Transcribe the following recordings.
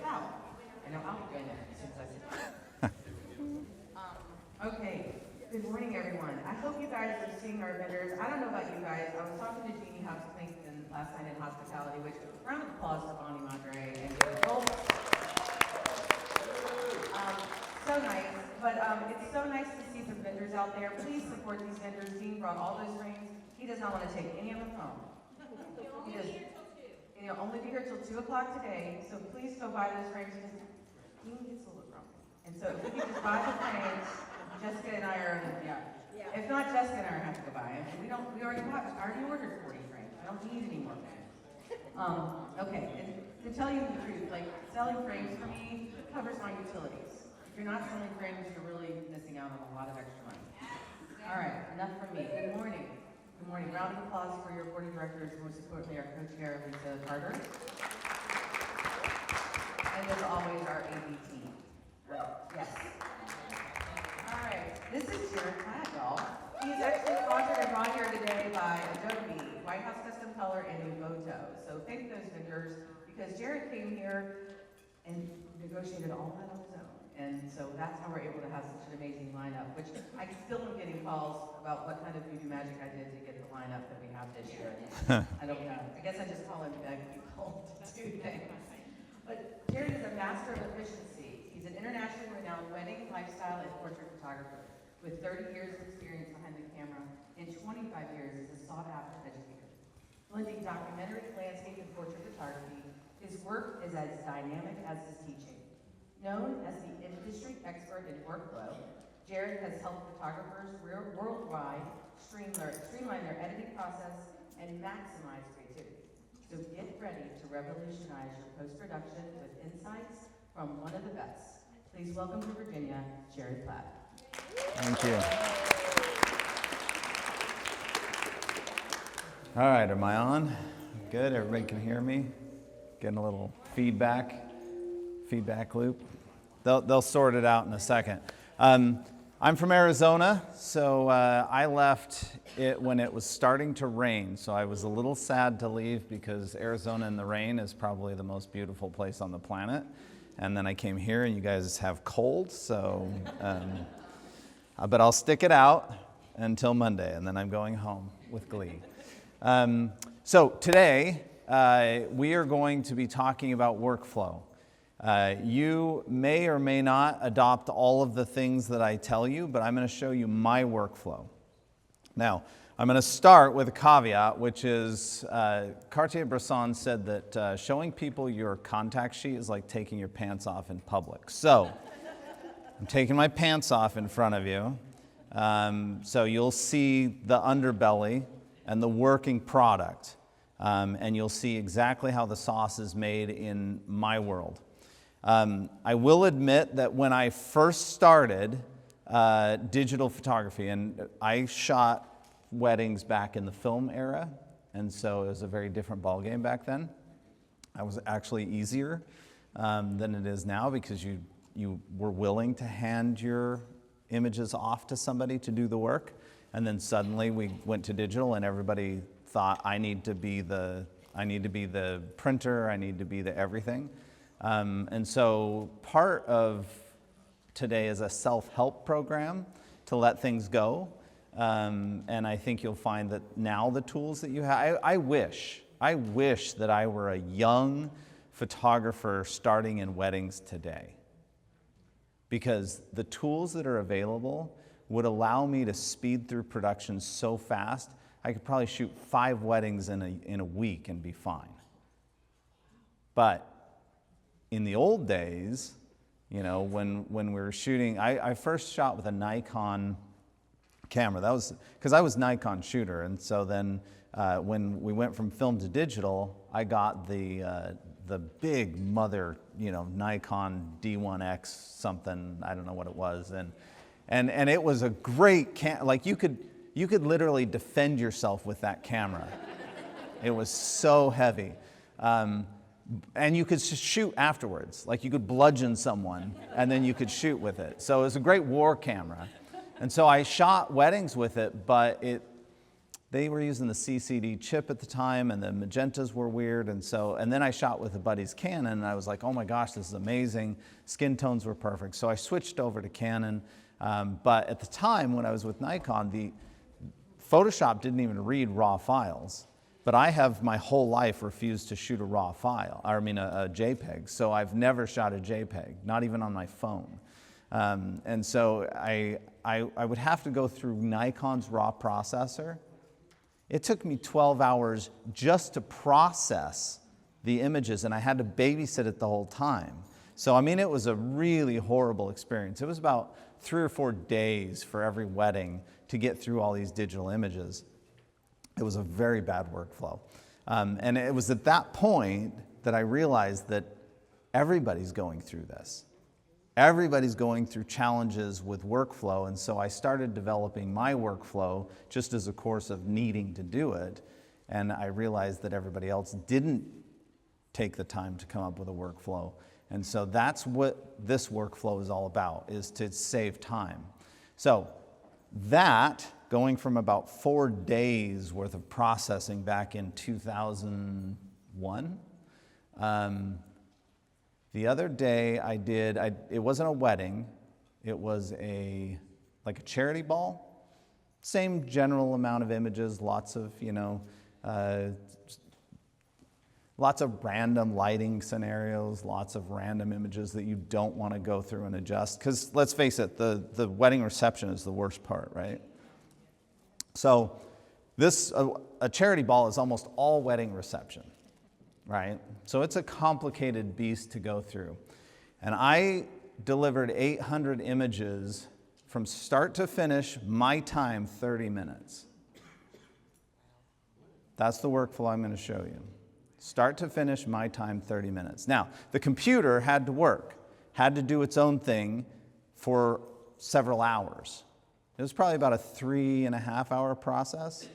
out. I know I'll be doing it as soon as I sit down. Okay, good morning, everyone. I hope you guys are seeing our vendors. I don't know about you guys. I was talking to Jeannie Houseplankton last night in hospitality, which round of applause for Bonnie Madre and Nicole. So nice, but it's so nice to see some vendors out there. Please support these vendors. Dean brought all those rings. He does not want to take any of them home. He does. He'll only be here till 2 o'clock today, so please go buy those frames because Dean gets a little grumpy. And so if you can just buy the frames, Jessica and I are, yeah. If not, Jessica and I have to go buy them. We already ordered 40 frames. I don't need any more frames. Okay, and to tell you the truth, like selling frames for me covers my utilities. If you're not selling frames, you're really missing out on a lot of extra money. All right, enough from me. Good morning. Good morning. Round of applause for your board of directors, most importantly our co-chair, Lisa Carter. And as always, our AV team. Yes. All right, this is Jared Platt, y'all. He's actually sponsored and brought here today by Adobe, White House Custom Color, and Evoto. So thank those vendors, because Jared came here and negotiated all that on his own. And so that's how we're able to have such an amazing lineup, which I still am getting calls about what kind of voodoo magic I did to get the lineup that we have this year. I don't know. I guess I just call him beg people to do things. But Jared is a master of efficiency. He's an internationally renowned wedding, lifestyle, and portrait photographer with 30 years of experience behind the camera and 25 years as a sought-after educator. Blending documentary, landscape, and portrait photography, his work is as dynamic as his teaching. Known as the industry expert in workflow, Jared has helped photographers worldwide streamline their editing process and maximize creativity. So get ready to revolutionize your post-production with insights from one of the best. Please welcome to Virginia, Jared Platt. Thank you. All right, am I on? Good, everybody can hear me? Getting a little feedback loop. They'll sort it out in a second. I'm from Arizona, so I left it when it was starting to rain, so I was a little sad to leave because Arizona in the rain is probably the most beautiful place on the planet. And then I came here and you guys have cold, so, but I'll stick it out until Monday, and then I'm going home with glee. So today, we are going to be talking about workflow. You may or may not adopt all of the things that I tell you, but I'm going to show you my workflow. Now, I'm going to start with a caveat, which is Cartier-Bresson said that showing people your contact sheet is like taking your pants off in public. So, I'm taking my pants off in front of you, so you'll see the underbelly and the working product, and you'll see exactly how the sauce is made in my world. I will admit that when I first started digital photography, and I shot weddings back in the film era, and so it was a very different ballgame back then. It was actually easier than it is now because you were willing to hand your images off to somebody to do the work, and then suddenly we went to digital, and everybody thought I need to be the printer, I need to be the everything. And so part of today is a self-help program to let things go. And I think you'll find that now the tools that you have, I wish that I were a young photographer starting in weddings today. Because the tools that are available would allow me to speed through production so fast, I could probably shoot 5 weddings in a week and be fine. But in the old days, you know, when we were shooting, I first shot with a Nikon camera. That was because I was a Nikon shooter, and so then when we went from film to digital, I got the big mother, you know, Nikon D1X something, I don't know what it was, and it was a great like you could literally defend yourself with that camera. It was so heavy. And you could shoot afterwards, like you could bludgeon someone and then you could shoot with it. So it was a great war camera. And so I shot weddings with it, but they were using the CCD chip at the time, and the magentas were weird, and then I shot with a buddy's Canon, and I was like, oh my gosh, this is amazing. Skin tones were perfect. So I switched over to Canon, but at the time when I was with Nikon, the Photoshop didn't even read raw files. But I have my whole life refused to shoot a raw file, a JPEG. So I've never shot a JPEG, not even on my phone. And so I would have to go through Nikon's raw processor. It took me 12 hours just to process the images, and I had to babysit it the whole time. So, I mean, it was a really horrible experience. It was about 3 or 4 days for every wedding to get through all these digital images. It was a very bad workflow. And it was at that point that I realized that everybody's going through this. Everybody's going through challenges with workflow, and so I started developing my workflow just as a course of needing to do it, and I realized that everybody else didn't take the time to come up with a workflow. And so that's what this workflow is all about, is to save time. So that, going from about 4 days worth of processing back in 2001, the other day it wasn't a wedding, it was like a charity ball. Same general amount of images, lots of, lots of random lighting scenarios, lots of random images that you don't want to go through and adjust. Because let's face it, the wedding reception is the worst part, right? So a charity ball is almost all wedding reception. Right? So it's a complicated beast to go through. And I delivered 800 images from start to finish, my time, 30 minutes. That's the workflow I'm going to show you. Start to finish, my time, 30 minutes. Now, the computer had to work, had to do its own thing for several hours. It was probably about a 3.5-hour process,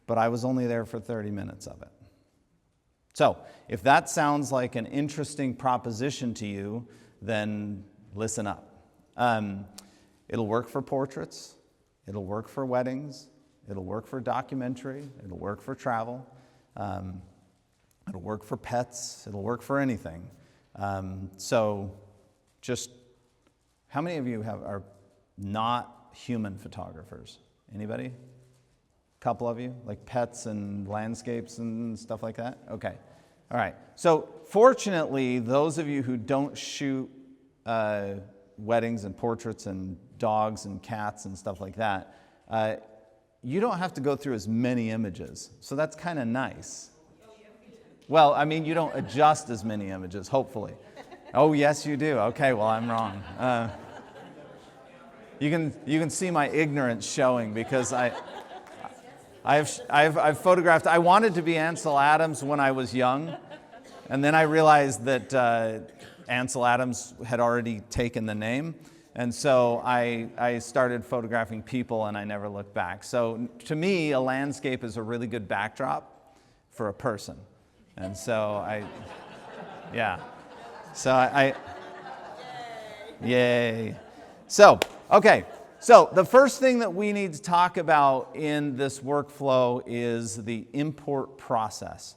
but I was only there for 30 minutes of it. So, if that sounds like an interesting proposition to you, then listen up. It'll work for portraits, it'll work for weddings, it'll work for documentary, it'll work for travel, it'll work for pets, it'll work for anything. So, just how many of you are not human photographers? Anybody? Couple of you, like pets and landscapes and stuff like that? Okay. All right. So fortunately, those of you who don't shoot weddings and portraits and dogs and cats and stuff like that, you don't have to go through as many images. So that's kind of nice. Well, I mean, you don't adjust as many images, hopefully. Oh, yes, you do. Okay, well, I'm wrong. You can see my ignorance showing because I've photographed. I wanted to be Ansel Adams when I was young, and then I realized that Ansel Adams had already taken the name, and so I started photographing people, and I never looked back. So to me, a landscape is a really good backdrop for a person, and so yay. So, okay. So the first thing that we need to talk about in this workflow is the import process.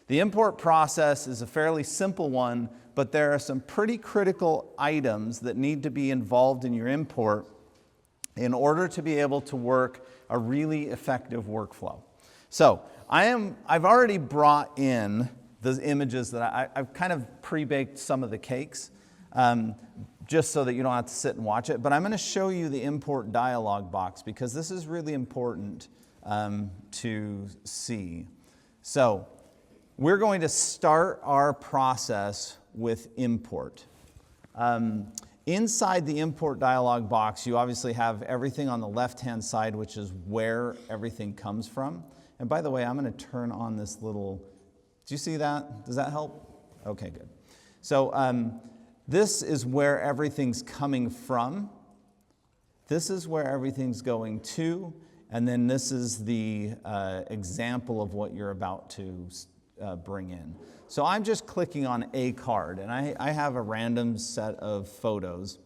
The import process is a fairly simple one, but there are some pretty critical items that need to be involved in your import in order to be able to work a really effective workflow. So I've already brought in the images that I've kind of pre-baked some of the cakes. Just so that you don't have to sit and watch it. But I'm going to show you the import dialog box because this is really important to see. So we're going to start our process with import. Inside the import dialog box, you obviously have everything on the left-hand side, which is where everything comes from. And by the way, I'm going to turn on this little, do you see that? Does that help? Okay, good. So this is where everything's coming from. This is where everything's going to. And then this is the example of what you're about to bring in. So I'm just clicking on a card, and I have a random set of photos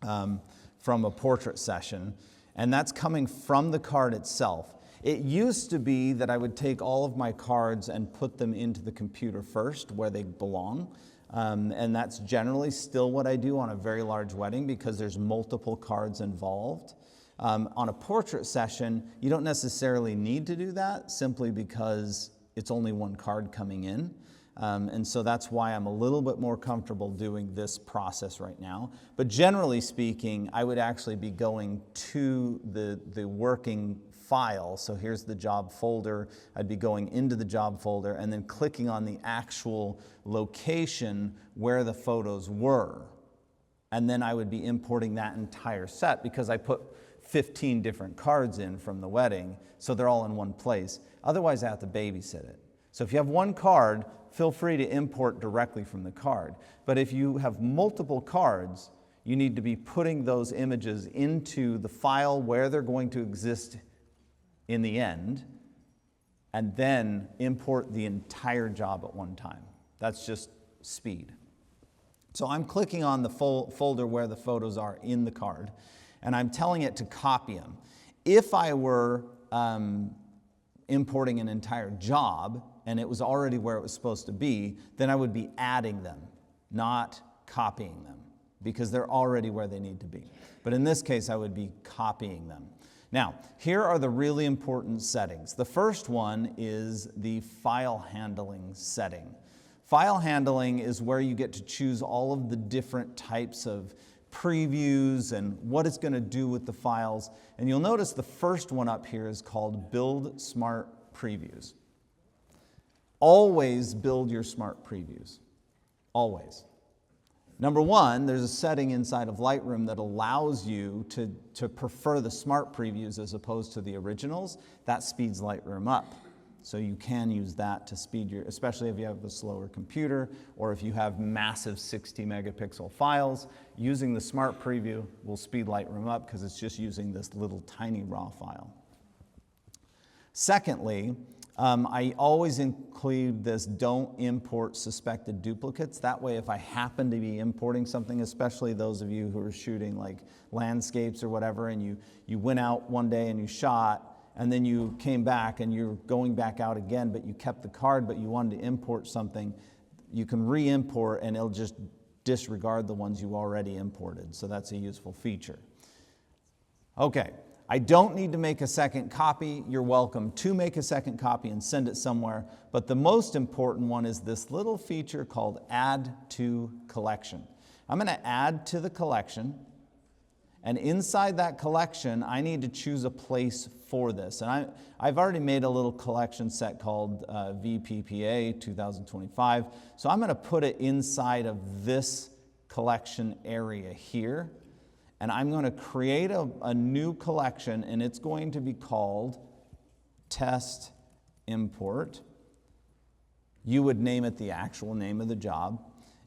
from a portrait session, and that's coming from the card itself. It used to be that I would take all of my cards and put them into the computer first where they belong. And that's generally still what I do on a very large wedding because there's multiple cards involved. On a portrait session, you don't necessarily need to do that simply because it's only one card coming in. And so that's why I'm a little bit more comfortable doing this process right now. But generally speaking, I would actually be going to the working file. So here's the job folder. I'd be going into the job folder and then clicking on the actual location where the photos were. And then I would be importing that entire set because I put 15 different cards in from the wedding, so they're all in one place. Otherwise, I have to babysit it. So if you have one card, feel free to import directly from the card. But if you have multiple cards, you need to be putting those images into the file where they're going to exist in the end, and then import the entire job at one time. That's just speed. So I'm clicking on the folder where the photos are in the card, and I'm telling it to copy them. If I were importing an entire job, and it was already where it was supposed to be, then I would be adding them, not copying them, because they're already where they need to be. But in this case, I would be copying them. Now, here are the really important settings. The first one is the file handling setting. File handling is where you get to choose all of the different types of previews and what it's going to do with the files. And you'll notice the first one up here is called Build Smart Previews. Always build your smart previews. Always. Number one, there's a setting inside of Lightroom that allows you to prefer the smart previews as opposed to the originals. That speeds Lightroom up. So you can use that to speed your, especially if you have a slower computer or if you have massive 60 megapixel files, using the smart preview will speed Lightroom up because it's just using this little tiny raw file. Secondly, I always include this don't import suspected duplicates. That way if I happen to be importing something, especially those of you who are shooting like landscapes or whatever, and you went out one day and you shot, and then you came back and you're going back out again, but you kept the card, but you wanted to import something, you can re-import and it'll just disregard the ones you already imported. So that's a useful feature. Okay. I don't need to make a second copy. You're welcome to make a second copy and send it somewhere. But the most important one is this little feature called Add to Collection. I'm going to add to the collection. And inside that collection, I need to choose a place for this. And I've already made a little collection set called VPPA 2025. So I'm going to put it inside of this collection area here. And I'm going to create a new collection, and it's going to be called Test Import. You would name it the actual name of the job.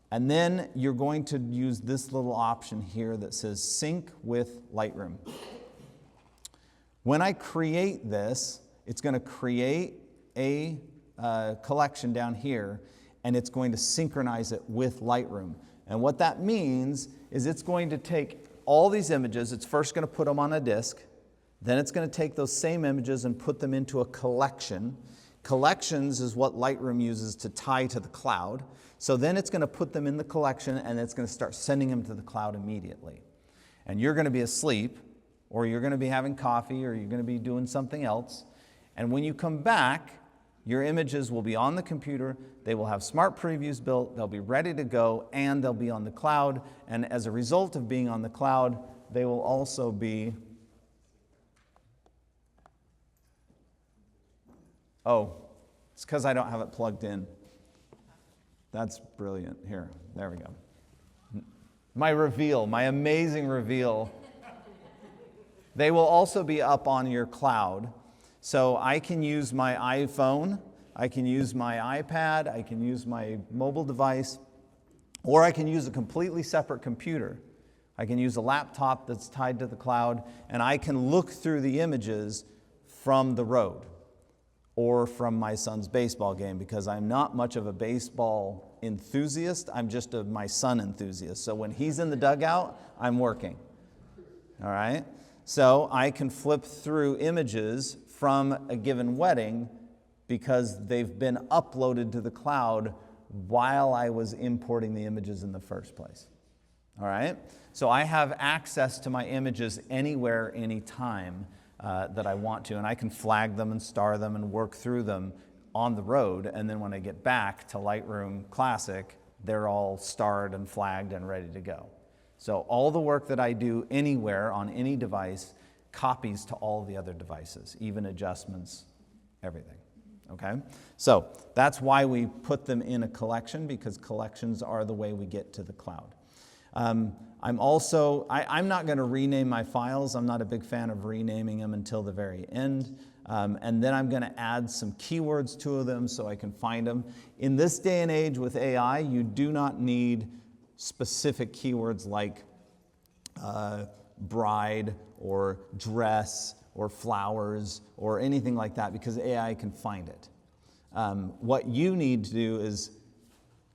And then you're going to use this little option here that says Sync with Lightroom. When I create this, it's going to create a collection down here, and it's going to synchronize it with Lightroom. And what that means is it's going to take all these images, it's first going to put them on a disk, then it's going to take those same images and put them into a collection. Collections is what Lightroom uses to tie to the cloud. So then it's going to put them in the collection and it's going to start sending them to the cloud immediately. And you're going to be asleep, or you're going to be having coffee, or you're going to be doing something else. And when you come back, your images will be on the computer, they will have smart previews built, they'll be ready to go, and they'll be on the cloud. And as a result of being on the cloud, they will also be, oh, it's because I don't have it plugged in. That's brilliant. Here, there we go. My reveal, my amazing reveal. They will also be up on your cloud. So I can use my iPhone, I can use my iPad, I can use my mobile device, or I can use a completely separate computer. I can use a laptop that's tied to the cloud, and I can look through the images from the road or from my son's baseball game, because I'm not much of a baseball enthusiast, I'm just my son enthusiast. So when he's in the dugout, I'm working. All right? So I can flip through images from a given wedding because they've been uploaded to the cloud while I was importing the images in the first place. All right? So I have access to my images anywhere, anytime that I want to, and I can flag them and star them and work through them on the road, and then when I get back to Lightroom Classic, they're all starred and flagged and ready to go. So all the work that I do anywhere on any device copies to all the other devices, even adjustments, everything. Okay? So that's why we put them in a collection, because collections are the way we get to the cloud. I'm not going to rename my files. I'm not a big fan of renaming them until the very end. And then I'm going to add some keywords to them so I can find them. In this day and age with AI, you do not need specific keywords like bride or dress or flowers or anything like that, because AI can find it. What you need to do is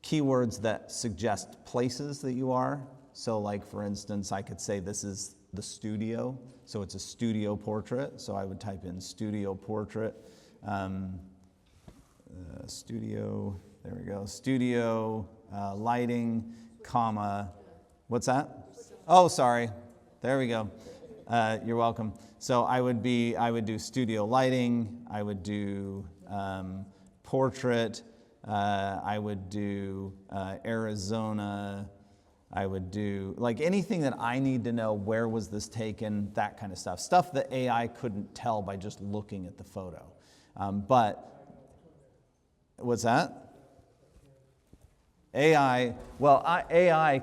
keywords that suggest places that you are. So like, for instance, I could say this is the studio. So it's a studio portrait. So I would type in studio portrait, studio, there we go, studio, lighting, comma, what's that? Oh, sorry, there we go. You're welcome. So I would do studio lighting, I would do portrait, I would do Arizona, I would do like anything that I need to know, where was this taken, that kind of stuff. Stuff that AI couldn't tell by just looking at the photo. But what's that? AI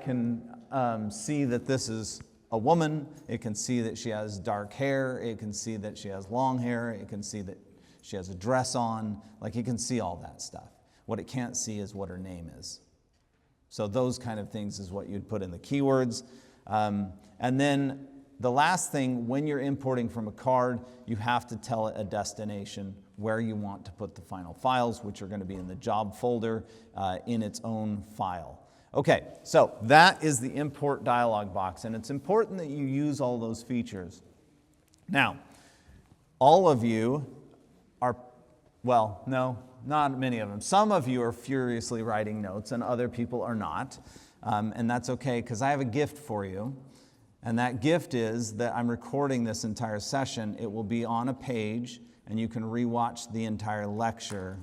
can see that this is a woman. It can see that she has dark hair. It can see that she has long hair. It can see that she has a dress on. Like, it can see all that stuff. What it can't see is what her name is. So those kind of things is what you'd put in the keywords. And then the last thing, when you're importing from a card, you have to tell it a destination where you want to put the final files, which are going to be in the job folder in its own file. Okay, so that is the import dialog box, and it's important that you use all those features. Now, all of you are, well, no, not many of them. Some of you are furiously writing notes, and other people are not. And that's okay, because I have a gift for you. And that gift is that I'm recording this entire session. It will be on a page, and you can rewatch the entire lecture.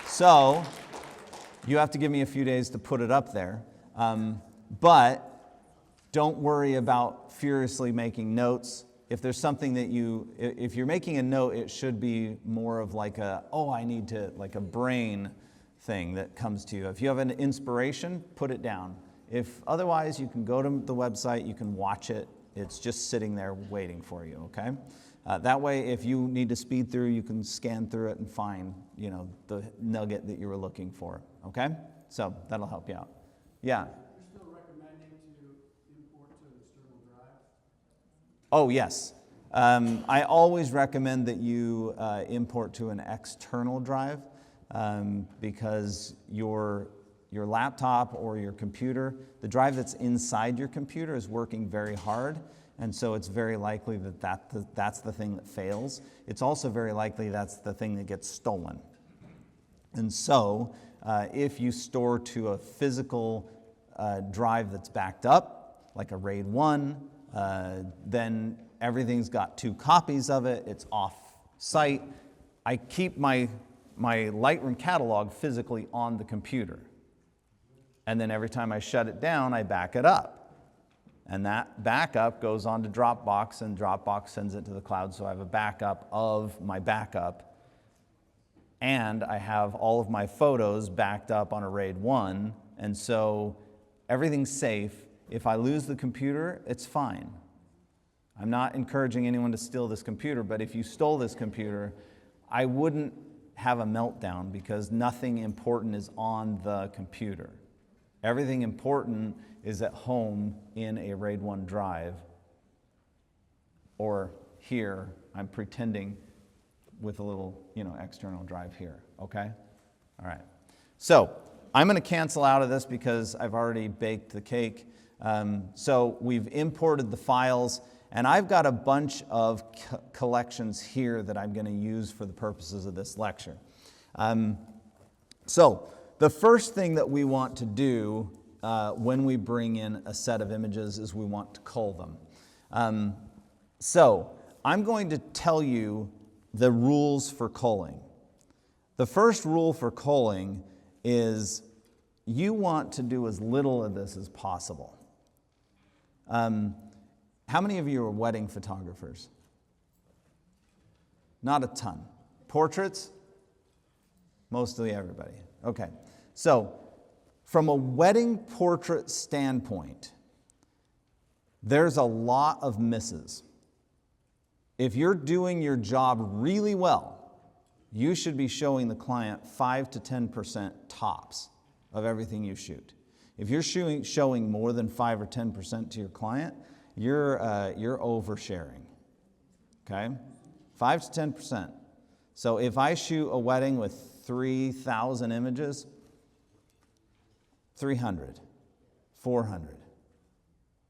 So you have to give me a few days to put it up there. But don't worry about furiously making notes. If there's something that if you're making a note, it should be more of like like a brain thing that comes to you. If you have an inspiration, put it down. If otherwise, you can go to the website, you can watch it. It's just sitting there waiting for you, okay? That way, if you need to speed through, you can scan through it and find, the nugget that you were looking for, okay? So that'll help you out. Yeah? You're still recommending to import to an external drive? Oh, yes. I always recommend that you import to an external drive because your laptop or your computer, the drive that's inside your computer is working very hard, and so it's very likely that's the thing that fails. It's also very likely that's the thing that gets stolen. And so if you store to a physical drive that's backed up, like a RAID 1, then everything's got 2 copies of it, it's off-site. I keep my Lightroom catalog physically on the computer. And then every time I shut it down, I back it up. And that backup goes on to Dropbox, and Dropbox sends it to the cloud, so I have a backup of my backup. And I have all of my photos backed up on a RAID 1, and so everything's safe. If I lose the computer, it's fine. I'm not encouraging anyone to steal this computer, but if you stole this computer, I wouldn't have a meltdown because nothing important is on the computer. Everything important is at home in a RAID 1 drive, or here, I'm pretending with a little, external drive here, okay? All right. So I'm going to cancel out of this because I've already baked the cake. So we've imported the files, And I've got a bunch of collections here that I'm going to use for the purposes of this lecture. So the first thing that we want to do when we bring in a set of images is we want to cull them. So I'm going to tell you the rules for culling. The first rule for culling is you want to do as little of this as possible. How many of you are wedding photographers? Not a ton. Portraits? Mostly everybody. Okay. So, from a wedding portrait standpoint, there's a lot of misses. If you're doing your job really well, you should be showing the client 5 to 10% tops of everything you shoot. If you're showing more than 5 or 10% to your client, you're oversharing. Okay? 5 to 10%. So if I shoot a wedding with 3,000 images, 300, 400.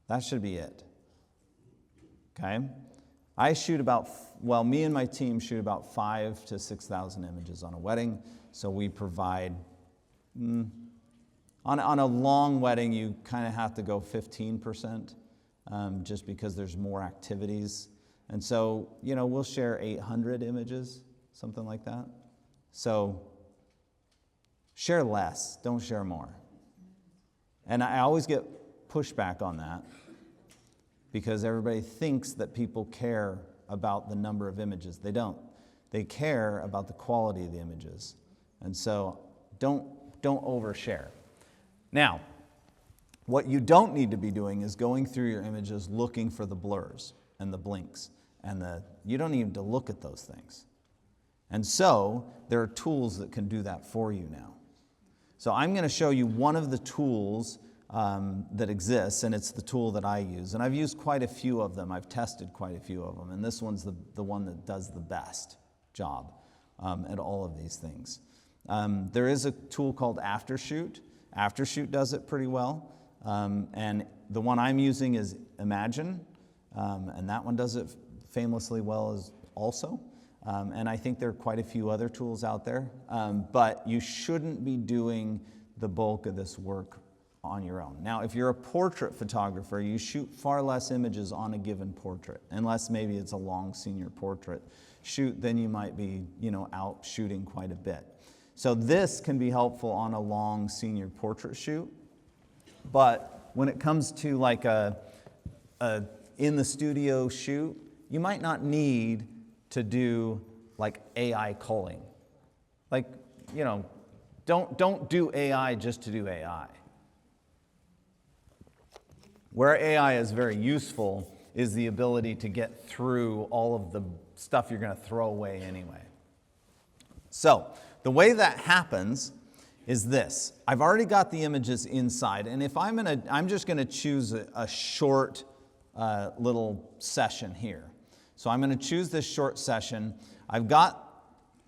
That should be it. Okay? I shoot me and my team shoot about 5,000 to 6,000 images on a wedding. So we provide, on a long wedding, you kind of have to go 15%, just because there's more activities. And so, we'll share 800 images, something like that. So share less, don't share more. And I always get pushback on that because everybody thinks that people care about the number of images. They don't. They care about the quality of the images. And so don't overshare. Now, what you don't need to be doing is going through your images looking for the blurs and the blinks. You don't need to look at those things. And so there are tools that can do that for you now. So I'm going to show you one of the tools that exists, and it's the tool that I use. And I've used quite a few of them. I've tested quite a few of them. And this one's the one that does the best job at all of these things. There is a tool called Aftershoot. Aftershoot does it pretty well. And the one I'm using is Imagen, and that one does it famously well as also. And I think there are quite a few other tools out there, but you shouldn't be doing the bulk of this work on your own. Now, if you're a portrait photographer, you shoot far less images on a given portrait, unless maybe it's a long senior portrait shoot, then you might be, out shooting quite a bit. So this can be helpful on a long senior portrait shoot, but when it comes to like a in the studio shoot, you might not need to do like AI culling. Like, don't do AI just to do AI. Where AI is very useful is the ability to get through all of the stuff you're going to throw away anyway. So the way that happens is this. I've already got the images inside, and if I'm just going to choose a short little session here. So I'm going to choose this short session. I've got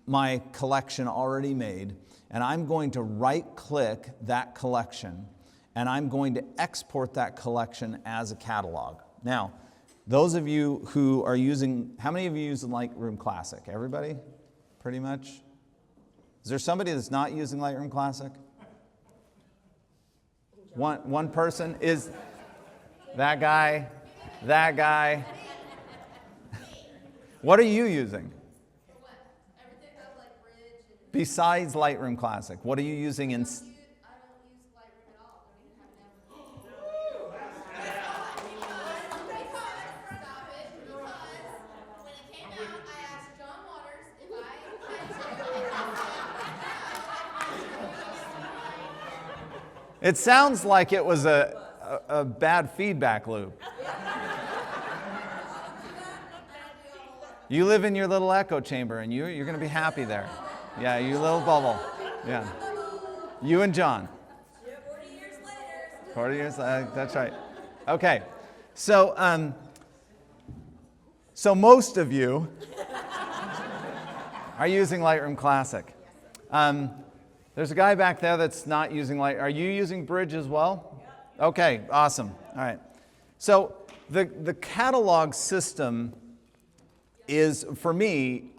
my collection already made, and I'm going to right-click that collection, and I'm going to export that collection as a catalog. Now, those of you who are using, how many of you use Lightroom Classic? Everybody? Pretty much? Is there somebody that's not using Lightroom Classic? One person? Is that guy? That guy? What are you using? Everything else like Bridge and Besides Lightroom Classic, what are you using in? I don't use Lightroom at all. Don't even have an app. Stop it. Because when it came out, I asked John Waters if I It sounds like it was a bad feedback loop. You live in your little echo chamber, and you're going to be happy there. Yeah, your little bubble. Yeah. You and John. 40 years later. 40 years later, that's right. Okay. So most of you are using Lightroom Classic. There's a guy back there that's not using Lightroom. Are you using Bridge as well? Okay, awesome. All right. So The catalog system is, for me,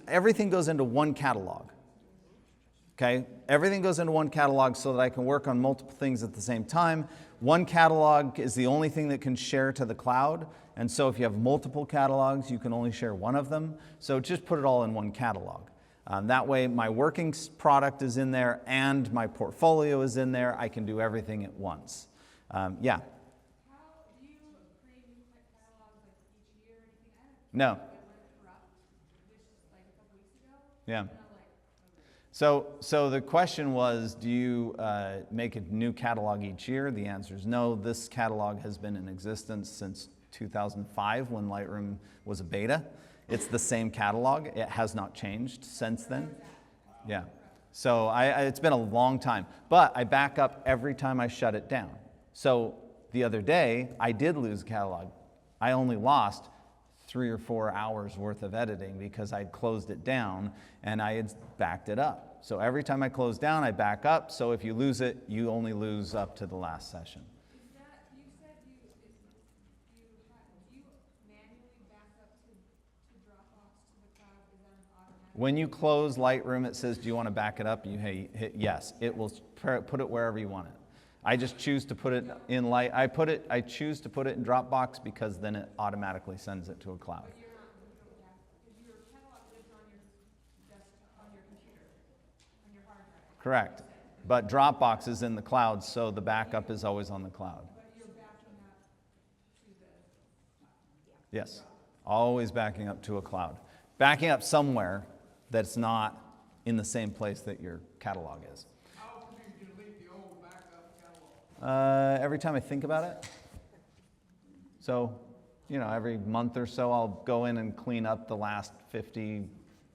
everything goes into one catalog. Okay? Everything goes into one catalog so that I can work on multiple things at the same time. One catalog is the only thing that can share to the cloud. And so if you have multiple catalogs, you can only share one of them. So just put it all in one catalog. That way my working product is in there and my portfolio is in there. I can do everything at once. Yeah. How do you create new catalogs like each year or anything? I had No. like one corrupt, which like a couple weeks ago. Yeah. And I'm like, okay. So the question was, do you make a new catalog each year? The answer is no. This catalog has been in existence since 2005 when Lightroom was a beta. It's the same catalog. It has not changed since then. Yeah. So it's been a long time. But I back up every time I shut it down. So the other day, I did lose a catalog. I only lost 3 or 4 hours worth of editing because I'd closed it down and I had backed it up. So every time I close down, I back up. So if you lose it, you only lose up to the last session. Is that, you said you manually back up to Dropbox to the cloud? Is that an automatic? When you close Lightroom, it says, do you want to back it up? You hit yes. It will put it wherever you want it. I just choose to put it in I choose to put it in Dropbox because then it automatically sends it to a cloud. But you're not, you don't back, because your catalog lives on your desktop, on your computer, on your hard drive. Correct. But Dropbox is in the cloud, so the backup is always on the cloud. But you're backing up to the, Yes. Always backing up to a cloud. Backing up somewhere that's not in the same place that your catalog is. How often do you delete the old backup catalog? Every time I think about it. So, every month or so, I'll go in and clean up the last 50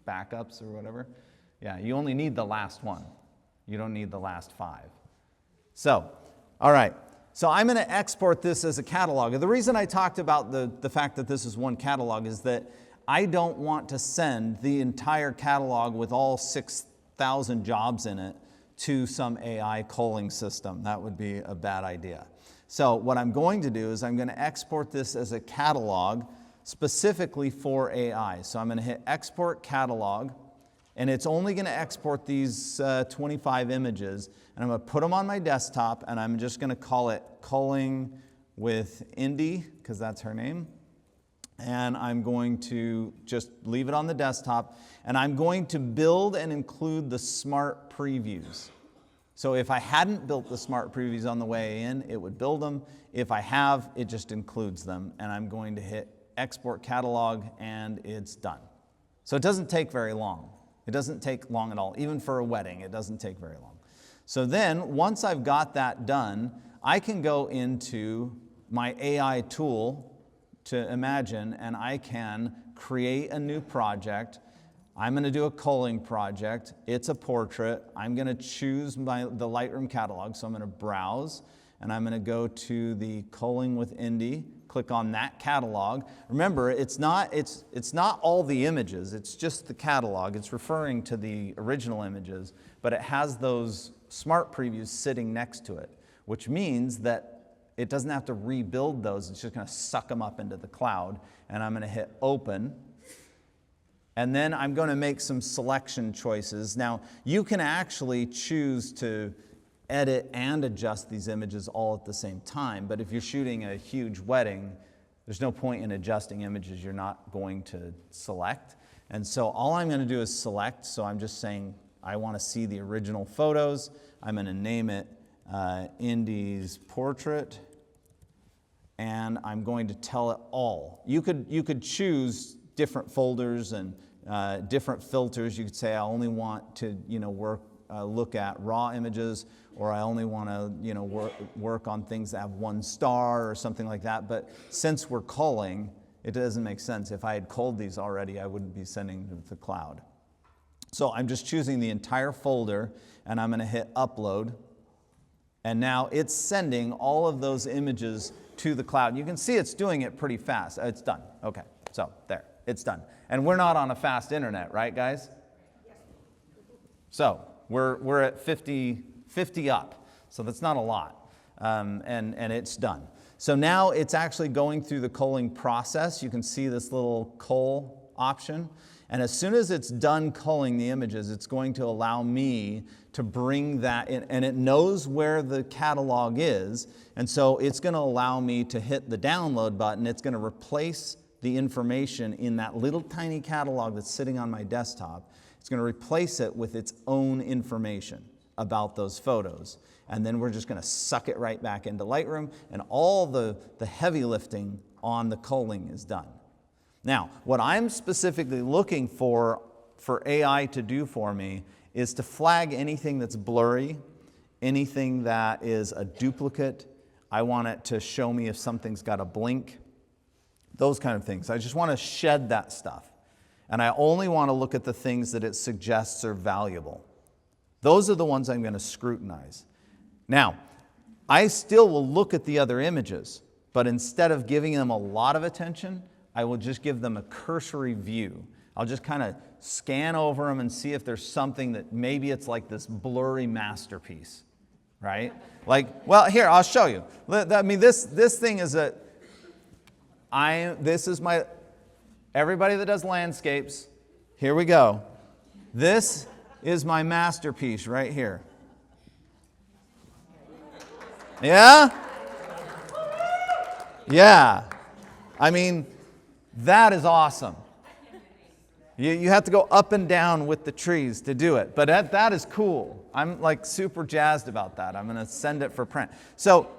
backups or whatever. Yeah, you only need the last one. You don't need the last 5. So, all right. So I'm going to export this as a catalog. The reason I talked about the fact that this is one catalog is that I don't want to send the entire catalog with all 6,000 jobs in it to some AI culling system. That would be a bad idea. So what I'm going to do is I'm going to export this as a catalog specifically for AI. So I'm going to hit Export Catalog, and it's only going to export these 25 images, and I'm going to put them on my desktop, and I'm just going to call it Culling with Indy, because that's her name. And I'm going to just leave it on the desktop, and I'm going to build and include the smart previews. So if I hadn't built the smart previews on the way in, it would build them. If I have, it just includes them, and I'm going to hit Export Catalog, and it's done. So it doesn't take very long. It doesn't take long at all. Even for a wedding, it doesn't take very long. So then, once I've got that done, I can go into my AI tool to Imagen, and I can create a new project. I'm going to do a culling project. It's a portrait. I'm going to choose the Lightroom catalog. So I'm going to browse, and I'm going to go to the Culling with Indy. Click on that catalog. Remember, it's not all the images. It's just the catalog. It's referring to the original images, but it has those smart previews sitting next to it, which means that it doesn't have to rebuild those. It's just going to suck them up into the cloud. And I'm going to hit Open. And then I'm going to make some selection choices. Now, you can actually choose to edit and adjust these images all at the same time. But if you're shooting a huge wedding, there's no point in adjusting images you're not going to select. And so all I'm going to do is select. So I'm just saying I want to see the original photos. I'm going to name it Indy's portrait, and I'm going to tell it all. You could choose different folders and different filters. You could say I only want to look at raw images, or I only want to work on things that have 1 star or something like that. But since we're culling, it doesn't make sense. If I had culled these already, I wouldn't be sending them to the cloud. So I'm just choosing the entire folder, and I'm going to hit Upload. And now it's sending all of those images to the cloud. You can see it's doing it pretty fast. It's done. Okay, so there, it's done. And we're not on a fast internet, right, guys? So we're at 50 up. So that's not a lot. And it's done. So now it's actually going through the culling process. You can see this little cull option. And as soon as it's done culling the images, it's going to allow me to bring that in. And it knows where the catalog is. And so it's going to allow me to hit the download button. It's going to replace the information in that little tiny catalog that's sitting on my desktop. It's going to replace it with its own information about those photos. And then we're just going to suck it right back into Lightroom, and all the heavy lifting on the culling is done. Now, what I'm specifically looking for AI to do for me is to flag anything that's blurry, anything that is a duplicate. I want it to show me if something's got a blink, those kind of things. I just want to shed that stuff. And I only want to look at the things that it suggests are valuable. Those are the ones I'm going to scrutinize. Now, I still will look at the other images, but instead of giving them a lot of attention, I will just give them a cursory view. I'll just kind of scan over them and see if there's something that maybe it's like this blurry masterpiece, right? Like, well, here, I'll show you. I mean, this thing is everybody that does landscapes, here we go. This is my masterpiece right here. Yeah? Yeah. I mean, that is awesome. You have to go up and down with the trees to do it, but that is cool. I'm like super jazzed about that. I'm going to send it for print. So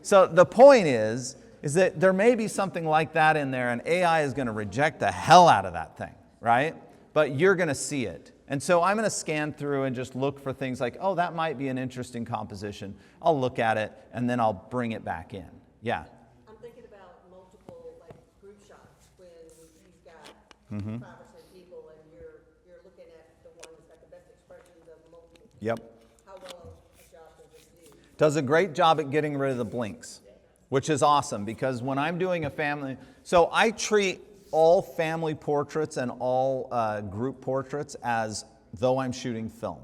the point is that there may be something like that in there, and AI is going to reject the hell out of that thing, right? But you're going to see it. And so I'm going to scan through and just look for things like, oh, that might be an interesting composition. I'll look at it, and then I'll bring it back in. Yeah? I'm thinking about multiple group shots when you've got 5% people and you're looking at the one that's got the best expressions of multiple people. Yep. How well a job does it do? Does a great job at getting rid of the blinks, which is awesome, because when I'm doing a family, so I treat all family portraits and all group portraits as though I'm shooting film.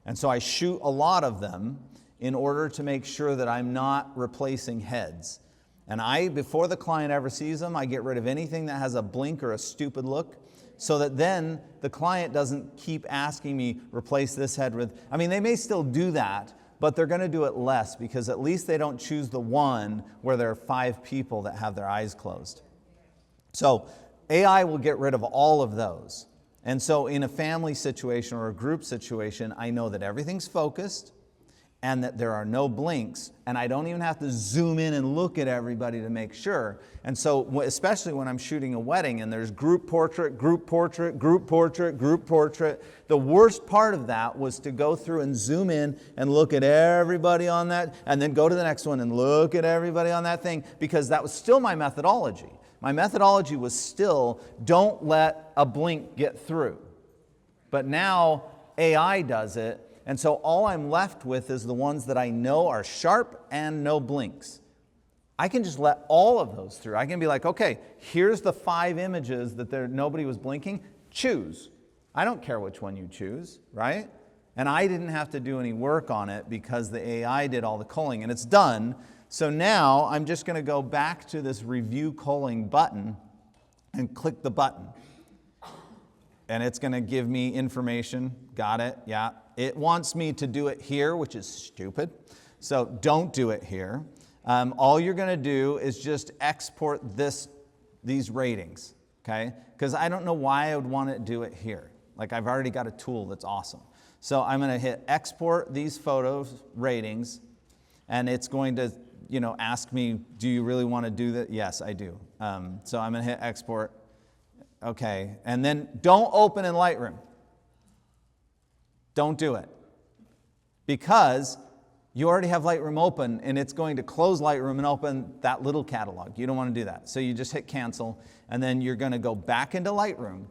And so I shoot a lot of them in order to make sure that I'm not replacing heads. And before the client ever sees them, I get rid of anything that has a blink or a stupid look, so that then the client doesn't keep asking me, replace this head with, I mean, they may still do that, but they're going to do it less, because at least they don't choose the one where there are 5 people that have their eyes closed. So AI will get rid of all of those. And so in a family situation or a group situation, I know that everything's focused and that there are no blinks, and I don't even have to zoom in and look at everybody to make sure. And so especially when I'm shooting a wedding and there's group portrait, group portrait, group portrait, group portrait, the worst part of that was to go through and zoom in and look at everybody on that, and then go to the next one and look at everybody on that thing, because that was still my methodology. My methodology was still, don't let a blink get through. But now AI does it, and so all I'm left with is the ones that I know are sharp and no blinks. I can just let all of those through. I can be like, okay, here's the 5 images that nobody was blinking. Choose. I don't care which one you choose, right? And I didn't have to do any work on it because the AI did all the culling, and it's done. So now I'm just going to go back to this review culling button and click the button. And it's going to give me information. Got it? Yeah. It wants me to do it here, which is stupid. So don't do it here. All you're going to do is just export these ratings, okay? Because I don't know why I would want to do it here. Like, I've already got a tool that's awesome. So I'm going to hit export these photos ratings, and it's going to ask me, do you really want to do that? Yes, I do. So I'm going to hit export. Okay, and then don't open in Lightroom. Don't do it. Because you already have Lightroom open, and it's going to close Lightroom and open that little catalog. You don't want to do that. So you just hit cancel, and then you're going to go back into Lightroom.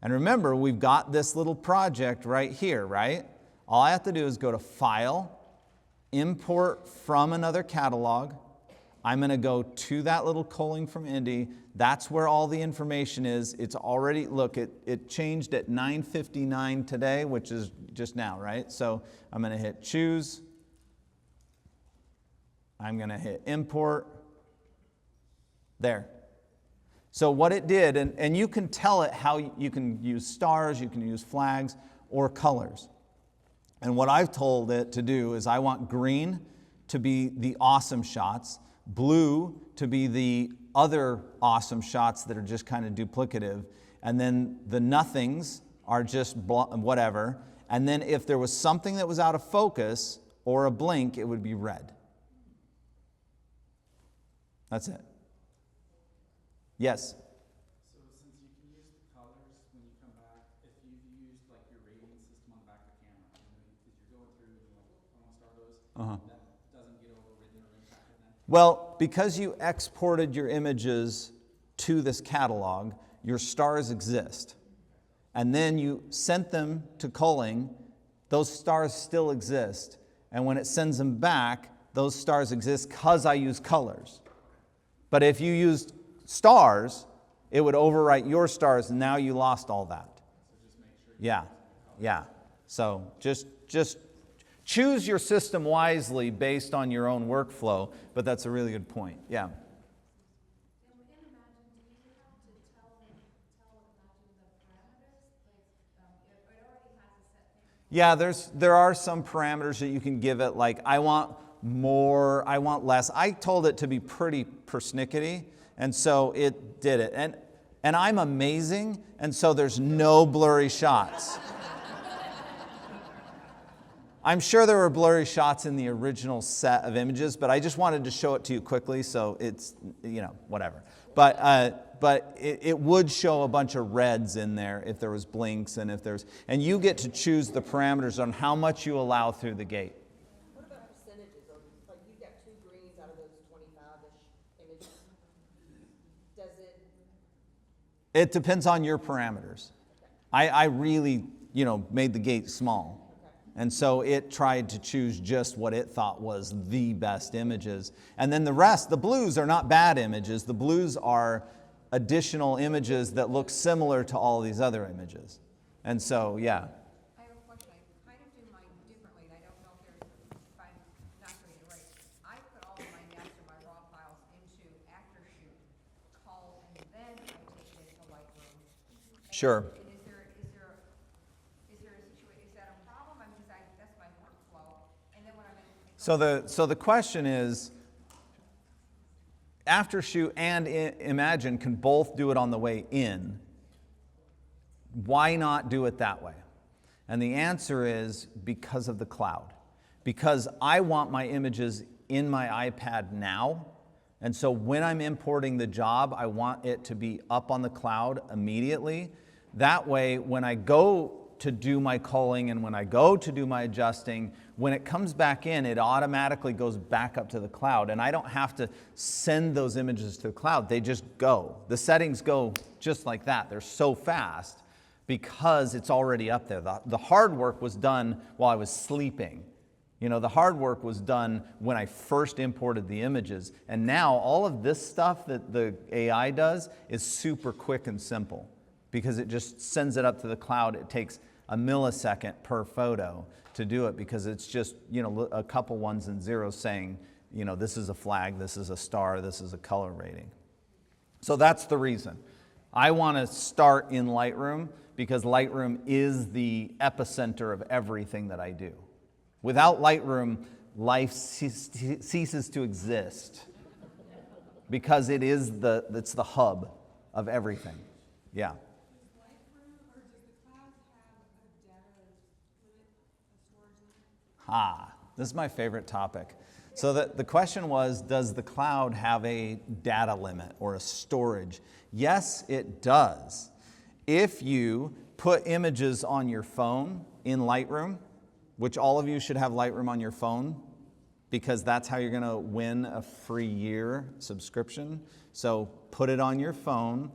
And remember, we've got this little project right here, right? All I have to do is go to File, Import from another catalog. I'm going to go to that little culling from Indy. That's where all the information is. It's already, look, it changed at 9:59 today, which is just now, right? So I'm going to hit Choose. I'm going to hit Import. There. So what it did, and you can tell it how you can use stars, you can use flags, or colors. And what I've told it to do is I want green to be the awesome shots, blue to be the other awesome shots that are just kind of duplicative, and then the nothings are just whatever. And then if there was something that was out of focus or a blink, it would be red. That's it. Yes? So since you can use the colors when you come back, if you've used like your rating system on the back of the camera, because you're going through and you're like, I want to star those, that doesn't get overwritten or impacted then? Well, because you exported your images to this catalog, your stars exist. And then you sent them to culling, those stars still exist. And when it sends them back, those stars exist because I use colors. But if you used stars, it would overwrite your stars, and now you lost all that. Yeah. So just choose your system wisely based on your own workflow, but that's a really good point. Yeah. And in Imagen, do you have to tell Imagen the parameters? Like, it already has a set thing. Yeah, there are some parameters that you can give it, like I want more, I want less. I told it to be pretty persnickety, and so it did it. And I'm amazing, and so there's no blurry shots. I'm sure there were blurry shots in the original set of images, but I just wanted to show it to you quickly, so it's, whatever. But it would show a bunch of reds in there if there was blinks and and you get to choose the parameters on how much you allow through the gate. What about percentages? Like you've got 2 greens out of those 25-ish images. Does it? It depends on your parameters. I really, made the gate small. And so it tried to choose just what it thought was the best images. And then the rest, the blues are not bad images. The blues are additional images that look similar to all these other images. And so, yeah. I have a question. I kind of do mine differently, and I don't know if I'm not doing it right. I put all of my master, my raw files into after shoot, cull, and then I take it into Lightroom. Sure. And is there a situation, is that a problem? I mean, that's my workflow. And then when I'm in. So the question is, Aftershoot and Imagen can both do it on the way in. Why not do it that way? And the answer is because of the cloud. Because I want my images in my iPad now. And so when I'm importing the job, I want it to be up on the cloud immediately. That way, when I go to do my culling and when I go to do my adjusting, when it comes back in, it automatically goes back up to the cloud. And I don't have to send those images to the cloud. They just go. The settings go just like that. They're so fast because it's already up there. The hard work was done while I was sleeping. The hard work was done when I first imported the images. And now all of this stuff that the AI does is super quick and simple because it just sends it up to the cloud. It takes a millisecond per photo to do it because it's just, a couple ones and zeros saying, this is a flag, this is a star, this is a color rating. So that's the reason. I want to start in Lightroom because Lightroom is the epicenter of everything that I do. Without Lightroom, life ceases to exist because it's the hub of everything. Yeah. This is my favorite topic. So the question was, does the cloud have a data limit or a storage? Yes, it does. If you put images on your phone in Lightroom, which all of you should have Lightroom on your phone, because that's how you're going to win a free year subscription. So put it on your phone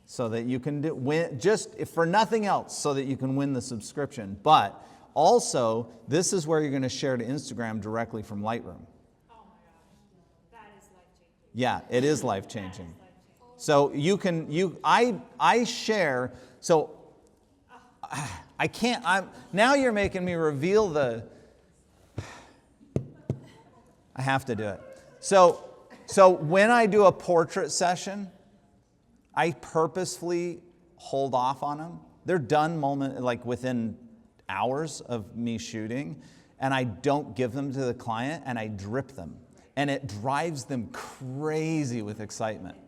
so that you can win, just if for nothing else, so that you can win the subscription. But also, this is where you're going to share to Instagram directly from Lightroom. Oh my gosh, that is life-changing. Yeah, it is life-changing. So I share, so I can't, now you're making me reveal I have to do it. So So when I do a portrait session, I purposefully hold off on them. They're done like within hours of me shooting, and I don't give them to the client, and I drip them. And it drives them crazy with excitement.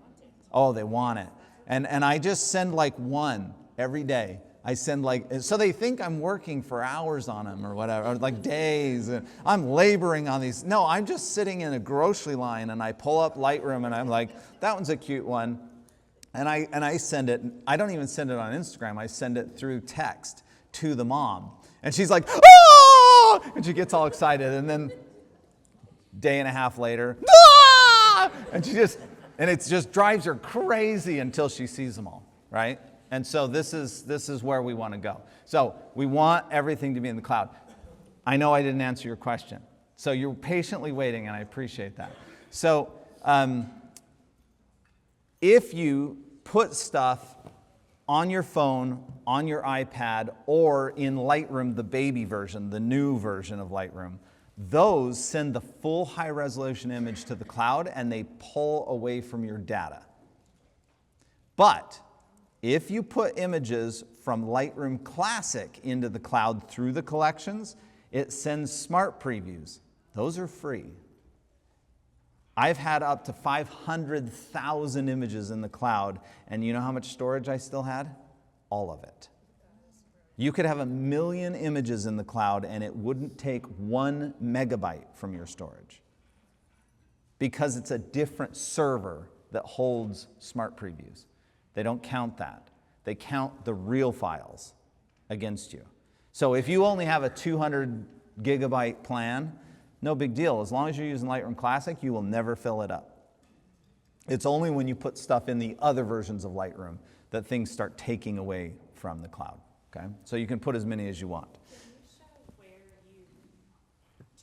Oh, they want it. And I just send like one every day. I send like, so they think I'm working for hours on them or whatever, or like days, and I'm laboring on these. No, I'm just sitting in a grocery line and I pull up Lightroom and I'm like, that one's a cute one. And I send it, I don't even send it on Instagram, I send it through text to the mom. And she's like, ah! And she gets all excited, and then day and a half later, ah! And it just drives her crazy until she sees them all, right? And so this is where we want to go. So we want everything to be in the cloud. I know I didn't answer your question. So you're patiently waiting, and I appreciate that. So if you put stuff on your phone, on your iPad, or in Lightroom, the baby version, the new version of Lightroom, those send the full high-resolution image to the cloud, and they pull away from your data. But if you put images from Lightroom Classic into the cloud through the collections, it sends smart previews. Those are free. I've had up to 500,000 images in the cloud, and you know how much storage I still had? All of it. You could have 1 million images in the cloud, and it wouldn't take 1 megabyte from your storage, because it's a different server that holds smart previews. They don't count that. They count the real files against you. So if you only have a 200 gigabyte plan, no big deal. As long as you're using Lightroom Classic, you will never fill it up. It's only when you put stuff in the other versions of Lightroom that things start taking away from the cloud. Okay? So you can put as many as you want. Can you show where you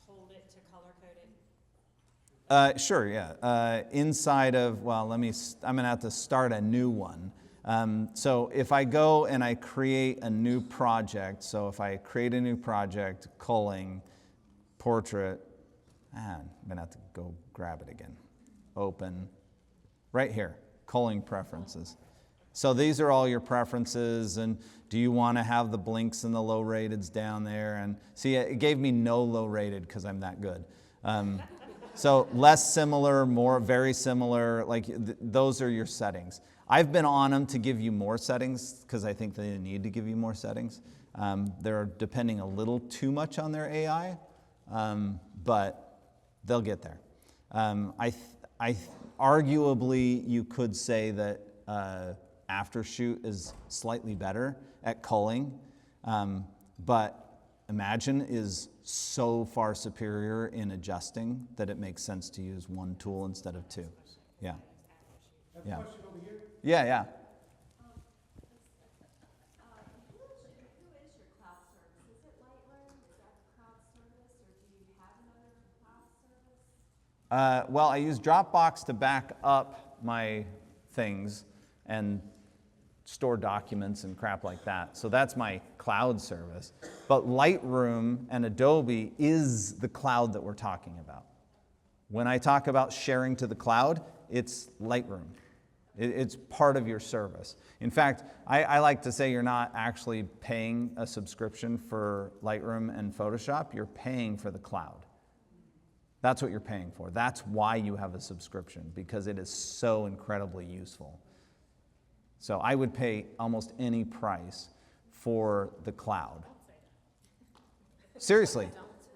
told it to color code it? Sure, yeah. Inside of, well, I'm going to have to start a new one. So if I go and I create a new project, so if I create a new project, culling, portrait, I'm going to have to go grab it again. Open, right here, culling preferences. So these are all your preferences, and do you want to have the blinks and the low rateds down there? And see, it gave me no low rated because I'm that good. So less similar, more very similar, like those are your settings. I've been on them to give you more settings because I think they need to give you more settings. They're depending a little too much on their AI, but they'll get there. Arguably, you could say that Aftershoot is slightly better at culling, but Imagen is so far superior in adjusting that it makes sense to use one tool instead of two. Yeah. Yeah. Yeah, yeah. Who is your cloud service? Is it Lightroom? Is that the cloud service, or do you have another cloud service? Well, I use Dropbox to back up my things and store documents and crap like that. So that's my cloud service. But Lightroom and Adobe is the cloud that we're talking about. When I talk about sharing to the cloud, it's Lightroom. It's part of your service. In fact, I like to say you're not actually paying a subscription for Lightroom and Photoshop, you're paying for the cloud. That's what you're paying for. That's why you have a subscription, because it is so incredibly useful. So I would pay almost any price for the cloud. Seriously.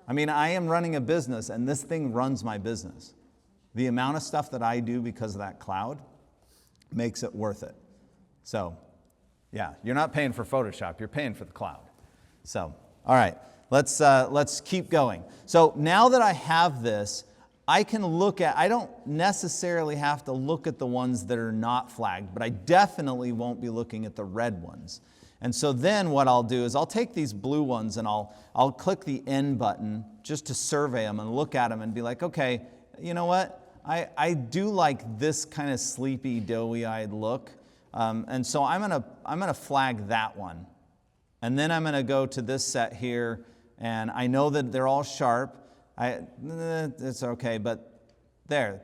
I mean, I am running a business, and this thing runs my business. The amount of stuff that I do because of that cloud makes it worth it. So, yeah, you're not paying for Photoshop, you're paying for the cloud. So, all right, let's keep going. So now that I have this, I can look at, I don't necessarily have to look at the ones that are not flagged, but I definitely won't be looking at the red ones. And so then what I'll do is I'll take these blue ones and I'll click the N button just to survey them and look at them and be like, okay, you know what? I do like this kind of sleepy, doughy-eyed look. And so I'm gonna flag that one. And then I'm gonna go to this set here, and I know that they're all sharp. It's okay, but there.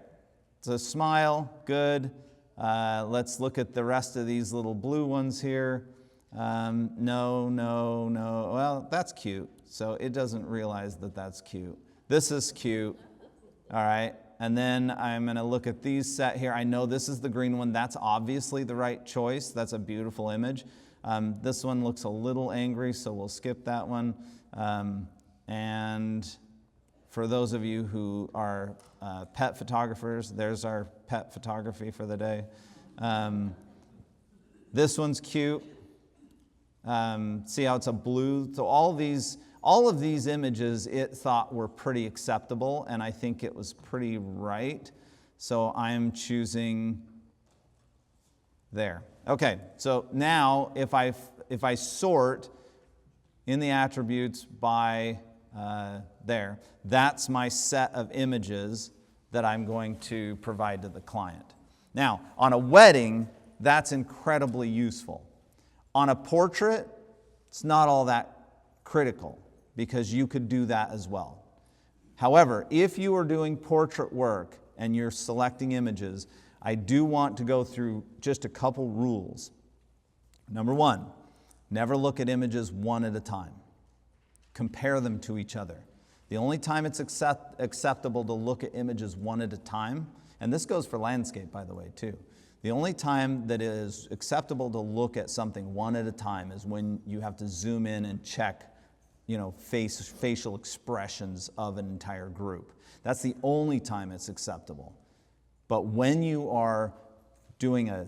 So smile, good. Let's look at the rest of these little blue ones here. No, no, no. Well, that's cute. So it doesn't realize that that's cute. This is cute. All right. And then I'm going to look at these set here. I know this is the green one. That's obviously the right choice. That's a beautiful image. This one looks a little angry, so we'll skip that one. And for those of you who are pet photographers, there's our pet photography for the day. This one's cute. See how it's a blue? So all of these images it thought were pretty acceptable, and I think it was pretty right. So I'm choosing there. Okay, so now if I sort in the attributes by there, that's my set of images that I'm going to provide to the client. Now, on a wedding, that's incredibly useful. On a portrait, it's not all that critical because you could do that as well. However, if you are doing portrait work and you're selecting images, I do want to go through just a couple rules. Number one, never look at images one at a time. Compare them to each other. The only time it's acceptable to look at images one at a time, and this goes for landscape, by the way, too. The only time that it is acceptable to look at something one at a time is when you have to zoom in and check, facial expressions of an entire group. That's the only time it's acceptable. But when you are doing a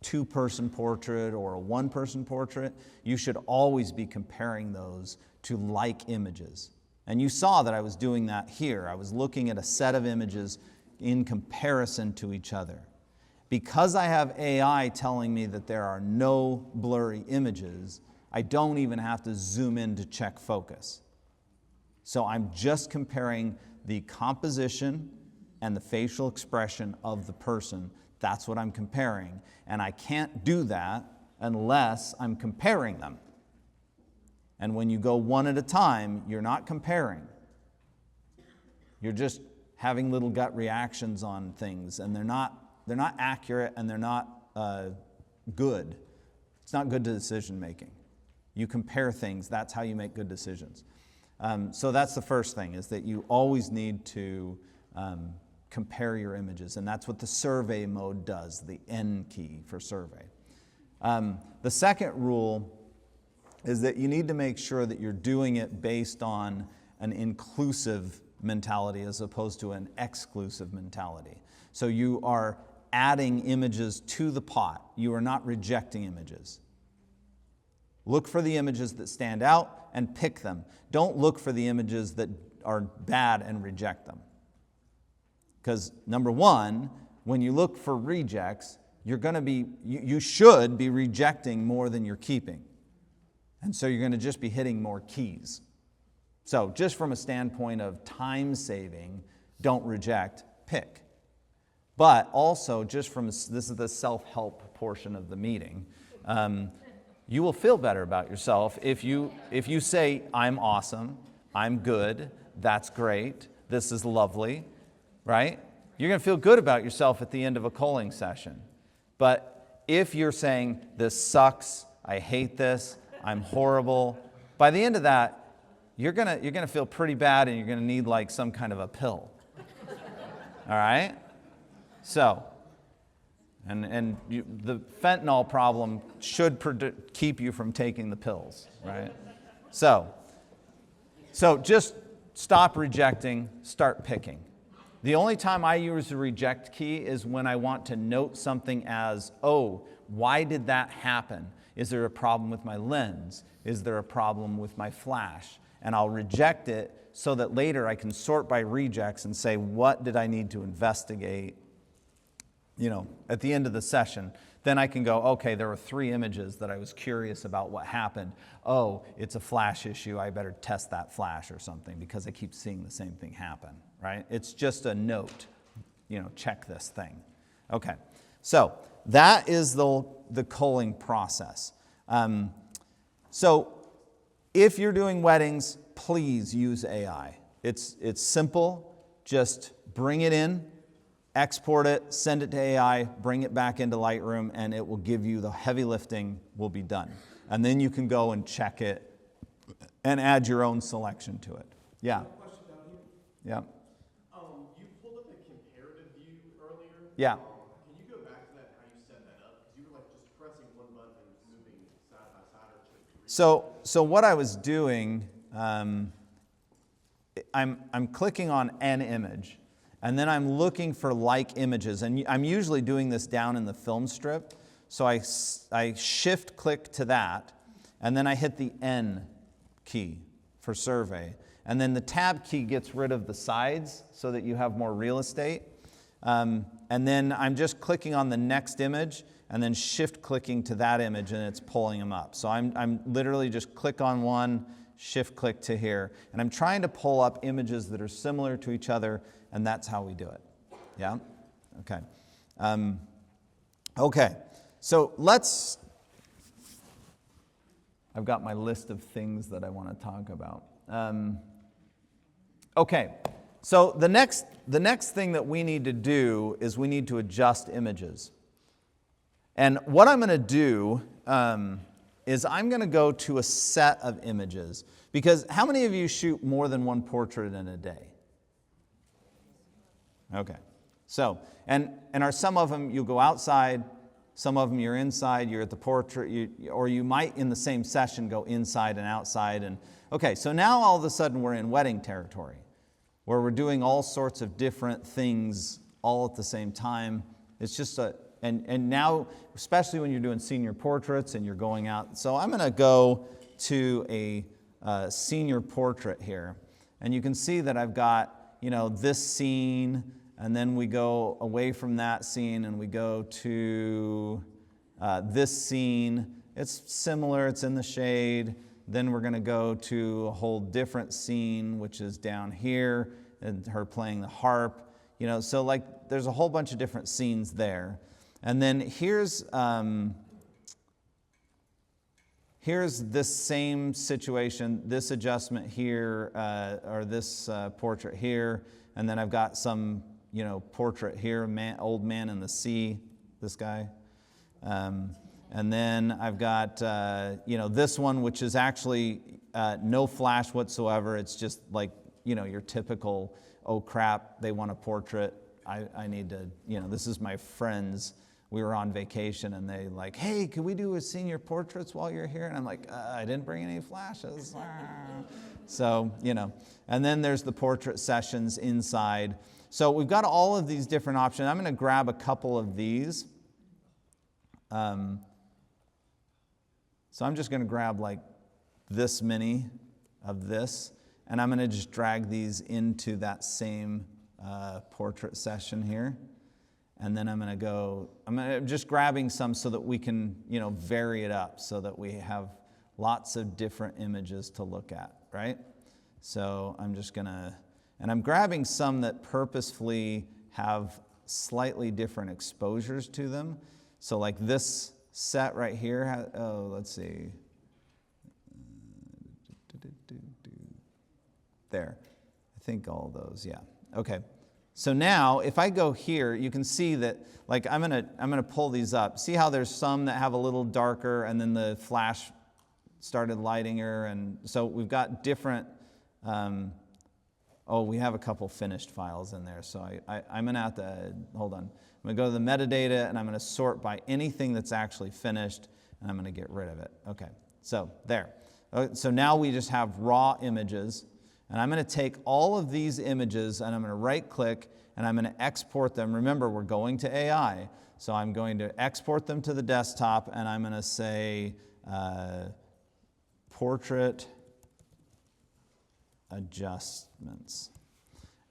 two-person portrait or a one-person portrait, you should always be comparing those to like images. And you saw that I was doing that here. I was looking at a set of images in comparison to each other. Because I have AI telling me that there are no blurry images, I don't even have to zoom in to check focus. So I'm just comparing the composition and the facial expression of the person. That's what I'm comparing. And I can't do that unless I'm comparing them. And when you go one at a time, you're not comparing. You're just having little gut reactions on things, and they're not accurate, and they're not good. It's not good decision making. You compare things. That's how you make good decisions. So that's the first thing, is that you always need to compare your images, and that's what the survey mode does, the N key for survey. The second rule is that you need to make sure that you're doing it based on an inclusive mentality as opposed to an exclusive mentality. So you are adding images to the pot. You are not rejecting images. Look for the images that stand out and pick them. Don't look for the images that are bad and reject them. Because number one, when you look for rejects, you should be rejecting more than you're keeping. And so you're going to just be hitting more keys. So just from a standpoint of time saving, don't reject, pick. But also, this is the self-help portion of the meeting, you will feel better about yourself if you say, I'm awesome, I'm good, that's great, this is lovely, right? You're going to feel good about yourself at the end of a culling session. But if you're saying, this sucks, I hate this, I'm horrible, by the end of that, you're gonna feel pretty bad, and you're gonna need like some kind of a pill. All right? So, the fentanyl problem should keep you from taking the pills, right? So just stop rejecting, start picking. The only time I use the reject key is when I want to note something as, oh, why did that happen? Is there a problem with my lens? Is there a problem with my flash? And I'll reject it so that later I can sort by rejects and say, what did I need to investigate, at the end of the session? Then I can go, okay, there were 3 images that I was curious about what happened. Oh, it's a flash issue. I better test that flash or something because I keep seeing the same thing happen, right? It's just a note, check this thing. Okay, so that is the culling process. So if you're doing weddings, please use AI. It's simple. Just bring it in, export it, send it to AI, bring it back into Lightroom, and it will give you the heavy lifting will be done. And then you can go and check it and add your own selection to it. Yeah. Question down here. Yeah. You pulled up a comparative view earlier. Yeah. Can you go back to that and how you set that up? Because you were like just pressing one button and moving side by side or So what I was doing, I'm clicking on an image, and then I'm looking for like images, and I'm usually doing this down in the film strip. So I shift click to that, and then I hit the N key for survey, and then the tab key gets rid of the sides so that you have more real estate. And then I'm just clicking on the next image, and then shift clicking to that image, and it's pulling them up. So I'm literally just click on one, shift click to here, and I'm trying to pull up images that are similar to each other, and that's how we do it. Yeah? Okay. Okay. So I've got my list of things that I want to talk about. Okay. So the next thing that we need to do is we need to adjust images. And what I'm going to do is I'm going to go to a set of images. Because how many of you shoot more than one portrait in a day? Okay. So, and are some of them you go outside, some of them you're inside, you're at the portrait, or you might in the same session go inside and outside. And okay, so now all of a sudden we're in wedding territory, where we're doing all sorts of different things all at the same time. It's just and now, especially when you're doing senior portraits and you're going out. So I'm going to go to a senior portrait here. And you can see that I've got, this scene, and then we go away from that scene and we go to this scene. It's similar, it's in the shade. Then we're going to go to a whole different scene, which is down here, and her playing the harp. So like there's a whole bunch of different scenes there. And then here's this same situation, this adjustment here, or this portrait here, and then I've got some, portrait here, old man in the sea, this guy. And then I've got, this one, which is actually no flash whatsoever. It's just like, your typical, oh crap, they want a portrait. I need to, this is my friend's. We were on vacation and they like, hey, can we do a senior portraits while you're here? And I'm like, I didn't bring any flashes. So, and then there's the portrait sessions inside. So we've got all of these different options. I'm going to grab a couple of these. So I'm just going to grab like this many of this, and I'm going to just drag these into that same portrait session here. And then I'm just grabbing some so that we can, vary it up so that we have lots of different images to look at, right? So I'm just gonna, and I'm grabbing some that purposefully have slightly different exposures to them. So like this set right here, let's see. There, I think all those, yeah, okay. So now, if I go here, you can see that, like, I'm gonna pull these up. See how there's some that have a little darker, and then the flash started lighting her, and so we've got different. We have a couple finished files in there, so I'm gonna have to hold on. I'm gonna go to the metadata, and I'm gonna sort by anything that's actually finished, and I'm gonna get rid of it. Okay, so there. So now we just have raw images. And I'm going to take all of these images and I'm going to right click and I'm going to export them. Remember, we're going to AI. So I'm going to export them to the desktop and I'm going to say portrait adjustments.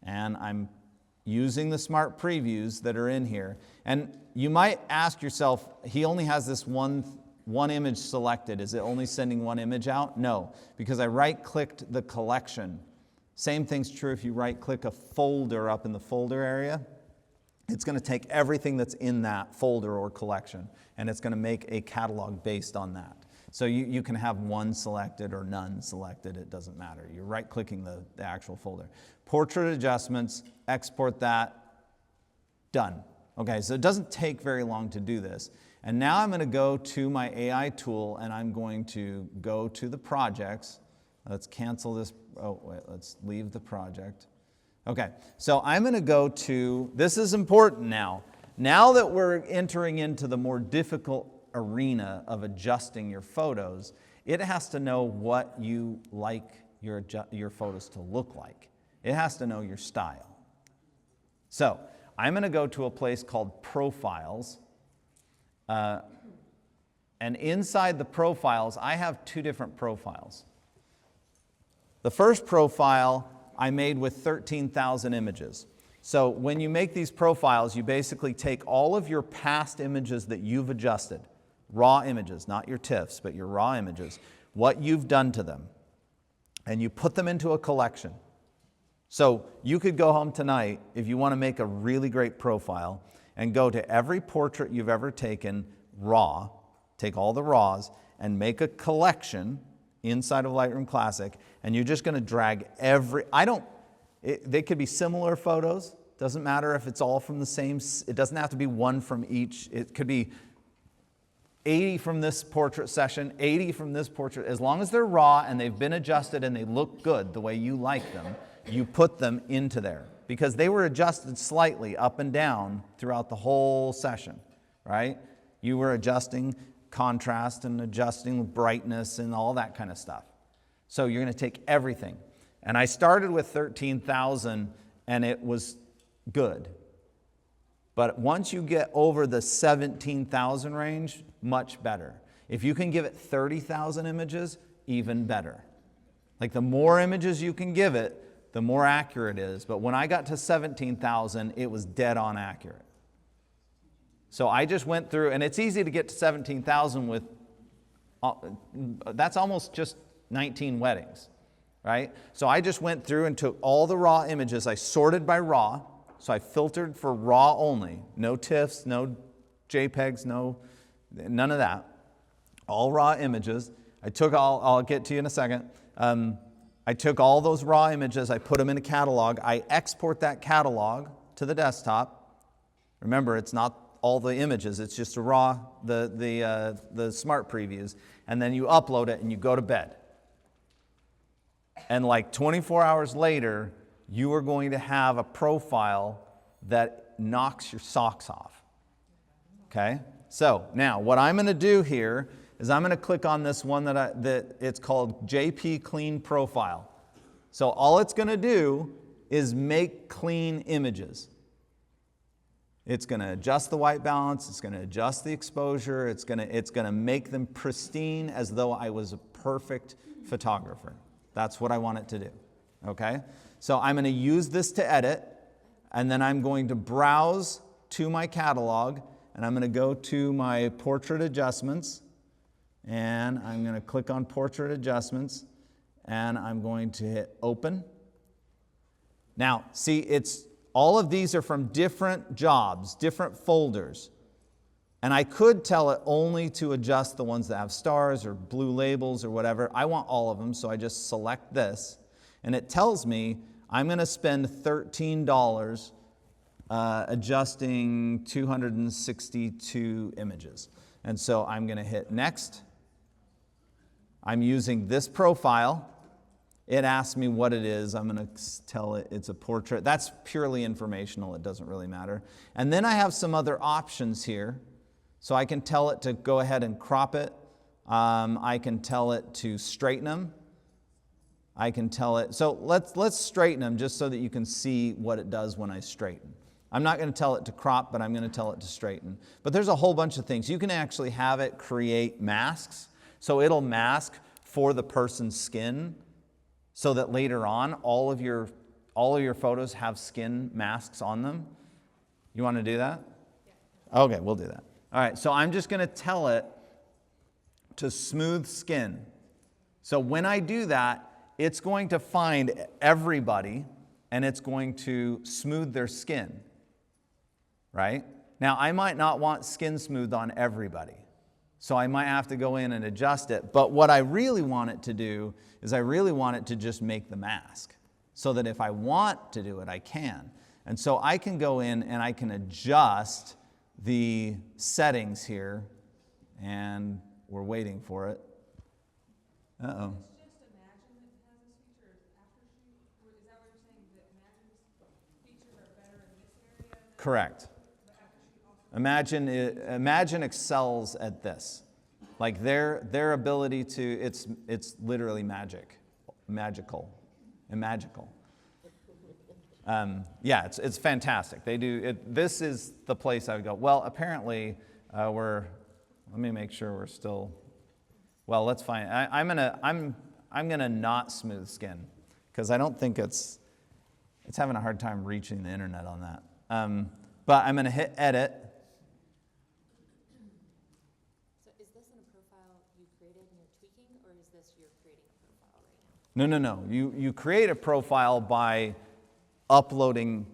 And I'm using the smart previews that are in here. And you might ask yourself, he only has this one image selected. Is it only sending one image out? No, because I right clicked the collection. Same thing's true if you right-click a folder up in the folder area. It's going to take everything that's in that folder or collection, and it's going to make a catalog based on that. So you can have one selected or none selected. It doesn't matter. You're right-clicking the actual folder. Portrait adjustments, export that, Done. Okay, so it doesn't take very long to do this. And now I'm going to go to my AI tool and I'm going to go to the projects. Let's cancel this. Oh, wait, let's leave the project. Okay, so I'm going to go to, this is important now. Now that we're entering into the more difficult arena of adjusting your photos, it has to know what you like your photos to look like. It has to know your style. So I'm going to go to a place called Profiles. And inside the profiles, I have two different profiles. The first profile I made with 13,000 images. So when you make these profiles, you basically take all of your past images that you've adjusted, raw images, not your TIFFs, but your raw images, what you've done to them, and you put them into a collection. So you could go home tonight, if you want to make a really great profile, and go to every portrait you've ever taken raw, take all the raws, and make a collection inside of Lightroom Classic, and you're just going to drag they could be similar photos, doesn't matter if it's all from the same, it doesn't have to be one from each, it could be 80 from this portrait session, 80 from this portrait, as long as they're raw and they've been adjusted and they look good the way you like them, you put them into there. Because they were adjusted slightly up and down throughout the whole session, right? You were adjusting contrast and adjusting brightness and all that kind of stuff. So you're going to take everything. And I started with 13,000 and it was good. But once you get over the 17,000 range, much better. If you can give it 30,000 images, even better. Like the more images you can give it, the more accurate it is. But when I got to 17,000, it was dead on accurate. So I just went through, and it's easy to get to 17,000 with, that's almost just 19 weddings, right? So I just went through and took all the raw images. I sorted by raw. So I filtered for raw only. No TIFFs, no JPEGs, none of that. All raw images. I'll get to you in a second. I took all those raw images, I put them in a catalog. I export that catalog to the desktop. Remember, it's not all the images, it's just a raw, the smart previews. And then you upload it and you go to bed. And like 24 hours later, you are going to have a profile that knocks your socks off. Okay? So now what I'm going to do here is I'm going to click on this one that it's called JP Clean Profile. So all it's going to do is make clean images. It's going to adjust the white balance, it's going to adjust the exposure, it's going to make them pristine as though I was a perfect photographer. That's what I want it to do. Okay? So I'm going to use this to edit, and then I'm going to browse to my catalog, and I'm going to go to my portrait adjustments, and I'm going to click on portrait adjustments, and I'm going to hit open. Now, see, all of these are from different jobs, different folders. And I could tell it only to adjust the ones that have stars or blue labels or whatever. I want all of them, so I just select this. And it tells me I'm going to spend $13 adjusting 262 images. And so I'm going to hit next. I'm using this profile. It asks me what it is. I'm going to tell it it's a portrait. That's purely informational. It doesn't really matter. And then I have some other options here. So I can tell it to go ahead and crop it. I can tell it to straighten them. I can tell it, so let's straighten them just so that you can see what it does when I straighten. I'm not going to tell it to crop, but I'm going to tell it to straighten. But there's a whole bunch of things. You can actually have it create masks. So it'll mask for the person's skin so that later on all of your photos have skin masks on them. You want to do that? Yeah. Okay, we'll do that. All right, so I'm just going to tell it to smooth skin. So when I do that, it's going to find everybody and it's going to smooth their skin, right? Now, I might not want skin smooth on everybody, so I might have to go in and adjust it. But what I really want it to do is I really want it to just make the mask so that if I want to do it, I can. And so I can go in and I can adjust the settings here, and we're waiting for it. Uh-oh. It's just Imagen that has this feature, is Aftershoot, or is that what you're saying, that Imagen's features are better in this area than Correct. but Aftershoot also? Imagen excels at this. Like their ability to, it's literally magical. Yeah, it's fantastic. They do it. This is the place I would go. Well, apparently let me make sure we're still. Well, let's find. I'm gonna not smooth skin because I don't think it's having a hard time reaching the internet on that. But I'm gonna hit edit. So is this in a profile you created and you're tweaking, or is this you're creating a profile right now? No. You create a profile by uploading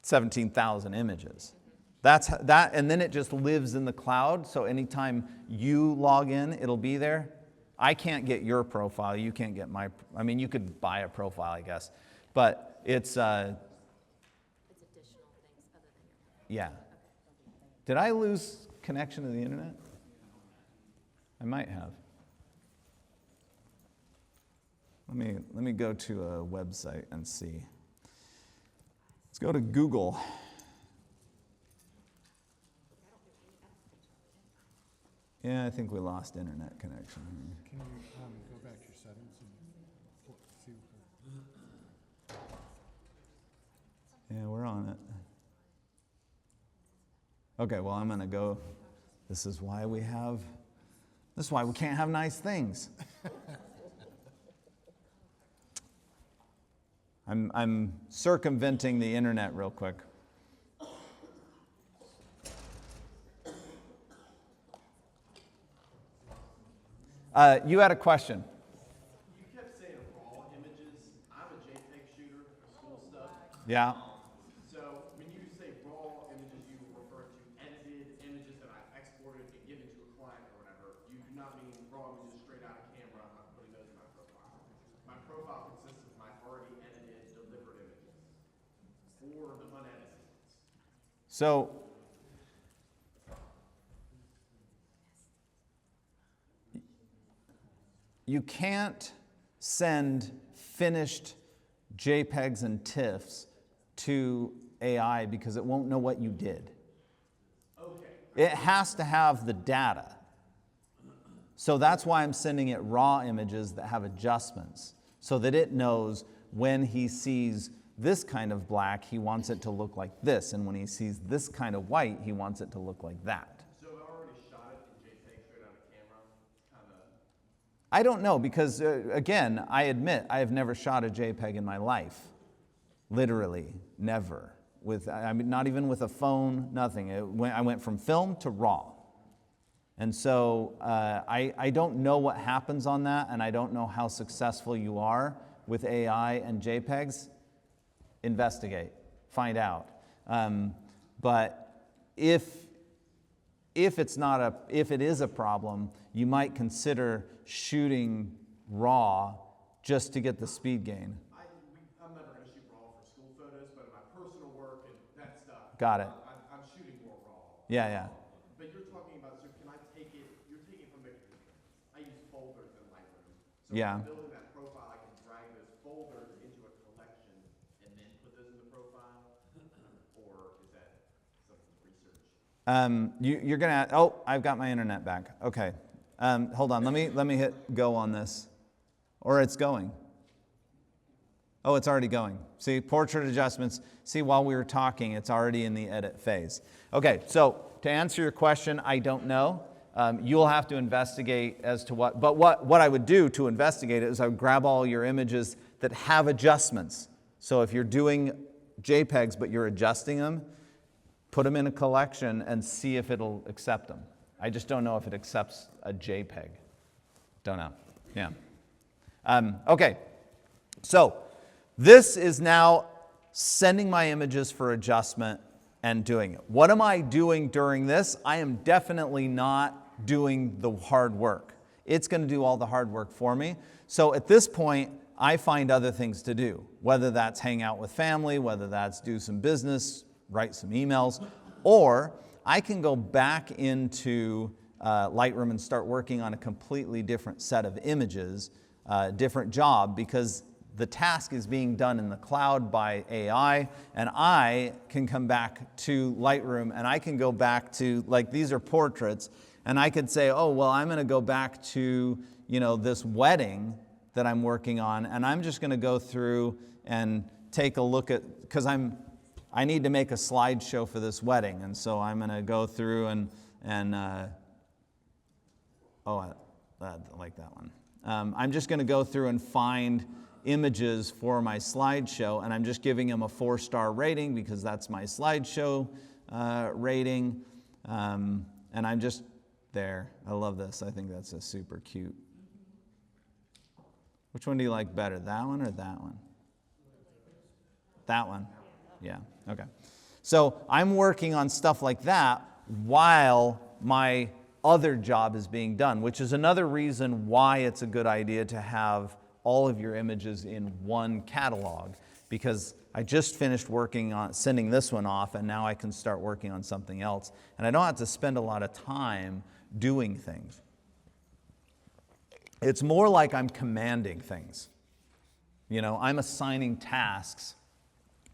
17,000 images. That's that, and then it just lives in the cloud. So anytime you log in, it'll be there. I can't get your profile. You can't get my. I mean, you could buy a profile, I guess, but it's. It's additional things other than your. Yeah. Did I lose connection to the internet? I might have. Let me go to a website and see. Let's go to Google. Yeah, I think we lost internet connection. Can you go back to your settings and see? Yeah, we're on it. Okay, well, I'm going to go. This is why we can't have nice things. I'm circumventing the internet real quick. You had a question. You kept saying raw images. I'm a JPEG shooter for school stuff. Yeah. So when you say raw images, you refer to edited images that I've exported and given to a client or whatever. You do not mean raw images straight out of camera. I'm putting those in my profile. My profile consists of my already edited, delivered images, or the unedited ones. So, you can't send finished JPEGs and TIFFs to AI because it won't know what you did. Okay. It has to have the data. So that's why I'm sending it raw images that have adjustments, so that it knows when he sees this kind of black, he wants it to look like this, and when he sees this kind of white, he wants it to look like that. So I already shot it in JPEG straight out of camera. Kind of. I don't know because, again, I admit I have never shot a JPEG in my life. Literally, never. I mean, not even with a phone, nothing. I went from film to RAW. And so I don't know what happens on that, and I don't know how successful you are with AI and JPEGs. Investigate, find out. But if it is a problem, you might consider shooting RAW just to get the speed gain. I'm never going to shoot raw for school photos, but in my personal work and that stuff, Got it. I'm shooting more raw. Yeah. But you're talking about, so can I take it, you're taking it from different things. I use folders in Lightroom. So Yeah. when I'm building that profile, I can drag those folders into a collection and then put those in the profile? Or is that some research? You're gonna. Oh, I've got my internet back. Okay. Hold on. Let me hit go on this, or it's going. Oh, it's already going. See, portrait adjustments. See, while we were talking, it's already in the edit phase. Okay. So to answer your question, I don't know. You'll have to investigate as to what. But what I would do to investigate it is I would grab all your images that have adjustments. So if you're doing JPEGs but you're adjusting them, put them in a collection and see if it'll accept them. I just don't know if it accepts a JPEG. Don't know. Yeah. Okay. So this is now sending my images for adjustment and doing it. What am I doing during this? I am definitely not doing the hard work. It's going to do all the hard work for me. So at this point, I find other things to do, whether that's hang out with family, whether that's do some business, write some emails, or I can go back into Lightroom and start working on a completely different set of images, different job, because the task is being done in the cloud by AI, and I can come back to Lightroom and I can go back to, like, these are portraits, and I could say, oh, well, I'm going to go back to, you know, this wedding that I'm working on, and I'm just going to go through and take a look at, because I need to make a slideshow for this wedding, and so I'm going to go through and I like that one. I'm just going to go through and find images for my slideshow, and I'm just giving them a 4-star rating because that's my slideshow rating, and I'm just there. I love this. I think that's a super cute. Which one do you like better, that one or that one? That one? Yeah, okay. So I'm working on stuff like that while my other job is being done, which is another reason why it's a good idea to have all of your images in one catalog, because I just finished working on sending this one off, and now I can start working on something else, and I don't have to spend a lot of time doing things. It's more like I'm commanding things. You know, I'm assigning tasks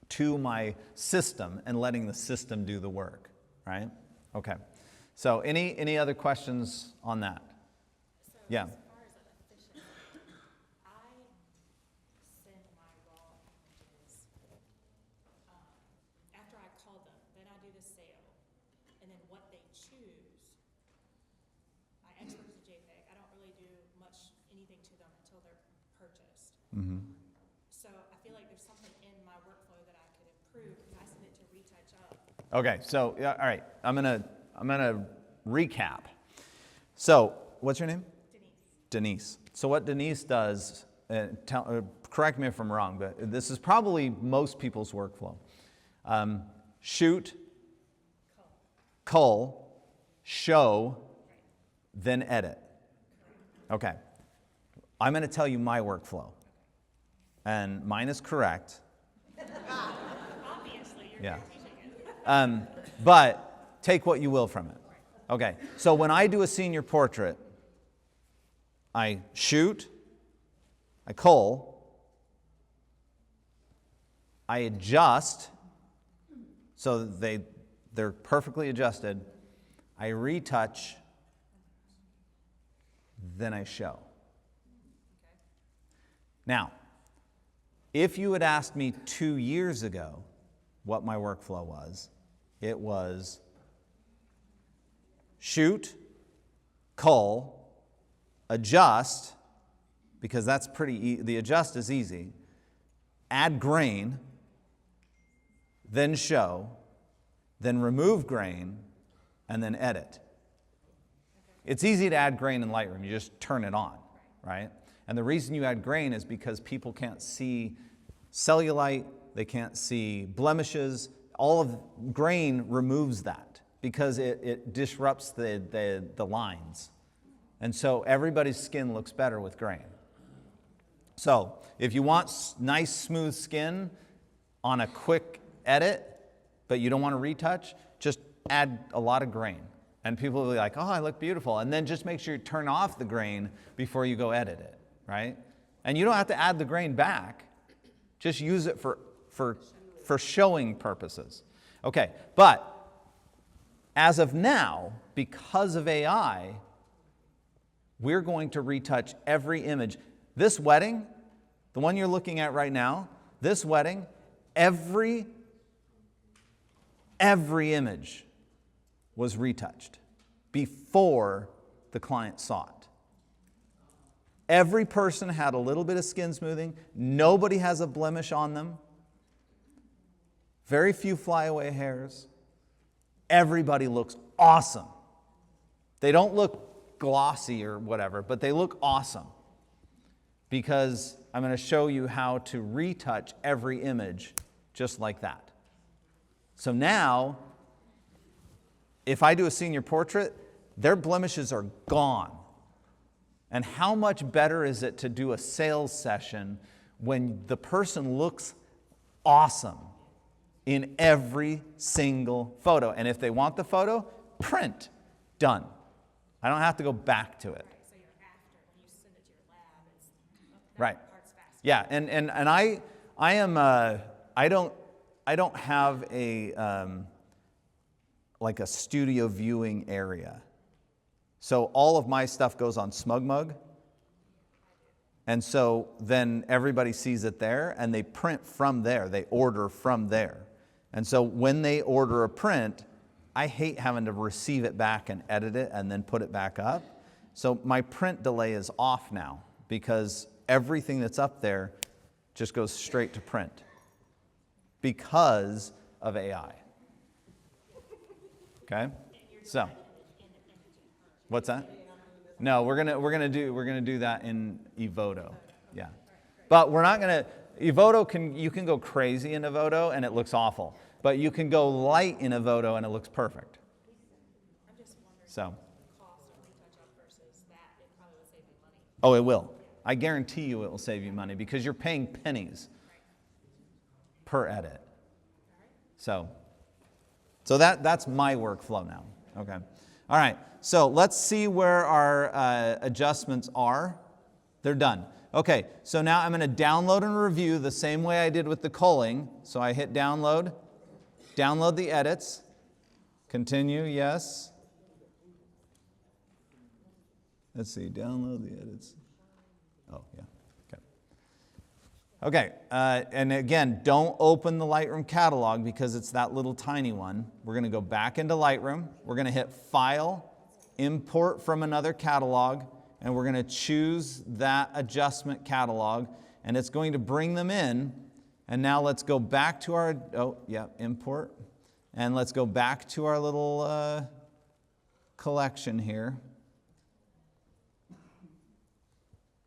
to my system and letting the system do the work, right? Okay. So any other questions on that? So Yeah. as far as an efficient, I send my raw images after I call them. Then I do the sale, and then what they choose, I export as a JPEG. I don't really do anything to them until they're purchased. Mm-hmm. So I feel like there's something in my workflow that I could improve because I send it to retouch up. Okay, so all right, I'm gonna recap. So, what's your name? Denise. So what Denise does, correct me if I'm wrong, but this is probably most people's workflow. Shoot, cull, show, then edit. Okay. I'm going to tell you my workflow, and mine is correct. Obviously, you're Yeah. teaching it. But take what you will from it. Okay, so when I do a senior portrait, I shoot, I cull, I adjust, so they're perfectly adjusted, I retouch, then I show. Now, if you had asked me 2 years ago what my workflow was, it was shoot, cull, adjust, because that's the adjust is easy, add grain, then show, then remove grain, and then edit. It's easy to add grain in Lightroom. You just turn it on, right? And the reason you add grain is because people can't see cellulite, they can't see blemishes. All of grain removes that because it disrupts the lines. And so everybody's skin looks better with grain. So if you want nice, smooth skin on a quick edit, but you don't want to retouch, just add a lot of grain. And people will be like, oh, I look beautiful. And then just make sure you turn off the grain before you go edit it, right? And you don't have to add the grain back. Just use it for showing purposes. Okay, but as of now, because of AI, we're going to retouch every image. This wedding, the one you're looking at right now, this wedding, every image was retouched before the client saw it. Every person had a little bit of skin smoothing. Nobody has a blemish on them. Very few flyaway hairs. Everybody looks awesome. They don't look glossy or whatever, but they look awesome because I'm going to show you how to retouch every image just like that. So now, if I do a senior portrait, their blemishes are gone. And how much better is it to do a sales session when the person looks awesome in every single photo. And if they want the photo, print, done. I don't have to go back to it. So you're after, when you send it to your lab, it's, Right. that part's faster. Yeah, and I don't have a like a studio viewing area. So all of my stuff goes on SmugMug. And so then everybody sees it there and they print from there. They order from there. And so when they order a print, I hate having to receive it back and edit it and then put it back up. So my print delay is off now because everything that's up there just goes straight to print because of AI. Okay? So, what's that? No, we're gonna do that in Evoto. Yeah. But we're not gonna Evoto you can go crazy in Evoto and it looks awful. But you can go light in Evoto and it looks perfect. I'm just wondering, So, cost of retouch-up versus that, it probably would save you money. oh, it will. I guarantee you it will save you money because you're paying pennies per edit. So that's my workflow now. Okay. All right. So let's see where our adjustments are. They're done. Okay. So now I'm going to download and review the same way I did with the culling. So I hit download, download the edits, continue, yes. Let's see, download the edits. Oh, yeah. Okay, and again, don't open the Lightroom catalog because it's that little tiny one. We're going to go back into Lightroom. We're going to hit File, Import from another catalog, and we're going to choose that adjustment catalog, and it's going to bring them in. And now let's go back to our, import. And let's go back to our little collection here.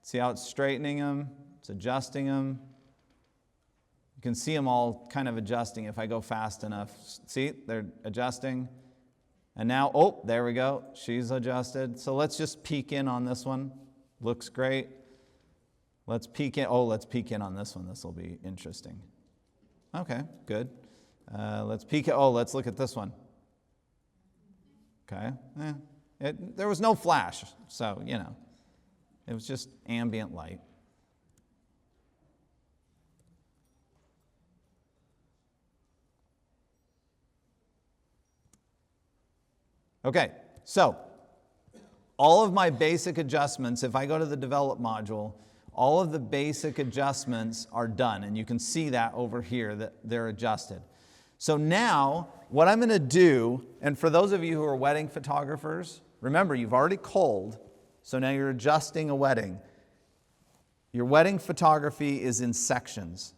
See how it's straightening them? It's adjusting them. You can see them all kind of adjusting if I go fast enough. See, they're adjusting. And now, oh, there we go. She's adjusted. So let's just peek in on this one. Looks great. Let's peek in. Oh, let's peek in on this one. This will be interesting. Okay, good. Let's peek. Oh, let's look at this one. Okay. There was no flash, so, you know, it was just ambient light. Okay, so all of my basic adjustments, if I go to the Develop module, all of the basic adjustments are done, and you can see that over here that they're adjusted. So now, what I'm going to do, and for those of you who are wedding photographers, remember you've already culled, so now you're adjusting a wedding. Your wedding photography is in sections.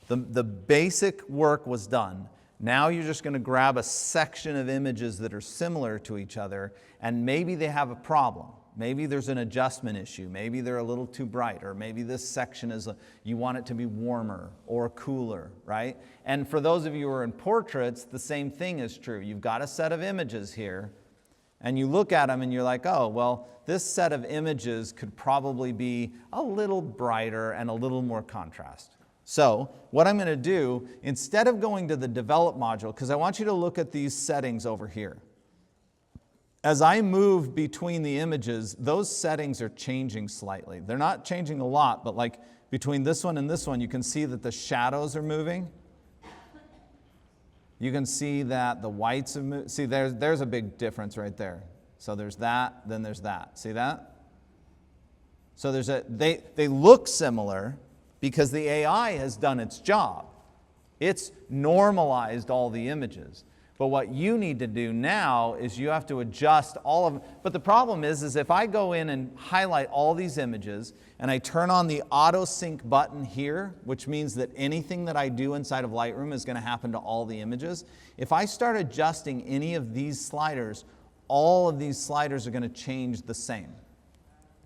The basic work was done. Now you're just going to grab a section of images that are similar to each other, and maybe they have a problem. Maybe there's an adjustment issue. Maybe they're a little too bright, or maybe this section you want it to be warmer or cooler, right? And for those of you who are in portraits, the same thing is true. You've got a set of images here, and you look at them and you're like, oh, well, this set of images could probably be a little brighter and a little more contrast. So what I'm going to do, instead of going to the Develop module, because I want you to look at these settings over here. As I move between the images, those settings are changing slightly. They're not changing a lot, but like between this one and this one, you can see that the shadows are moving. You can see that the whites have moved. See, there's a big difference right there. So there's that, then there's that. See that? So they look similar, because the AI has done its job. It's normalized all the images. But what you need to do now is you have to adjust all of them. But the problem is if I go in and highlight all these images and I turn on the auto sync button here, which means that anything that I do inside of Lightroom is going to happen to all the images. If I start adjusting any of these sliders, all of these sliders are going to change the same.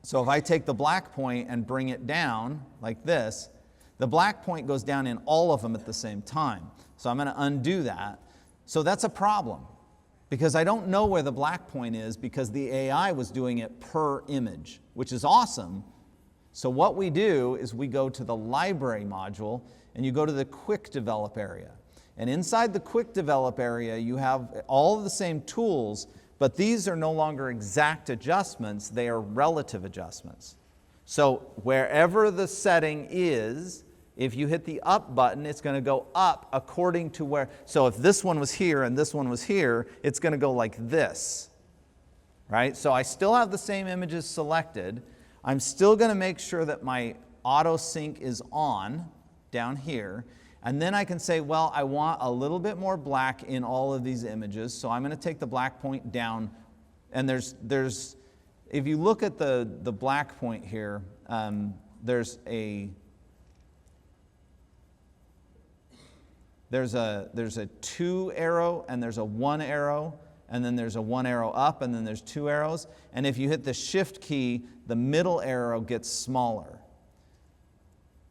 So if I take the black point and bring it down like this, the black point goes down in all of them at the same time. So I'm going to undo that. So that's a problem because I don't know where the black point is because the AI was doing it per image, which is awesome. So what we do is we go to the library module and you go to the quick develop area. And inside the quick develop area, you have all of the same tools, but these are no longer exact adjustments, they are relative adjustments. So wherever the setting is, if you hit the up button, it's going to go up according to where, so if this one was here and this one was here, it's going to go like this, right? So I still have the same images selected. I'm still going to make sure that my auto sync is on down here. And then I can say, well, I want a little bit more black in all of these images, so I'm going to take the black point down. And there's if you look at the black point here, there's a 2 arrow and there's a 1 arrow, and then there's a 1 arrow up, and then there's 2 arrows. And if you hit the shift key, the middle arrow gets smaller.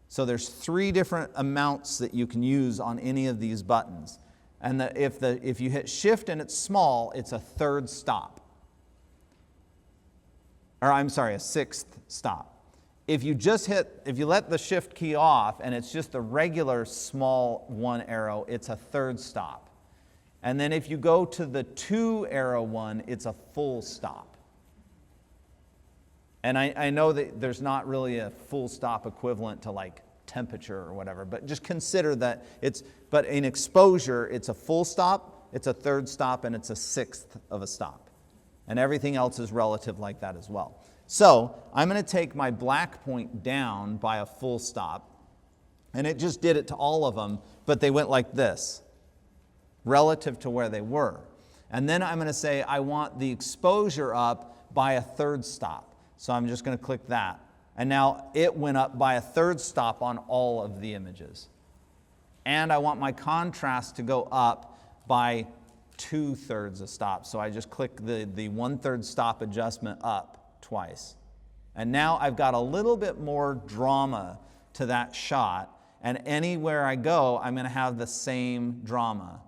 So there's 3 different amounts that you can use on any of these buttons. And if you hit shift and it's small, it's a 3rd stop. Or I'm sorry, a 6th stop. If you let the shift key off and it's just a regular small 1 arrow, it's a 3rd stop. And then if you go to the 2 arrow one, it's a full stop. And I know that there's not really a full stop equivalent to like temperature or whatever, but just consider that but in exposure, it's a full stop, it's a 3rd stop, and it's a 6th of a stop. And everything else is relative like that as well. So I'm going to take my black point down by a full stop, and it just did it to all of them, but they went like this, relative to where they were. And then I'm going to say I want the exposure up by a 3rd stop. So I'm just going to click that. And now it went up by a 3rd stop on all of the images. And I want my contrast to go up by 2/3 a stop. So I just click the 1/3 stop adjustment up twice. And now I've got a little bit more drama to that shot. And anywhere I go, I'm going to have the same drama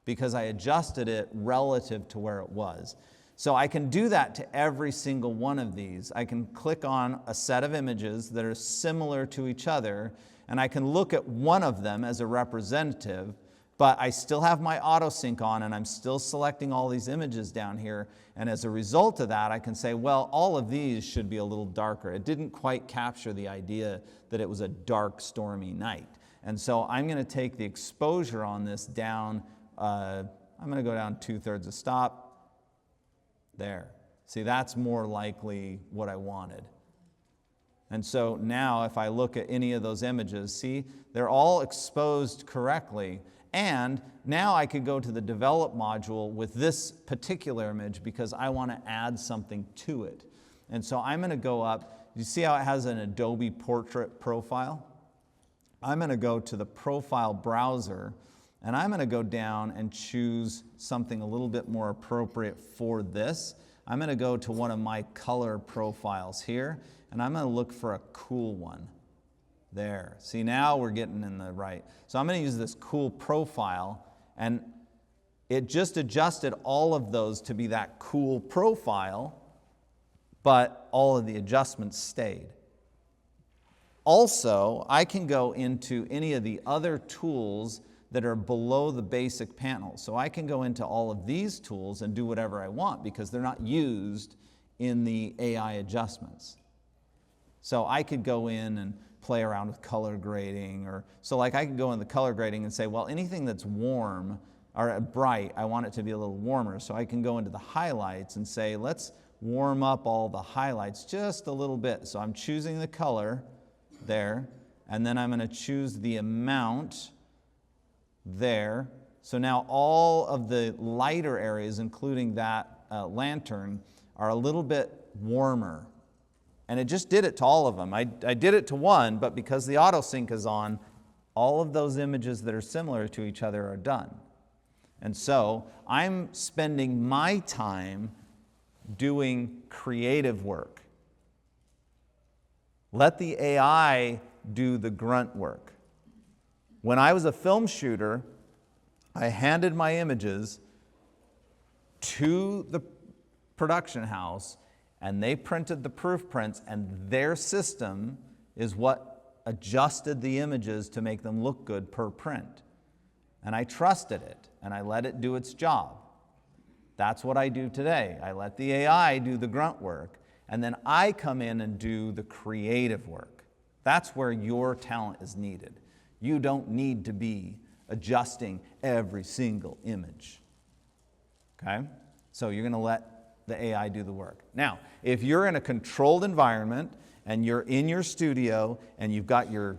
because I adjusted it relative to where it was. So I can do that to every single one of these. I can click on a set of images that are similar to each other, and I can look at one of them as a representative, but I still have my auto sync on and I'm still selecting all these images down here. And as a result of that, I can say, well, all of these should be a little darker. It didn't quite capture the idea that it was a dark, stormy night. And so I'm going to take the exposure on this down. I'm going to go down 2/3 a stop. There. See, that's more likely what I wanted. And so now if I look at any of those images, see, they're all exposed correctly. And now I could go to the develop module with this particular image because I want to add something to it. And so I'm going to go up. You see how it has an Adobe portrait profile? I'm going to go to the profile browser, and I'm going to go down and choose something a little bit more appropriate for this. I'm going to go to one of my color profiles here, and I'm going to look for a cool one. There. See, now we're getting in the right. So I'm going to use this cool profile, and it just adjusted all of those to be that cool profile, but all of the adjustments stayed. Also, I can go into any of the other tools that are below the basic panel. So I can go into all of these tools and do whatever I want because they're not used in the AI adjustments. So I could go in and play around with color grading, so like I could go in the color grading and say, well, anything that's warm or bright, I want it to be a little warmer. So I can go into the highlights and say, let's warm up all the highlights just a little bit. So I'm choosing the color there, and then I'm going to choose the amount there. So now all of the lighter areas, including that lantern, are a little bit warmer. And it just did it to all of them. I did it to one, but because the auto sync is on, all of those images that are similar to each other are done. And so I'm spending my time doing creative work. Let the AI do the grunt work. When I was a film shooter, I handed my images to the production house, And they printed the proof prints, and their system is what adjusted the images to make them look good per print. And I trusted it, and I let it do its job. That's what I do today. I let the AI do the grunt work, and then I come in and do the creative work. That's where your talent is needed. You don't need to be adjusting every single image. Okay? So you're going to let the AI do the work. Now, if you're in a controlled environment and you're in your studio and you've got your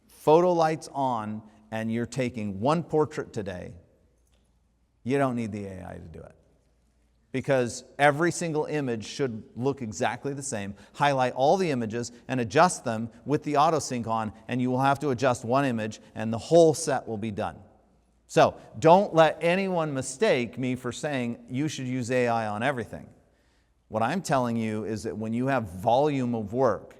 photo lights on and you're taking one portrait today, you don't need the AI to do it. Because every single image should look exactly the same. Highlight all the images and adjust them with the auto sync on, and you will have to adjust one image and the whole set will be done. So don't let anyone mistake me for saying you should use AI on everything. What I'm telling you is that when you have volume of work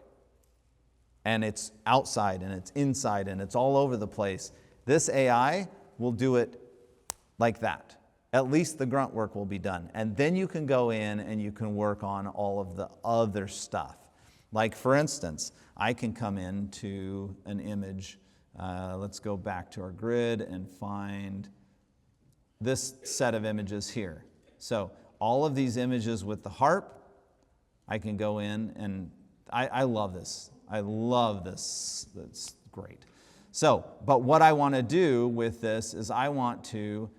and it's outside and it's inside and it's all over the place, this AI will do it like that. At least the grunt work will be done. And then you can go in and you can work on all of the other stuff. Like for instance, I can come into an image. Let's go back to our grid and find this set of images here. So all of these images with the harp, I can go in and I love this. I love this. That's great. So, but what I want to do with this is I want to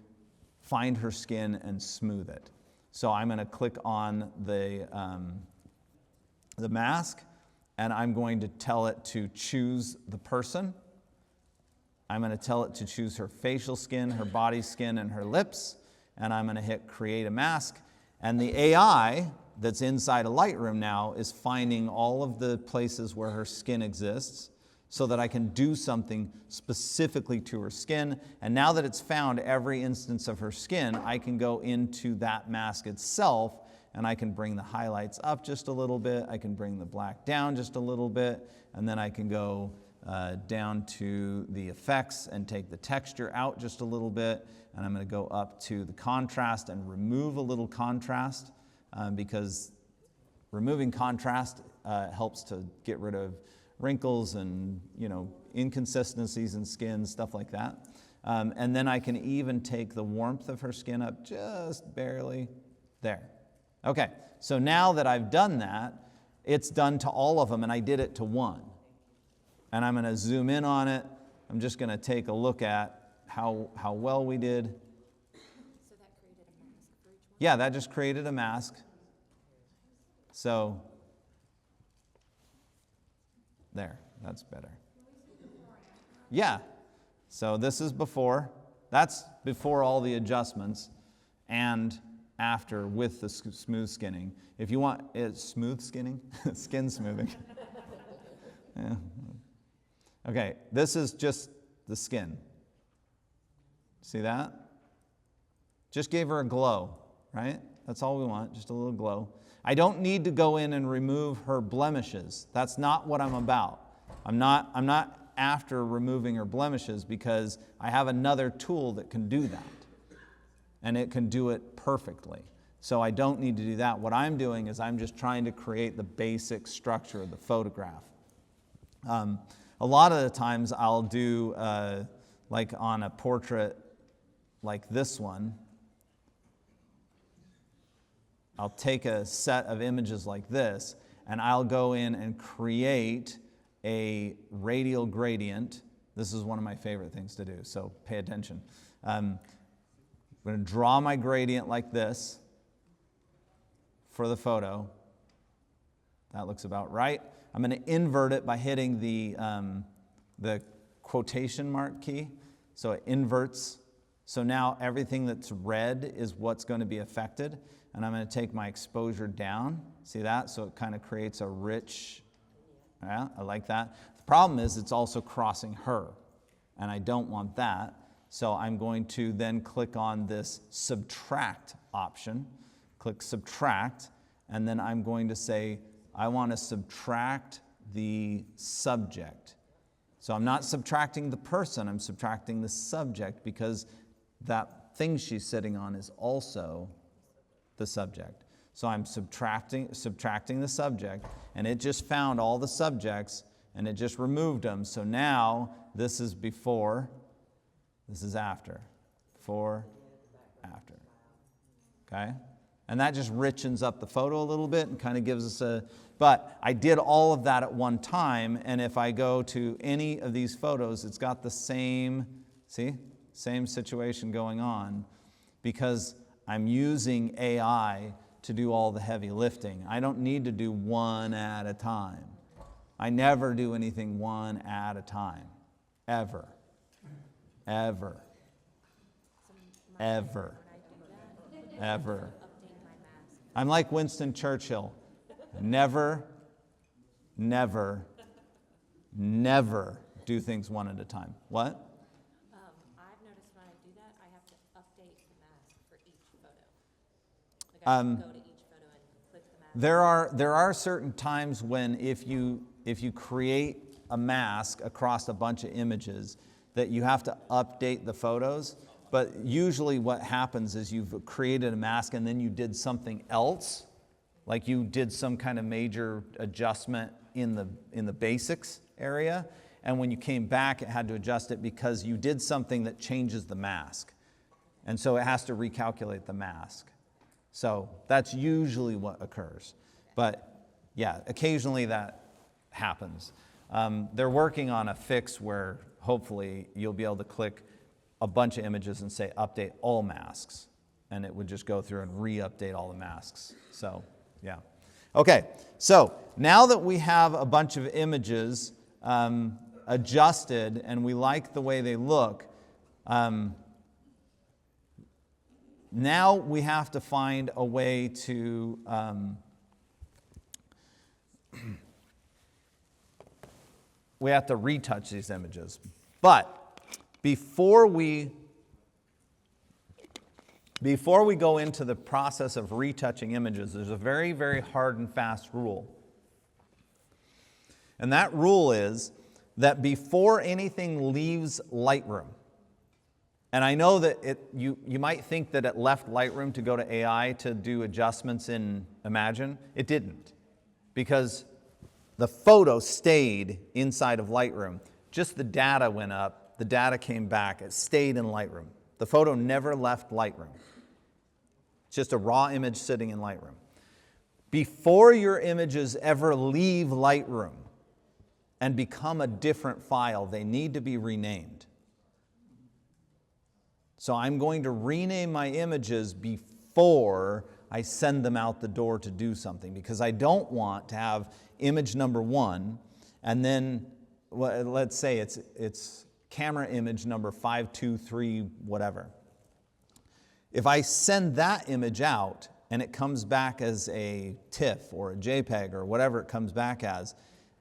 find her skin and smooth it. So I'm going to click on the mask, and I'm going to tell it to choose the person. I'm going to tell it to choose her facial skin, her body skin, and her lips, and I'm going to hit create a mask. And the AI that's inside of Lightroom now is finding all of the places where her skin exists so that I can do something specifically to her skin. And now that it's found every instance of her skin, I can go into that mask itself and I can bring the highlights up just a little bit, I can bring the black down just a little bit, and then I can go down to the effects and take the texture out just a little bit, and I'm going to go up to the contrast and remove a little contrast because removing contrast helps to get rid of wrinkles and inconsistencies in skin, stuff like that. And then I can even take the warmth of her skin up just barely there. Okay, so now that I've done that, it's done to all of them, and I did it to one. And I'm going to zoom in on it. I'm just going to take a look at how well we did. So that created a mask for each one? Yeah, that just created a mask. So, there, that's better. Yeah, so this is before. That's before all the adjustments and after with the smooth skinning. If you want it smooth skinning, skin smoothing. Yeah. Okay, this is just the skin. See that? Just gave her a glow, right? That's all we want, just a little glow. I don't need to go in and remove her blemishes. That's not what I'm about. I'm not after removing her blemishes because I have another tool that can do that. And it can do it perfectly. So I don't need to do that. What I'm doing is I'm just trying to create the basic structure of the photograph. A lot of the times I'll do, like on a portrait like this one, I'll take a set of images like this, and I'll go in and create a radial gradient. This is one of my favorite things to do, so pay attention. I'm going to draw my gradient like this for the photo. That looks about right. I'm going to invert it by hitting the quotation mark key. So it inverts. So now everything that's red is what's going to be affected. And I'm going to take my exposure down. See that? So it kind of creates a rich, yeah, I like that. The problem is it's also crossing her. And I don't want that. So I'm going to then click on this subtract option. Click subtract. And then I'm going to say, I want to subtract the subject. So I'm not subtracting the person, I'm subtracting the subject because that thing she's sitting on is also the subject. So I'm subtracting the subject, and it just found all the subjects, and it just removed them. So now this is before, this is after. Before, after. Okay? And that just richens up the photo a little bit and kind of gives us a, but I did all of that at one time, and if I go to any of these photos, it's got the same, see, same situation going on, because I'm using AI to do all the heavy lifting. I don't need to do one at a time. I never do anything one at a time, ever, ever, ever, ever. I'm like Winston Churchill. Never, never, never do things one at a time. What? I've noticed when I do that, I have to update the mask for each photo. Like I have to go to each photo and click the mask. There are certain times when if you create a mask across a bunch of images, that you have to update the photos. But usually what happens is you've created a mask and then you did something else, like you did some kind of major adjustment in the basics area, and when you came back it had to adjust it because you did something that changes the mask. And so it has to recalculate the mask. So that's usually what occurs. But yeah, occasionally that happens. They're working on a fix where hopefully you'll be able to click a bunch of images and say update all masks, and it would just go through and re-update all the masks. So yeah. Okay, so now that we have a bunch of images adjusted and we like the way they look, now we have to find a way to we have to retouch these images. But before we go into the process of retouching images, there's a very, very hard and fast rule. And that rule is that before anything leaves Lightroom, and I know that you might think that it left Lightroom to go to AI to do adjustments in Imagen. It didn't, because the photo stayed inside of Lightroom. Just the data went up. The data came back. It stayed in Lightroom. The photo never left Lightroom. It's just a raw image sitting in Lightroom. Before your images ever leave Lightroom and become a different file, they need to be renamed. So I'm going to rename my images before I send them out the door to do something, because I don't want to have image number 1 and then, well, let's say it's camera image number 523 whatever. If I send that image out and it comes back as a TIFF or a JPEG or whatever it comes back as,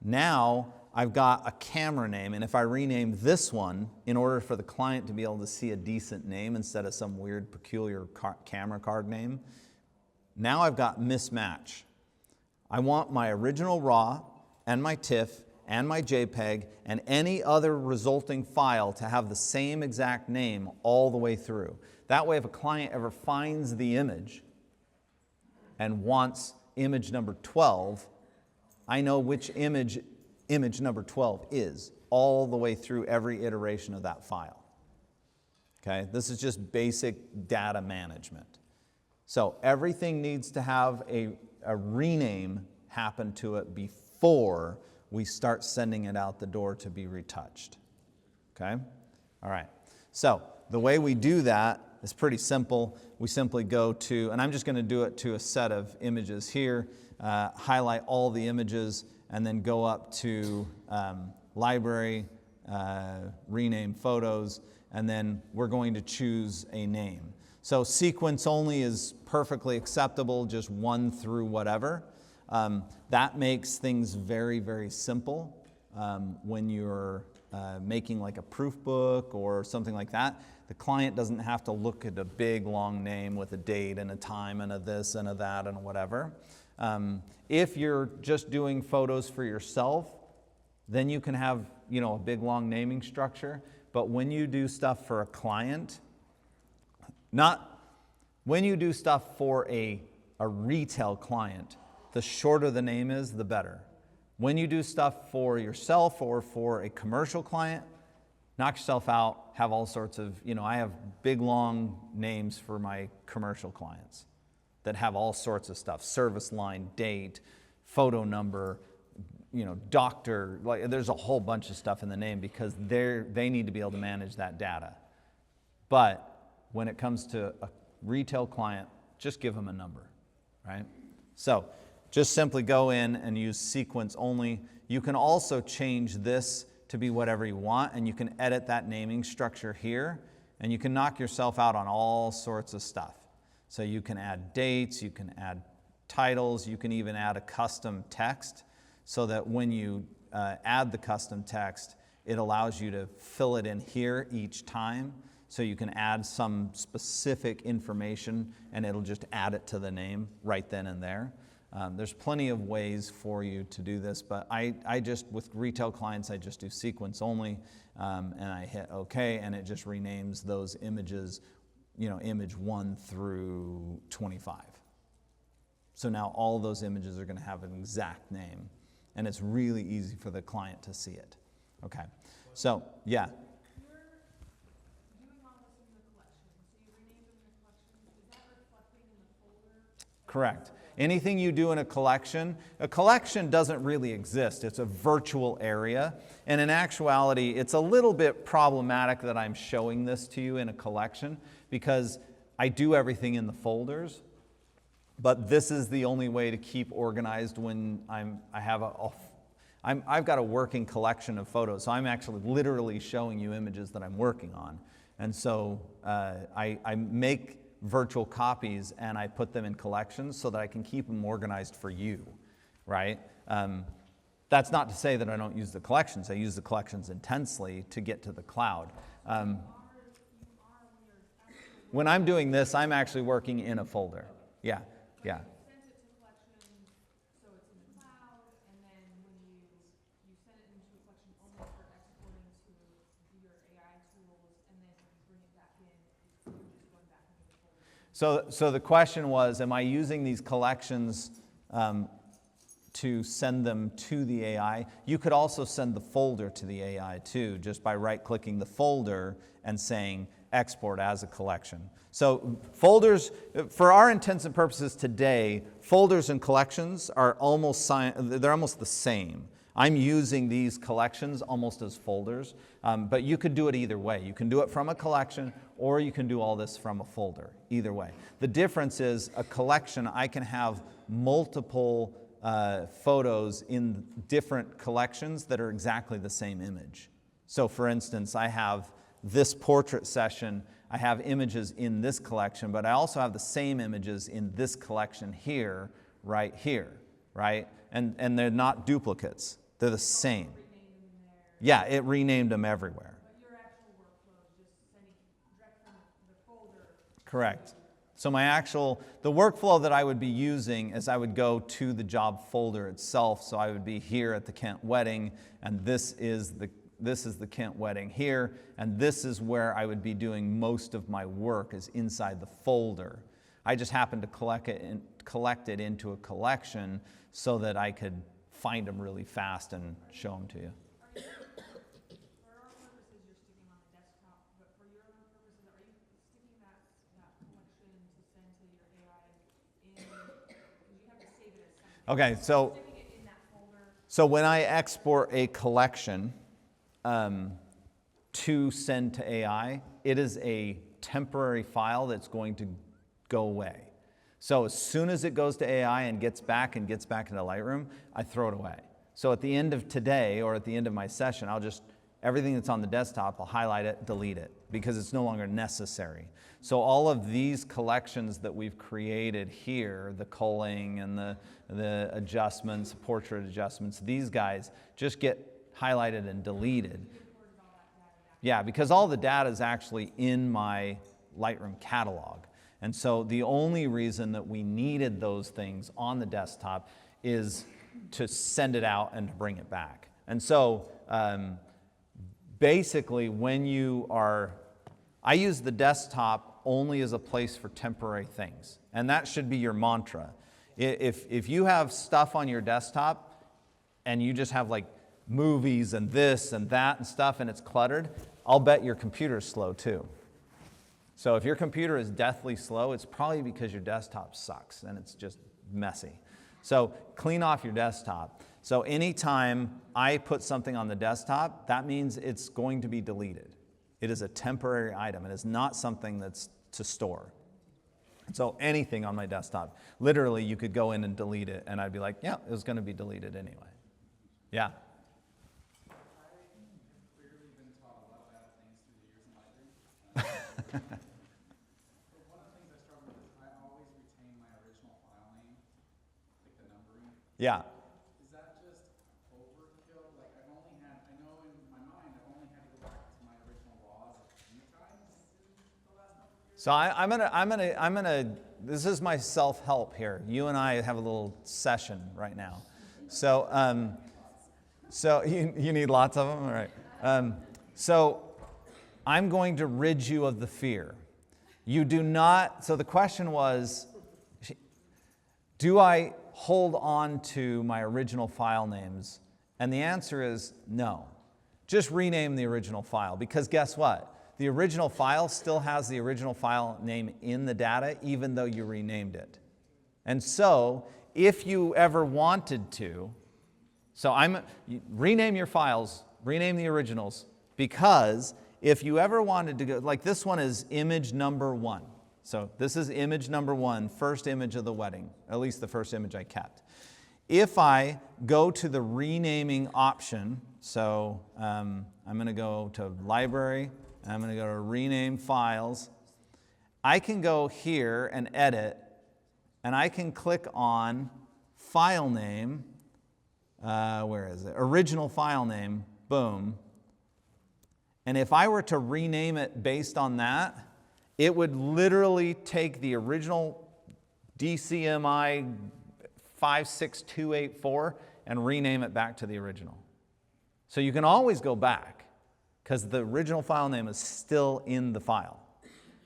now I've got a camera name, and if I rename this one in order for the client to be able to see a decent name instead of some weird peculiar camera card name, now I've got mismatch. I want my original RAW and my TIFF and my JPEG and any other resulting file to have the same exact name all the way through. That way, if a client ever finds the image and wants image number 12, I know which image number 12 is all the way through every iteration of that file. Okay, this is just basic data management. So everything needs to have a rename happen to it before we start sending it out the door to be retouched. Okay? All right. So the way we do that is pretty simple. We simply go to, and I'm just going to do it to a set of images here, highlight all the images, and then go up to Library, Rename Photos, and then we're going to choose a name. So sequence only is perfectly acceptable, just 1 through whatever. That makes things very, very simple when you're making like a proof book or something like that. The client doesn't have to look at a big long name with a date and a time and a this and a that and whatever. If you're just doing photos for yourself, then you can have, you know, a big long naming structure. But when you do stuff for a client, when you do stuff for a a retail client, the shorter the name is, the better. When you do stuff for yourself or for a commercial client, knock yourself out, have all sorts of, I have big long names for my commercial clients that have all sorts of stuff, service line, date, photo number, doctor, like there's a whole bunch of stuff in the name because they need to be able to manage that data. But when it comes to a retail client, just give them a number, right? So just simply go in and use sequence only. You can also change this to be whatever you want, and you can edit that naming structure here, and you can knock yourself out on all sorts of stuff. So you can add dates, you can add titles, you can even add a custom text so that when you add the custom text, it allows you to fill it in here each time. So you can add some specific information and it'll just add it to the name right then and there. There's plenty of ways for you to do this, but I just, with retail clients, I just do sequence only, and I hit OK, and it just renames those images, image 1 through 25. So now all those images are going to have an exact name, and it's really easy for the client to see it. Okay, so yeah. Correct. Anything you do in a collection doesn't really exist. It's a virtual area. And in actuality, it's a little bit problematic that I'm showing this to you in a collection because I do everything in the folders. But this is the only way to keep organized when I've got a working collection of photos. So I'm actually literally showing you images that I'm working on. And so I make virtual copies and I put them in collections so that I can keep them organized for you, right? That's not to say that I don't use the collections. I use the collections intensely to get to the cloud. When I'm doing this, I'm actually working in a folder. Yeah. So the question was, am I using these collections to send them to the AI? You could also send the folder to the AI too, just by right-clicking the folder and saying export as a collection. So folders, for our intents and purposes today, folders and collections are almost the same. I'm using these collections almost as folders, but you could do it either way. You can do it from a collection, or you can do all this from a folder, either way. The difference is a collection, I can have multiple photos in different collections that are exactly the same image. So for instance, I have this portrait session, I have images in this collection, but I also have the same images in this collection here, right? And they're not duplicates. They're the same. Yeah, it renamed them everywhere. But your actual workflow is just sending direct from the folder. Correct. So the workflow that I would be using is I would go to the job folder itself. So I would be here at the Kent wedding, and this is the Kent wedding here, and this is where I would be doing most of my work, is inside the folder. I just happened to collect it into a collection so that I could find them really fast and show them to you. For our purposes, you're sticking on the desktop, but for your other purposes, are you sticking that collection to send to your AI because you have to save it as something. Okay, so Sticking it in that folder. So when I export a collection to send to AI, it is a temporary file that's going to go away. So as soon as it goes to AI and gets back into Lightroom, I throw it away. So at the end of today or at the end of my session, everything that's on the desktop, I'll highlight it, delete it, because it's no longer necessary. So all of these collections that we've created here, the culling and the adjustments, portrait adjustments, these guys just get highlighted and deleted. Yeah, because all the data is actually in my Lightroom catalog. And so the only reason that we needed those things on the desktop is to send it out and to bring it back. And so basically when you are I use the desktop only as a place for temporary things. And that should be your mantra. If you have stuff on your desktop and you just have like movies and this and that and stuff and it's cluttered, I'll bet your computer's slow too. So if your computer is deathly slow, it's probably because your desktop sucks and it's just messy. So clean off your desktop. So anytime I put something on the desktop, that means it's going to be deleted. It is a temporary item. It is not something that's to store. So anything on my desktop, literally you could go in and delete it and I'd be like, yeah, it was going to be deleted anyway. Yeah. I've clearly been taught a lot of bad things through the years in library. But one of the things I struggle with is I always retain my original file name, like the numbering. Yeah. Is that just overkill? Like I've only had, I know in my mind, I've only had to go back to my original laws a few times in the last couple of years. So I'm gonna. This is my self-help here. You and I have a little session right now. So so you need lots of them, all right? So I'm going to rid you of the fear. You do not. So the question was, do I hold on to my original file names? And the answer is no. Just rename the original file, because guess what? The original file still has the original file name in the data, even though you renamed it. And so, if you ever wanted to, rename your files, rename the originals, because if you ever wanted to go, like this one is image number 1. So this is image number 1, first image of the wedding, at least the first image I kept. If I go to the renaming option, so I'm going to go to library, I'm going to go to rename files. I can go here and edit, and I can click on file name. Where is it? Original file name. Boom. And if I were to rename it based on that, it would literally take the original DCMI 56284 and rename it back to the original. So you can always go back, because the original file name is still in the file.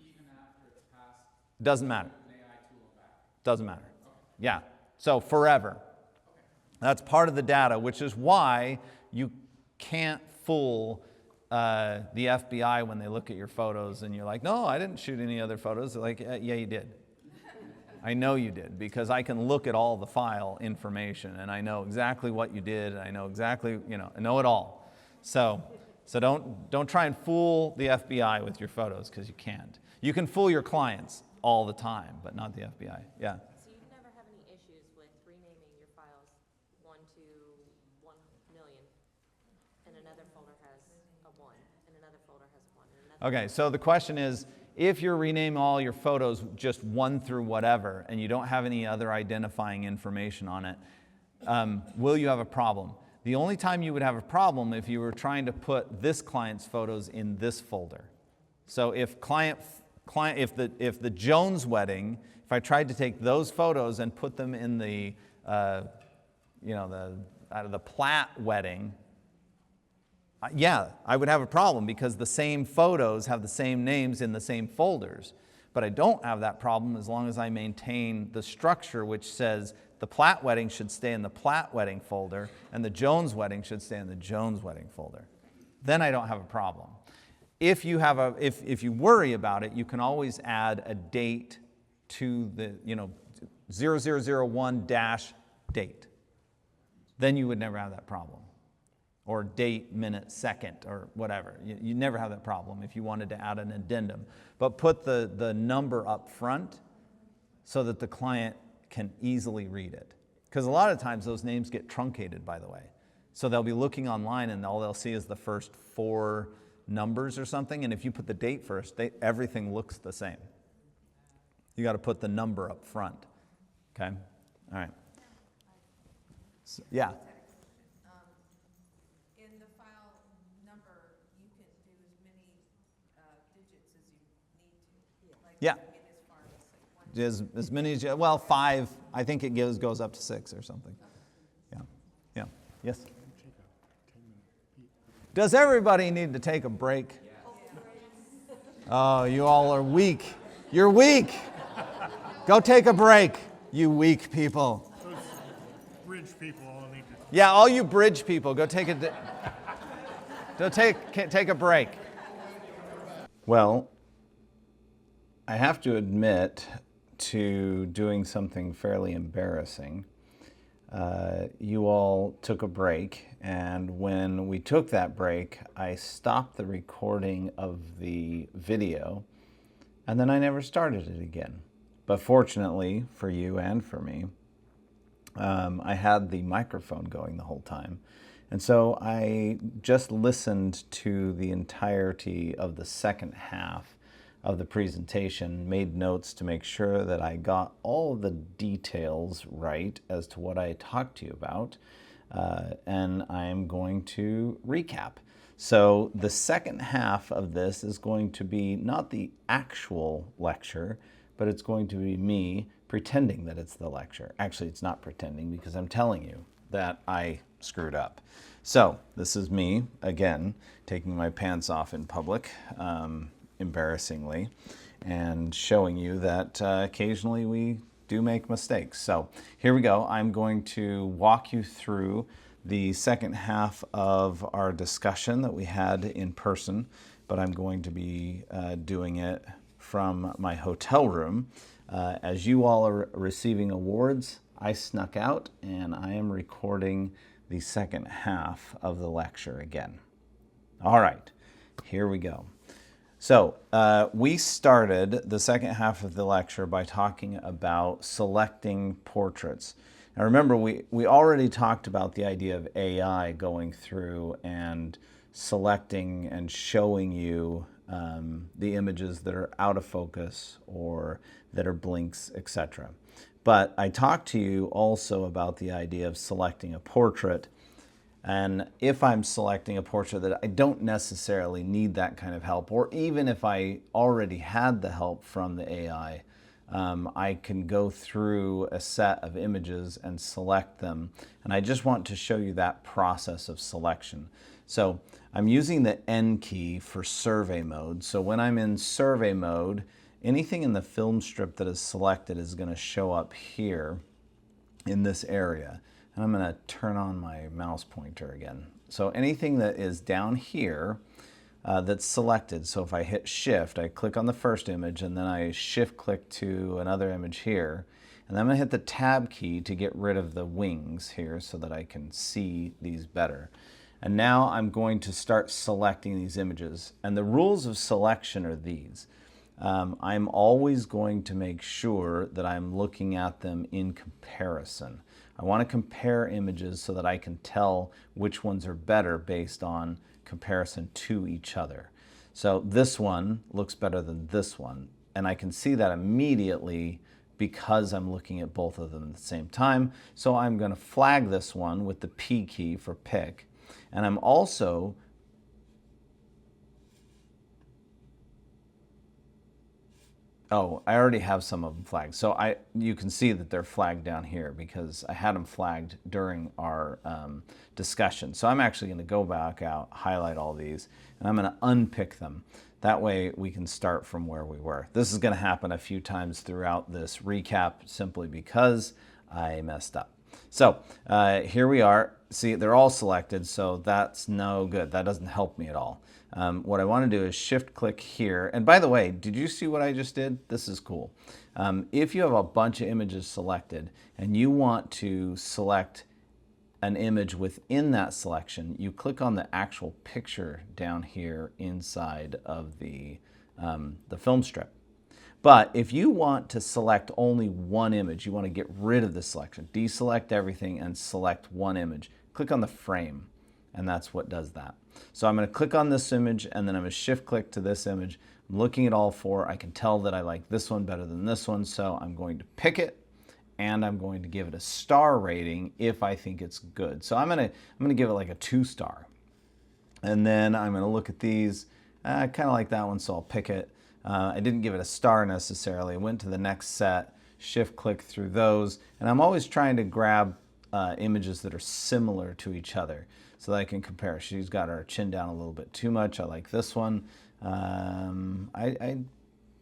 Even after it's passed, Doesn't matter. an AI tool back. Doesn't matter. Yeah. So forever. That's part of the data, which is why you can't fool the FBI when they look at your photos and you're like, no, I didn't shoot any other photos. They're like, yeah, you did. I know you did, because I can look at all the file information and I know exactly what you did and I know exactly, I know it all. So don't try and fool the FBI with your photos, because you can't. You can fool your clients all the time, but not the FBI. Yeah. So you never have any issues with renaming your files 1 to 1 million, and another folder has a 1, and another folder has a 1, and another. Okay, so the question is, if you're renaming all your photos just 1 through whatever, and you don't have any other identifying information on it, will you have a problem? The only time you would have a problem if you were trying to put this client's photos in this folder. So if if the Jones wedding, if I tried to take those photos and put them in the out of the Platt wedding, yeah, I would have a problem, because the same photos have the same names in the same folders. But I don't have that problem as long as I maintain the structure, which says the Platt wedding should stay in the Platt wedding folder and the Jones wedding should stay in the Jones wedding folder. Then I don't have a problem. If you worry about it, you can always add a date to the 0001-date. Then you would never have that problem. Or date, minute, second, or whatever. You never have that problem if you wanted to add an addendum. But put the number up front so that the client can easily read it. Because a lot of times those names get truncated, by the way. So they'll be looking online and all they'll see is the first 4 numbers or something. And if you put the date first, everything looks the same. You got to put the number up front. Okay? All right. So, yeah. In the file number, you can do as many digits as you need to. Like, Yeah. get as far as like 1. As many as you, well, 5, I think it goes up to 6 or something. Yeah. Yeah. Yes? Take a 10-minute beat. Does everybody need to take a break? Oh, you all are weak. You're weak. Go take a break, you weak people. Those bridge people all need to. Yeah, all you bridge people, go take a break. Well, I have to admit to doing something fairly embarrassing. You all took a break, and when we took that break, I stopped the recording of the video, and then I never started it again. But fortunately for you and for me, I had the microphone going the whole time. And so I just listened to the entirety of the second half of the presentation, made notes to make sure that I got all of the details right as to what I talked to you about, and I'm going to recap. So the second half of this is going to be not the actual lecture, but it's going to be me pretending that it's the lecture. Actually, it's not pretending because I'm telling you that I screwed up. So this is me, again, taking my pants off in public, embarrassingly, and showing you that occasionally we do make mistakes. So here we go. I'm going to walk you through the second half of our discussion that we had in person, but I'm going to be doing it from my hotel room. As you all are receiving awards, I snuck out and I am recording the second half of the lecture again. All right, here we go. So we started the second half of the lecture by talking about selecting portraits. Now remember, we already talked about the idea of AI going through and selecting and showing you the images that are out of focus or that are blinks, etc. But I talked to you also about the idea of selecting a portrait. And if I'm selecting a portrait that I don't necessarily need that kind of help, or even if I already had the help from the AI, I can go through a set of images and select them. And I just want to show you that process of selection. So I'm using the N key for survey mode. So when I'm in survey mode, anything in the film strip that is selected is going to show up here in this area. And I'm going to turn on my mouse pointer again. So anything that is down here that's selected, so if I hit shift, I click on the first image and then I shift click to another image here, and then I'm going to hit the tab key to get rid of the wings here so that I can see these better. And now I'm going to start selecting these images. And the rules of selection are these. I'm always going to make sure that I'm looking at them in comparison. I want to compare images so that I can tell which ones are better based on comparison to each other. So this one looks better than this one, and I can see that immediately because I'm looking at both of them at the same time. So I'm going to flag this one with the P key for pick, and I'm also oh, I already have some of them flagged. So you can see that they're flagged down here because I had them flagged during our discussion. So I'm actually going to go back out, highlight all these, and I'm going to unpick them. That way we can start from where we were. This is going to happen a few times throughout this recap simply because I messed up. So here we are. See, they're all selected, so that's no good. That doesn't help me at all. What I want to do is shift click here. And by the way, did you see what I just did? This is cool. If you have a bunch of images selected and you want to select an image within that selection, you click on the actual picture down here inside of the film strip. But if you want to select only one image, you want to get rid of the selection, deselect everything and select one image, click on the frame, and that's what does that. So I'm going to click on this image and then I'm going to shift click to this image. I'm looking at all four. I can tell that I like this one better than this one, so I'm going to pick it and I'm going to give it a star rating if I think it's good. So I'm going to give it like a 2-star. And then I'm going to look at these, kind of like that one, so I'll pick it. I didn't give it a star necessarily. I went to the next set, shift click through those, and I'm always trying to grab images that are similar to each other so that I can compare. She's got her chin down a little bit too much. I like this one. I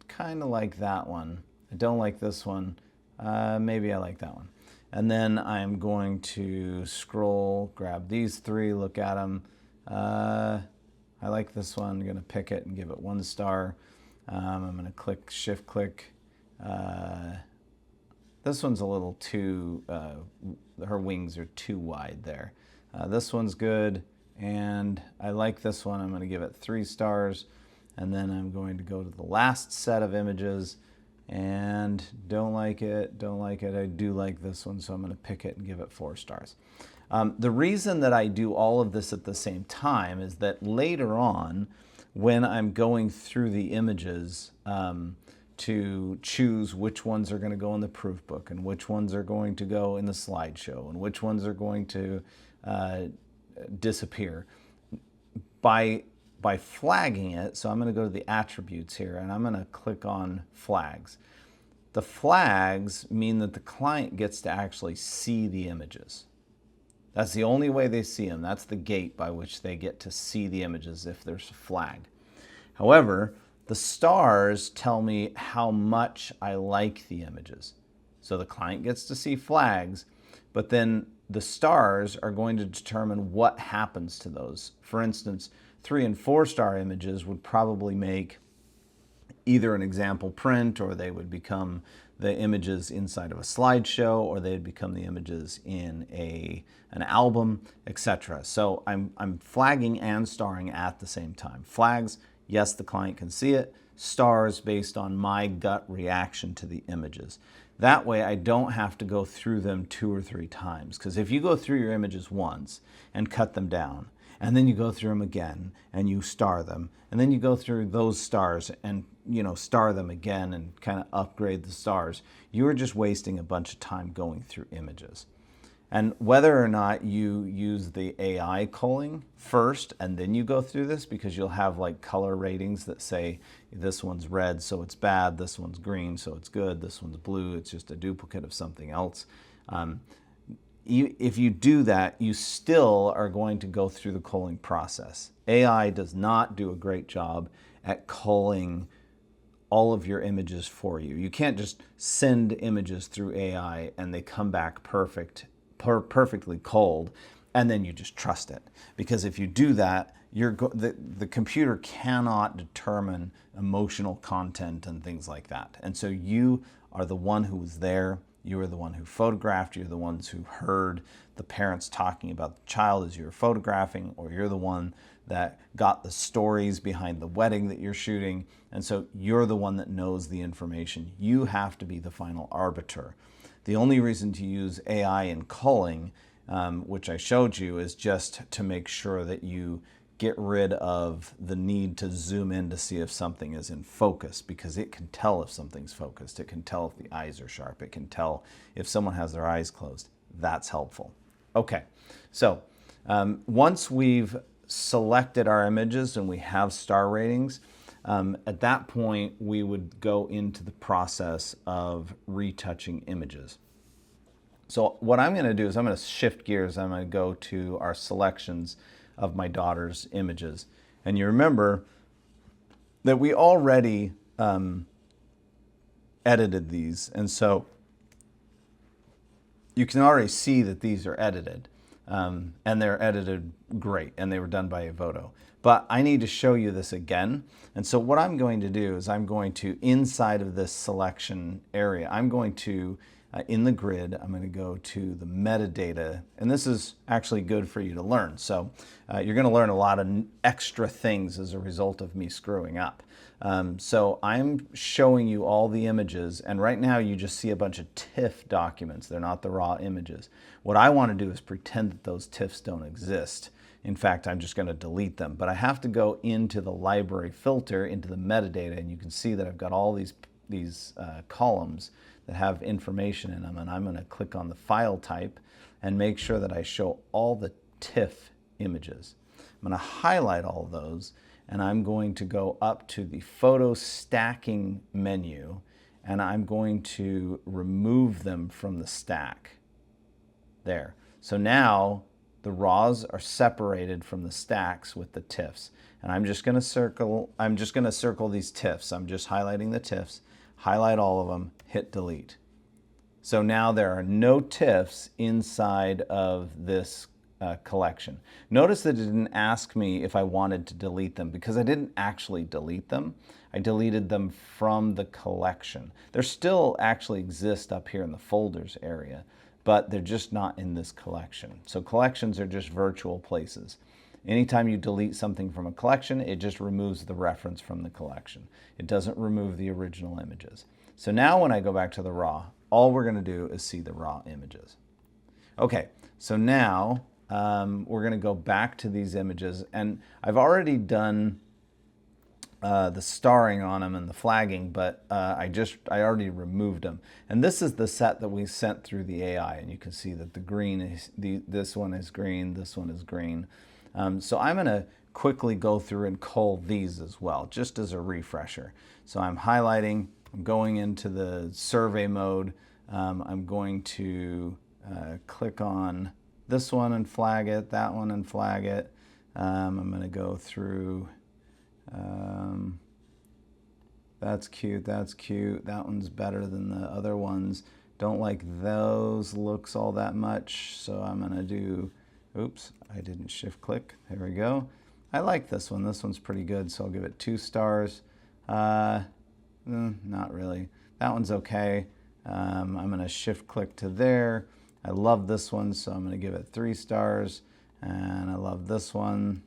kind of like that one. I don't like this one. Maybe I like that one. And then I'm going to scroll, grab these three, look at them. I like this one. I'm going to pick it and give it 1 star. I'm going to click, shift click. This one's a little too, her wings are too wide there. This one's good, and I like this one. I'm going to give it 3 stars, and then I'm going to go to the last set of images, and don't like it, don't like it. I do like this one, so I'm going to pick it and give it 4 stars. The reason that I do all of this at the same time is that later on, when I'm going through the images, to choose which ones are going to go in the proof book and which ones are going to go in the slideshow and which ones are going to disappear. By flagging it, so I'm going to go to the attributes here and I'm going to click on flags. The flags mean that the client gets to actually see the images. That's the only way they see them. That's the gate by which they get to see the images if there's a flag. However, the stars tell me how much I like the images. So the client gets to see flags, but then the stars are going to determine what happens to those. For instance, 3 and 4 star images would probably make either an example print, or they would become the images inside of a slideshow, or they'd become the images in an album, etc. So I'm flagging and starring at the same time. Flags, yes, the client can see it. Stars based on my gut reaction to the images. That way I don't have to go through them 2 or 3 times. Because if you go through your images once and cut them down, and then you go through them again and you star them, and then you go through those stars and star them again and kind of upgrade the stars, you're just wasting a bunch of time going through images. And whether or not you use the AI culling first and then you go through this, because you'll have like color ratings that say this one's red so it's bad, this one's green so it's good, this one's blue, it's just a duplicate of something else. If you do that, you still are going to go through the culling process. AI does not do a great job at culling all of your images for you. You can't just send images through AI and they come back perfectly culled, and then you just trust it. Because if you do that, the computer cannot determine emotional content and things like that. And so you are the one who was there. You are the one who photographed. You're the ones who heard the parents talking about the child as you were photographing, or you're the one that got the stories behind the wedding that you're shooting. And so you're the one that knows the information. You have to be the final arbiter. The only reason to use AI in culling, which I showed you, is just to make sure that you get rid of the need to zoom in to see if something is in focus, because it can tell if something's focused. It can tell if the eyes are sharp. It can tell if someone has their eyes closed. That's helpful. Okay, so once we've selected our images and we have star ratings, at that point we would go into the process of retouching images. So what I'm going to do is I'm going to shift gears. I'm going to go to our selections of my daughter's images. And you remember that we already edited these. And so you can already see that these are edited. And they're edited great. And they were done by Evoto. But I need to show you this again. And so what I'm going to do is I'm going to, inside of this selection area, I'm going to in the grid, I'm going to go to the metadata, and this is actually good for you to learn. So you're going to learn a lot of extra things as a result of me screwing up. So I'm showing you all the images, and right now you just see a bunch of TIFF documents. They're not the raw images. What I want to do is pretend that those TIFFs don't exist. In fact, I'm just going to delete them. But I have to go into the library filter, into the metadata, and you can see that I've got all these columns that have information in them, and I'm going to click on the file type and make sure that I show all the TIFF images. I'm going to highlight all those, and I'm going to go up to the photo stacking menu, and I'm going to remove them from the stack. There. So now the raws are separated from the stacks with the TIFFs. And I'm just going to circle these TIFFs. I'm just highlighting the TIFFs, highlight all of them, hit delete. So now there are no TIFFs inside of this collection. Notice that it didn't ask me if I wanted to delete them because I didn't actually delete them. I deleted them from the collection. They still actually exist up here in the folders area, but they're just not in this collection. So collections are just virtual places. Anytime you delete something from a collection, it just removes the reference from the collection. It doesn't remove the original images. So now when I go back to the raw, all we're going to do is see the raw images. Okay, so now we're going to go back to these images, and I've already done the starring on them and the flagging, but I already removed them. And this is the set that we sent through the AI, and you can see that the green is, this one is green, this one is green. So I'm going to quickly go through and cull these as well, just as a refresher. So I'm highlighting, I'm going into the survey mode. I'm going to click on this one and flag it, that one and flag it. I'm going to go through, that's cute, that one's better than the other ones. Don't like those looks all that much, so I'm going to do, oops, I didn't shift click, there we go. I like this one's pretty good, so I'll give it 2 stars. Not really, that one's okay. I'm going to shift click to there. I love this one, so I'm going to give it 3 stars. And I love this one.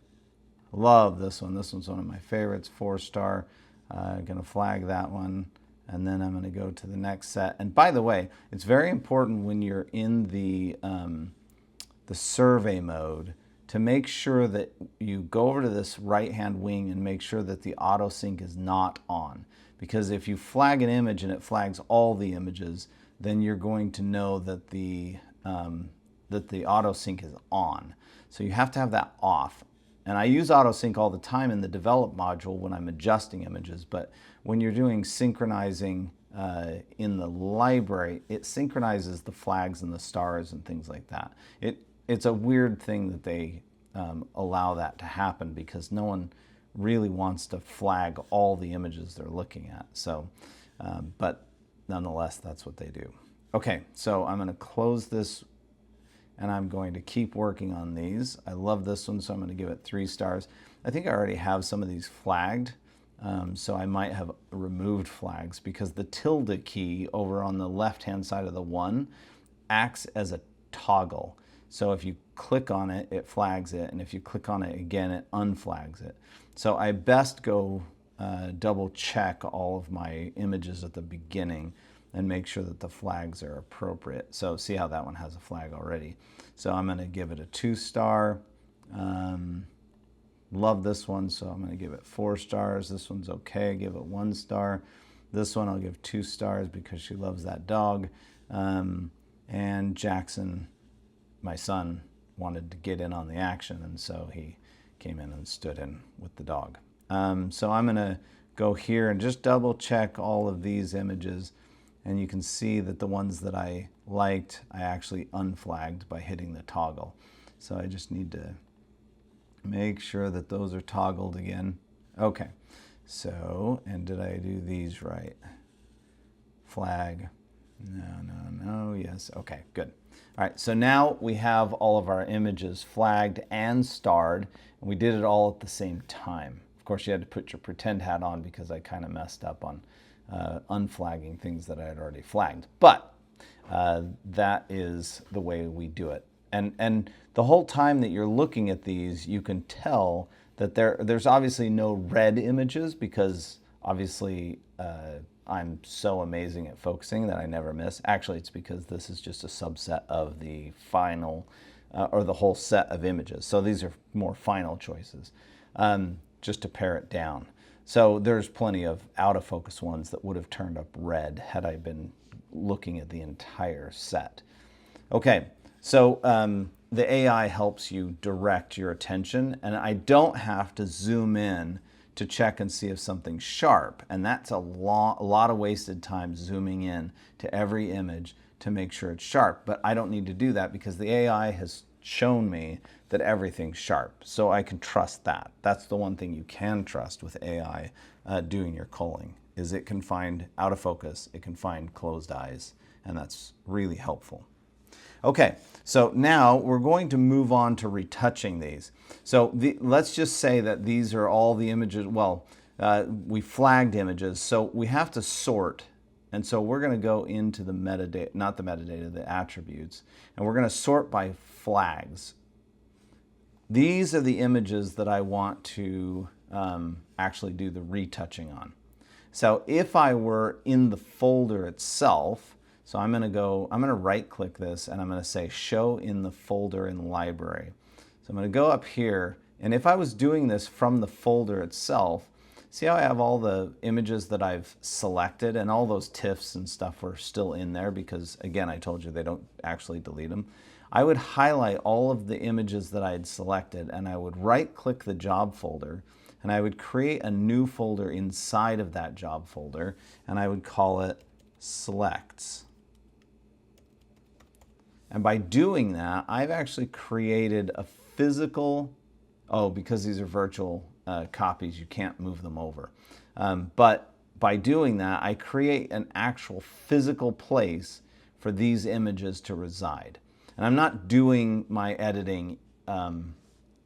Love this one. This one's one of my favorites, 4 star. I'm going to flag that one. And then I'm going to go to the next set. And by the way, it's very important when you're in the survey mode to make sure that you go over to this right-hand wing and make sure that the auto sync is not on. Because if you flag an image and it flags all the images, then you're going to know that the auto sync is on. So you have to have that off. And I use auto sync all the time in the develop module when I'm adjusting images, but when you're doing synchronizing in the library, it synchronizes the flags and the stars and things like that. It's a weird thing that they allow that to happen because no one really wants to flag all the images they're looking at. So, but nonetheless, that's what they do. Okay, so I'm going to close this and I'm going to keep working on these. I love this one, so I'm going to give it 3 stars. I think I already have some of these flagged, so I might have removed flags because the tilde key over on the left-hand side of the 1 acts as a toggle. So if you click on it, it flags it, and if you click on it again, it unflags it. So I best go double check all of my images at the beginning and make sure that the flags are appropriate. So see how that one has a flag already. So I'm going to give it a 2 star. Love this one, so I'm going to give it 4 stars. This one's okay, give it 1 star. This one I'll give 2 stars because she loves that dog. And Jackson, my son, wanted to get in on the action, and so he came in and stood in with the dog. So I'm going to go here and just double check all of these images, and you can see that the ones that I liked, I actually unflagged by hitting the toggle. So I just need to make sure that those are toggled again. Okay, so, and did I do these right? Flag, no, yes, okay, good. All right, so now we have all of our images flagged and starred, and we did it all at the same time. Of course, you had to put your pretend hat on because I kind of messed up on unflagging things that I had already flagged. But that is the way we do it. And the whole time that you're looking at these, you can tell that there's obviously no red images because obviously I'm so amazing at focusing that I never miss. Actually, it's because this is just a subset of the final or the whole set of images. So these are more final choices, just to pare it down. So there's plenty of out of focus ones that would have turned up red had I been looking at the entire set. Okay, so the AI helps you direct your attention, and I don't have to zoom in to check and see if something's sharp. And that's a lot of wasted time zooming in to every image to make sure it's sharp. But I don't need to do that because the AI has shown me that everything's sharp. So I can trust that. That's the one thing you can trust with AI doing your culling, is it can find out of focus, it can find closed eyes, and that's really helpful. Okay, so now we're going to move on to retouching these. So let's just say that these are all the images, well, we flagged images, so we have to sort. And so we're going to go into the metadata, not the metadata, the attributes, and we're going to sort by flags. These are the images that I want to actually do the retouching on. So if I were in the folder itself, so I'm going to right click this and I'm going to say show in the folder in library. So I'm going to go up here, and if I was doing this from the folder itself, see how I have all the images that I've selected, and all those TIFFs and stuff are still in there because, again, I told you they don't actually delete them. I would highlight all of the images that I had selected, and I would right click the job folder, and I would create a new folder inside of that job folder, and I would call it selects. And by doing that, I've actually created a physical, because these are virtual copies, you can't move them over. But by doing that, I create an actual physical place for these images to reside. And I'm not doing my editing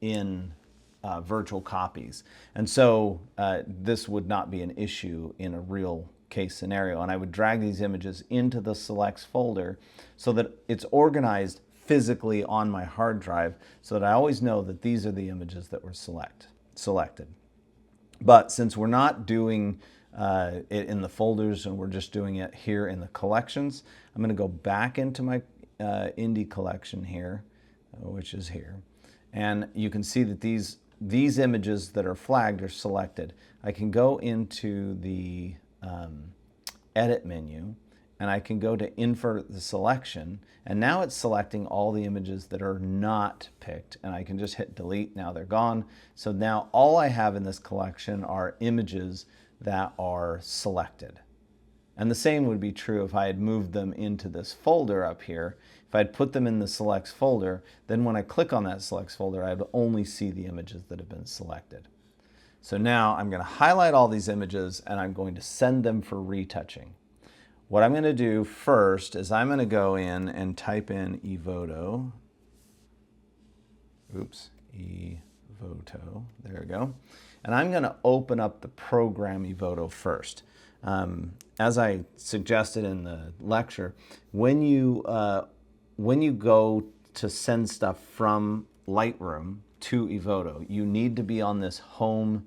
in virtual copies. And so this would not be an issue in a real case scenario. And I would drag these images into the selects folder so that it's organized physically on my hard drive, so that I always know that these are the images that were selected. But since we're not doing it in the folders and we're just doing it here in the collections, I'm going to go back into my indie collection here, which is here. And you can see that these images that are flagged are selected. I can go into the edit menu, and I can go to invert the selection, and now it's selecting all the images that are not picked, and I can just hit delete. Now they're gone. So now all I have in this collection are images that are selected. And the same would be true if I had moved them into this folder up here. If I'd put them in the selects folder, then when I click on that selects folder, I'd only see the images that have been selected. So now I'm going to highlight all these images and I'm going to send them for retouching. What I'm going to do first is I'm going to go in and type in Evoto. Evoto, there we go. And I'm going to open up the program Evoto first. As I suggested in the lecture, when you go to send stuff from Lightroom to Evoto, you need to be on this home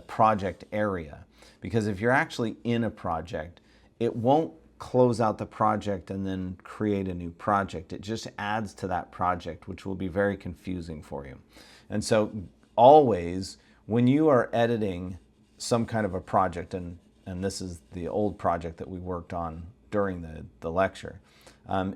project area, because if you're actually in a project, it won't close out the project and then create a new project. It just adds to that project, which will be very confusing for you. And so always, when you are editing some kind of a project, and this is the old project that we worked on during the lecture,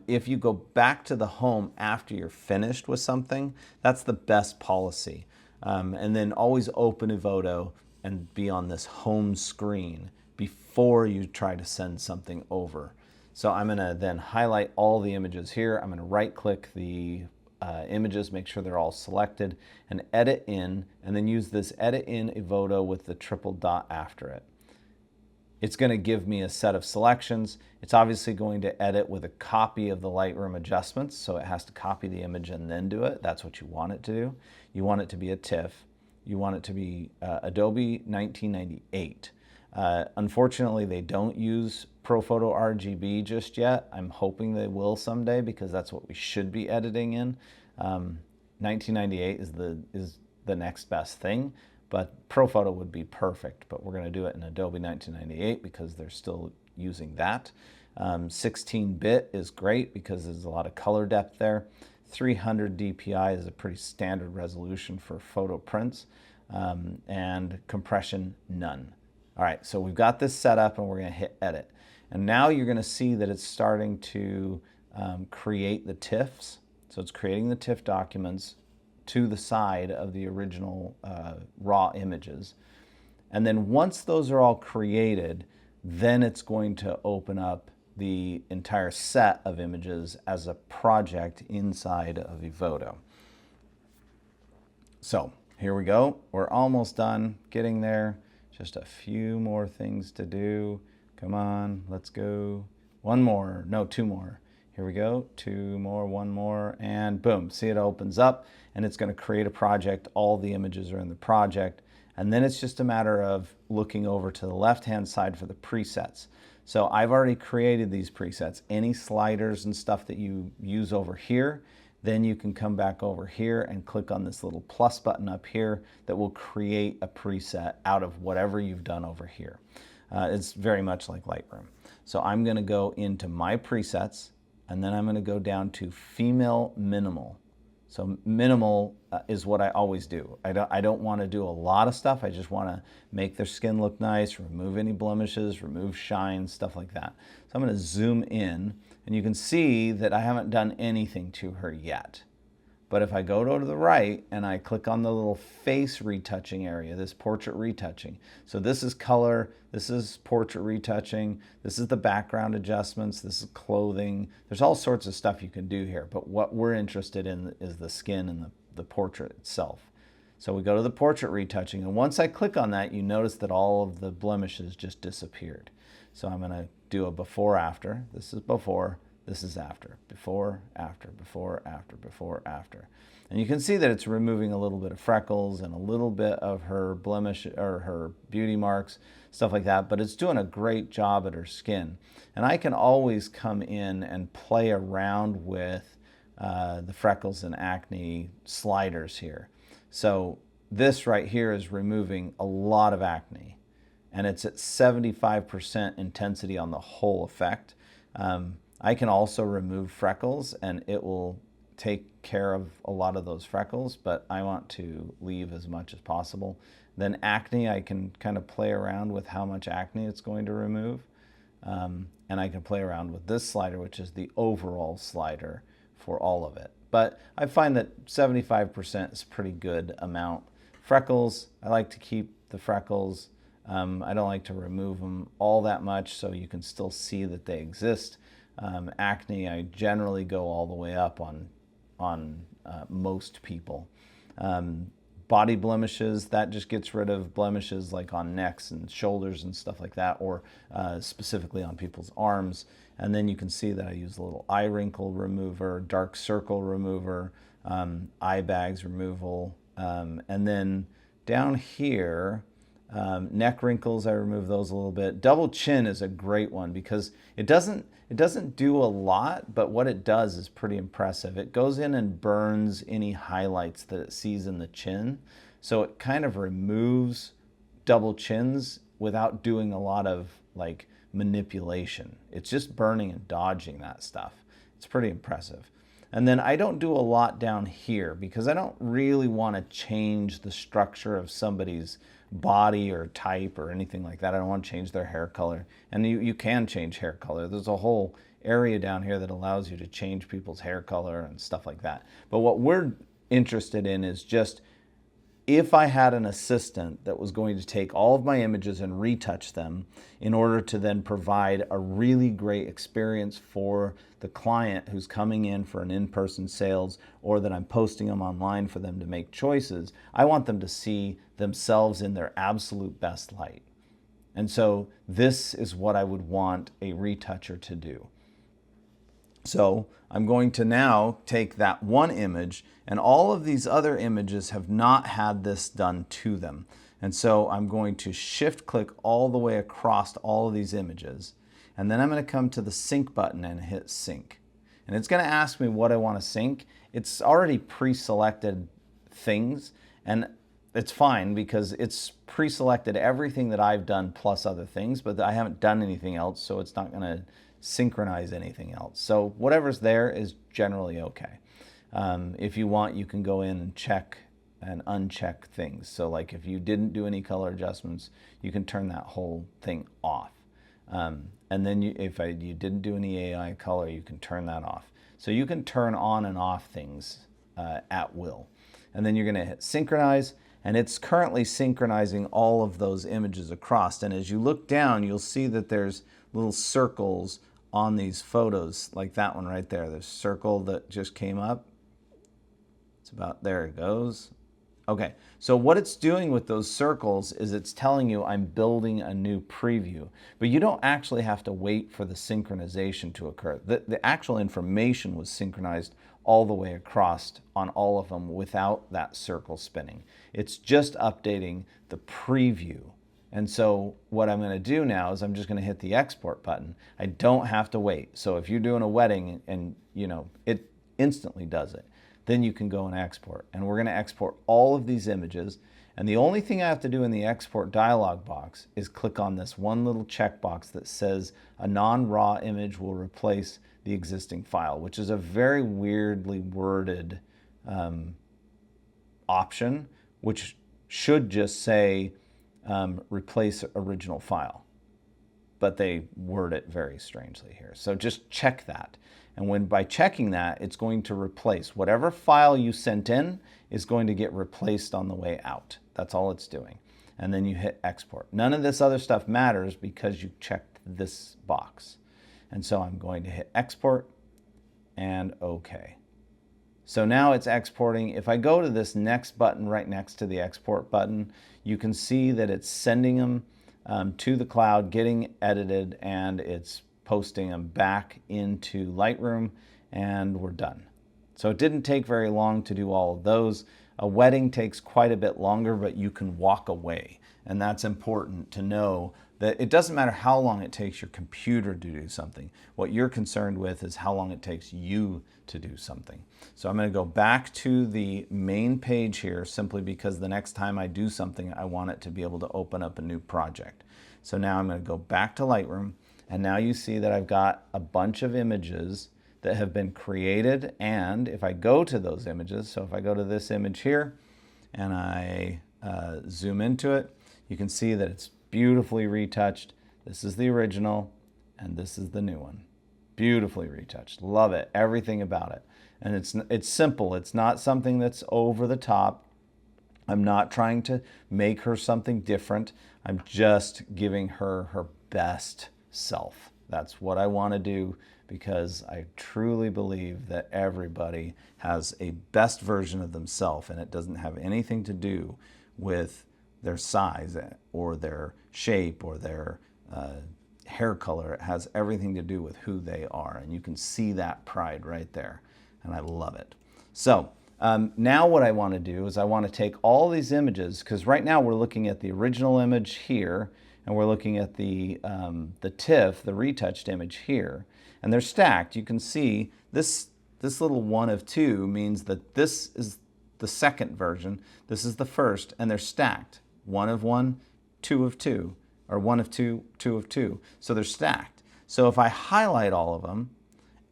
if you go back to the home after you're finished with something, that's the best policy. And then always open Evoto and be on this home screen before you try to send something over. So I'm going to then highlight all the images here. I'm going to right click the images, make sure they're all selected, and edit in, and then use this edit in Evoto with the triple dot after it. It's going to give me a set of selections. It's obviously going to edit with a copy of the Lightroom adjustments, so it has to copy the image and then do it. That's what you want it to do. You want it to be a TIFF. You want it to be Adobe 1998. Unfortunately, they don't use ProPhoto RGB just yet. I'm hoping they will someday, because that's what we should be editing in. 1998 is the next best thing. But ProPhoto would be perfect, but we're going to do it in Adobe 1998 because they're still using that. 16-bit is great because there's a lot of color depth there. 300 dpi is a pretty standard resolution for photo prints, and compression, none. All right, so we've got this set up and we're going to hit edit. And now you're going to see that it's starting to create the TIFFs. So it's creating the TIFF documents to the side of the original raw images. And then once those are all created, then it's going to open up the entire set of images as a project inside of Evoto. So here we go. We're almost done getting there. Just a few more things to do. Come on, let's go. One more, no, two more. Here we go, two more, one more, and boom. See, it opens up and it's going to create a project. All the images are in the project. And then it's just a matter of looking over to the left-hand side for the presets. So I've already created these presets. Any sliders and stuff that you use over here, then you can come back over here and click on this little plus button up here that will create a preset out of whatever you've done over here. It's very much like Lightroom. So I'm going to go into my presets, and then I'm going to go down to female minimal. So minimal is what I always do. I don't want to do a lot of stuff. I just want to make their skin look nice, remove any blemishes, remove shine, stuff like that. So I'm going to zoom in, and you can see that I haven't done anything to her yet. But if I go to the right and I click on the little face retouching area, this portrait retouching. So this is color, this is portrait retouching, this is the background adjustments, this is clothing. There's all sorts of stuff you can do here, but what we're interested in is the skin and the portrait itself. So we go to the portrait retouching, and once I click on that, you notice that all of the blemishes just disappeared. So I'm gonna do a before after. This is before. This is after, before, after, before, after, before, after. And you can see that it's removing a little bit of freckles and a little bit of her blemish or her beauty marks, stuff like that, but it's doing a great job at her skin. And I can always come in and play around with the freckles and acne sliders here. So this right here is removing a lot of acne, and it's at 75% intensity on the whole effect. I can also remove freckles, and it will take care of a lot of those freckles, but I want to leave as much as possible. Then acne, I can kind of play around with how much acne it's going to remove. And I can play around with this slider, which is the overall slider for all of it. But I find that 75% is a pretty good amount. Freckles, I like to keep the freckles. I don't like to remove them all that much, so you can still see that they exist. Acne, I generally go all the way up on most people. Body blemishes, that just gets rid of blemishes like on necks and shoulders and stuff like that, or specifically on people's arms. And then you can see that I use a little eye wrinkle remover, dark circle remover, eye bags removal, and then down here, neck wrinkles, I remove those a little bit. Double chin is a great one because it doesn't do a lot, but what it does is pretty impressive. It goes in and burns any highlights that it sees in the chin. So it kind of removes double chins without doing a lot of like manipulation. It's just burning and dodging that stuff. It's pretty impressive. And then I don't do a lot down here because I don't really want to change the structure of somebody's body or type or anything like that. I don't want to change their hair color. And you can change hair color. There's a whole area down here that allows you to change people's hair color and stuff like that. But what we're interested in is just if I had an assistant that was going to take all of my images and retouch them in order to then provide a really great experience for the client who's coming in for an in-person sales, or that I'm posting them online for them to make choices, I want them to see themselves in their absolute best light. And so this is what I would want a retoucher to do. So I'm going to now take that one image, and all of these other images have not had this done to them. And so I'm going to shift click all the way across all of these images, and then I'm going to come to the sync button and hit sync. And it's going to ask me what I want to sync. It's already pre-selected things, and it's fine because it's pre-selected everything that I've done plus other things, but I haven't done anything else, so it's not going to synchronize anything else. So whatever's there is generally okay. If you want, you can go in and check and uncheck things. So like if you didn't do any color adjustments, you can turn that whole thing off. And then if you didn't do any AI color, you can turn that off. So you can turn on and off things at will. And then you're going to hit synchronize, and it's currently synchronizing all of those images across. And as you look down, you'll see that there's little circles on these photos, like that one right there, the circle that just came up. It's about, there it goes. Okay, so what it's doing with those circles is it's telling you I'm building a new preview, but you don't actually have to wait for the synchronization to occur. The actual information was synchronized all the way across on all of them without that circle spinning. It's just updating the preview. And so what I'm going to do now is I'm just going to hit the export button. I don't have to wait. So if you're doing a wedding and it instantly does it, then you can go and export. And we're going to export all of these images. And the only thing I have to do in the export dialog box is click on this one little checkbox that says a non-raw image will replace the existing file, which is a very weirdly worded option, which should just say replace original file. But they word it very strangely here. So just check that. And by checking that, it's going to replace whatever file you sent in is going to get replaced on the way out. That's all it's doing. And then you hit export. None of this other stuff matters because you checked this box. And so I'm going to hit export and OK. So now it's exporting. If I go to this next button right next to the export button, you can see that it's sending them to the cloud, getting edited, and it's posting them back into Lightroom, and we're done. So it didn't take very long to do all of those. A wedding takes quite a bit longer, but you can walk away. And that's important to know, that it doesn't matter how long it takes your computer to do something. What you're concerned with is how long it takes you to do something. So I'm going to go back to the main page here simply because the next time I do something, I want it to be able to open up a new project. So now I'm going to go back to Lightroom. And now you see that I've got a bunch of images that have been created. And if I go to those images, so if I go to this image here and I zoom into it, you can see that it's beautifully retouched. This is the original and this is the new one. Beautifully retouched. Love it. Everything about it. And it's simple. It's not something that's over the top. I'm not trying to make her something different. I'm just giving her her best self. That's what I want to do because I truly believe that everybody has a best version of themselves, and it doesn't have anything to do with their size or their shape or their hair color. It has everything to do with who they are, and you can see that pride right there, and I love it. So now what I want to do is I want to take all these images, because right now we're looking at the original image here, and we're looking at the TIFF, the retouched image here, and they're stacked. You can see this little 1 of 2 means that this is the second version, this is the first, and they're stacked. 1 of 1, 2 of 2, or 1 of 2, 2 of 2. So they're stacked. So if I highlight all of them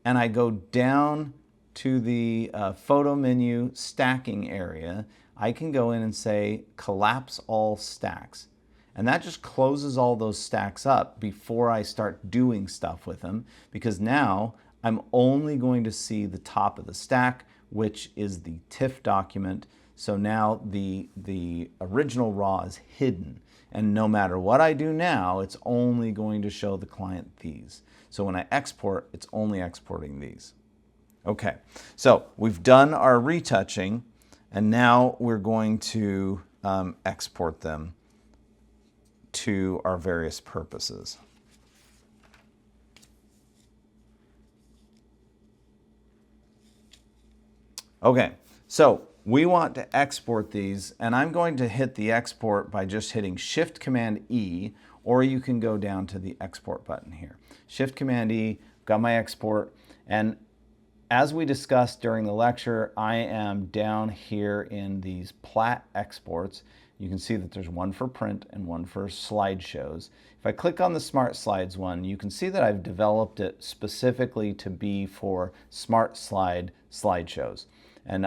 and I go down to the photo menu stacking area, I can go in and say collapse all stacks. And that just closes all those stacks up before I start doing stuff with them, because now I'm only going to see the top of the stack, which is the TIFF document. So now the original RAW is hidden. And no matter what I do now, it's only going to show the client these. So when I export, it's only exporting these. Okay, so we've done our retouching, and now we're going to export them to our various purposes. Okay, so we want to export these, and I'm going to hit the export by just hitting Shift Command E, or you can go down to the export button here. Shift Command E, got my export, and as we discussed during the lecture, I am down here in these Platt exports. You can see that there's one for print and one for slideshows. If I click on the Smart Slides one, you can see that I've developed it specifically to be for Smart Slide slideshows. And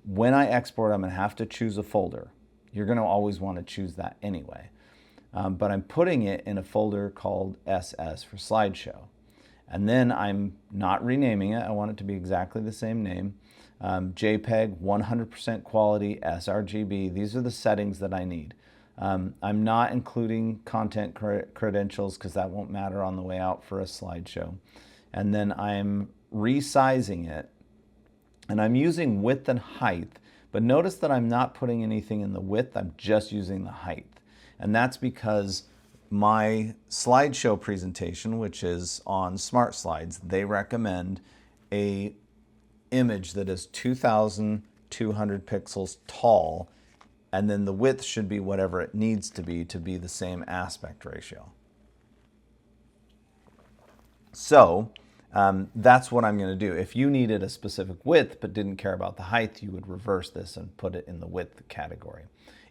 when I export, I'm gonna have to choose a folder. You're gonna always wanna choose that anyway. But I'm putting it in a folder called SS for slideshow. And then I'm not renaming it. I want it to be exactly the same name. JPEG, 100% quality, sRGB. These are the settings that I need. I'm not including content credentials because that won't matter on the way out for a slideshow. And then I'm resizing it, and I'm using width and height, but notice that I'm not putting anything in the width, I'm just using the height. And that's because my slideshow presentation, which is on Smart Slides, they recommend a image that is 2,200 pixels tall, and then the width should be whatever it needs to be the same aspect ratio. So that's what I'm going to do. If you needed a specific width but didn't care about the height, you would reverse this and put it in the width category.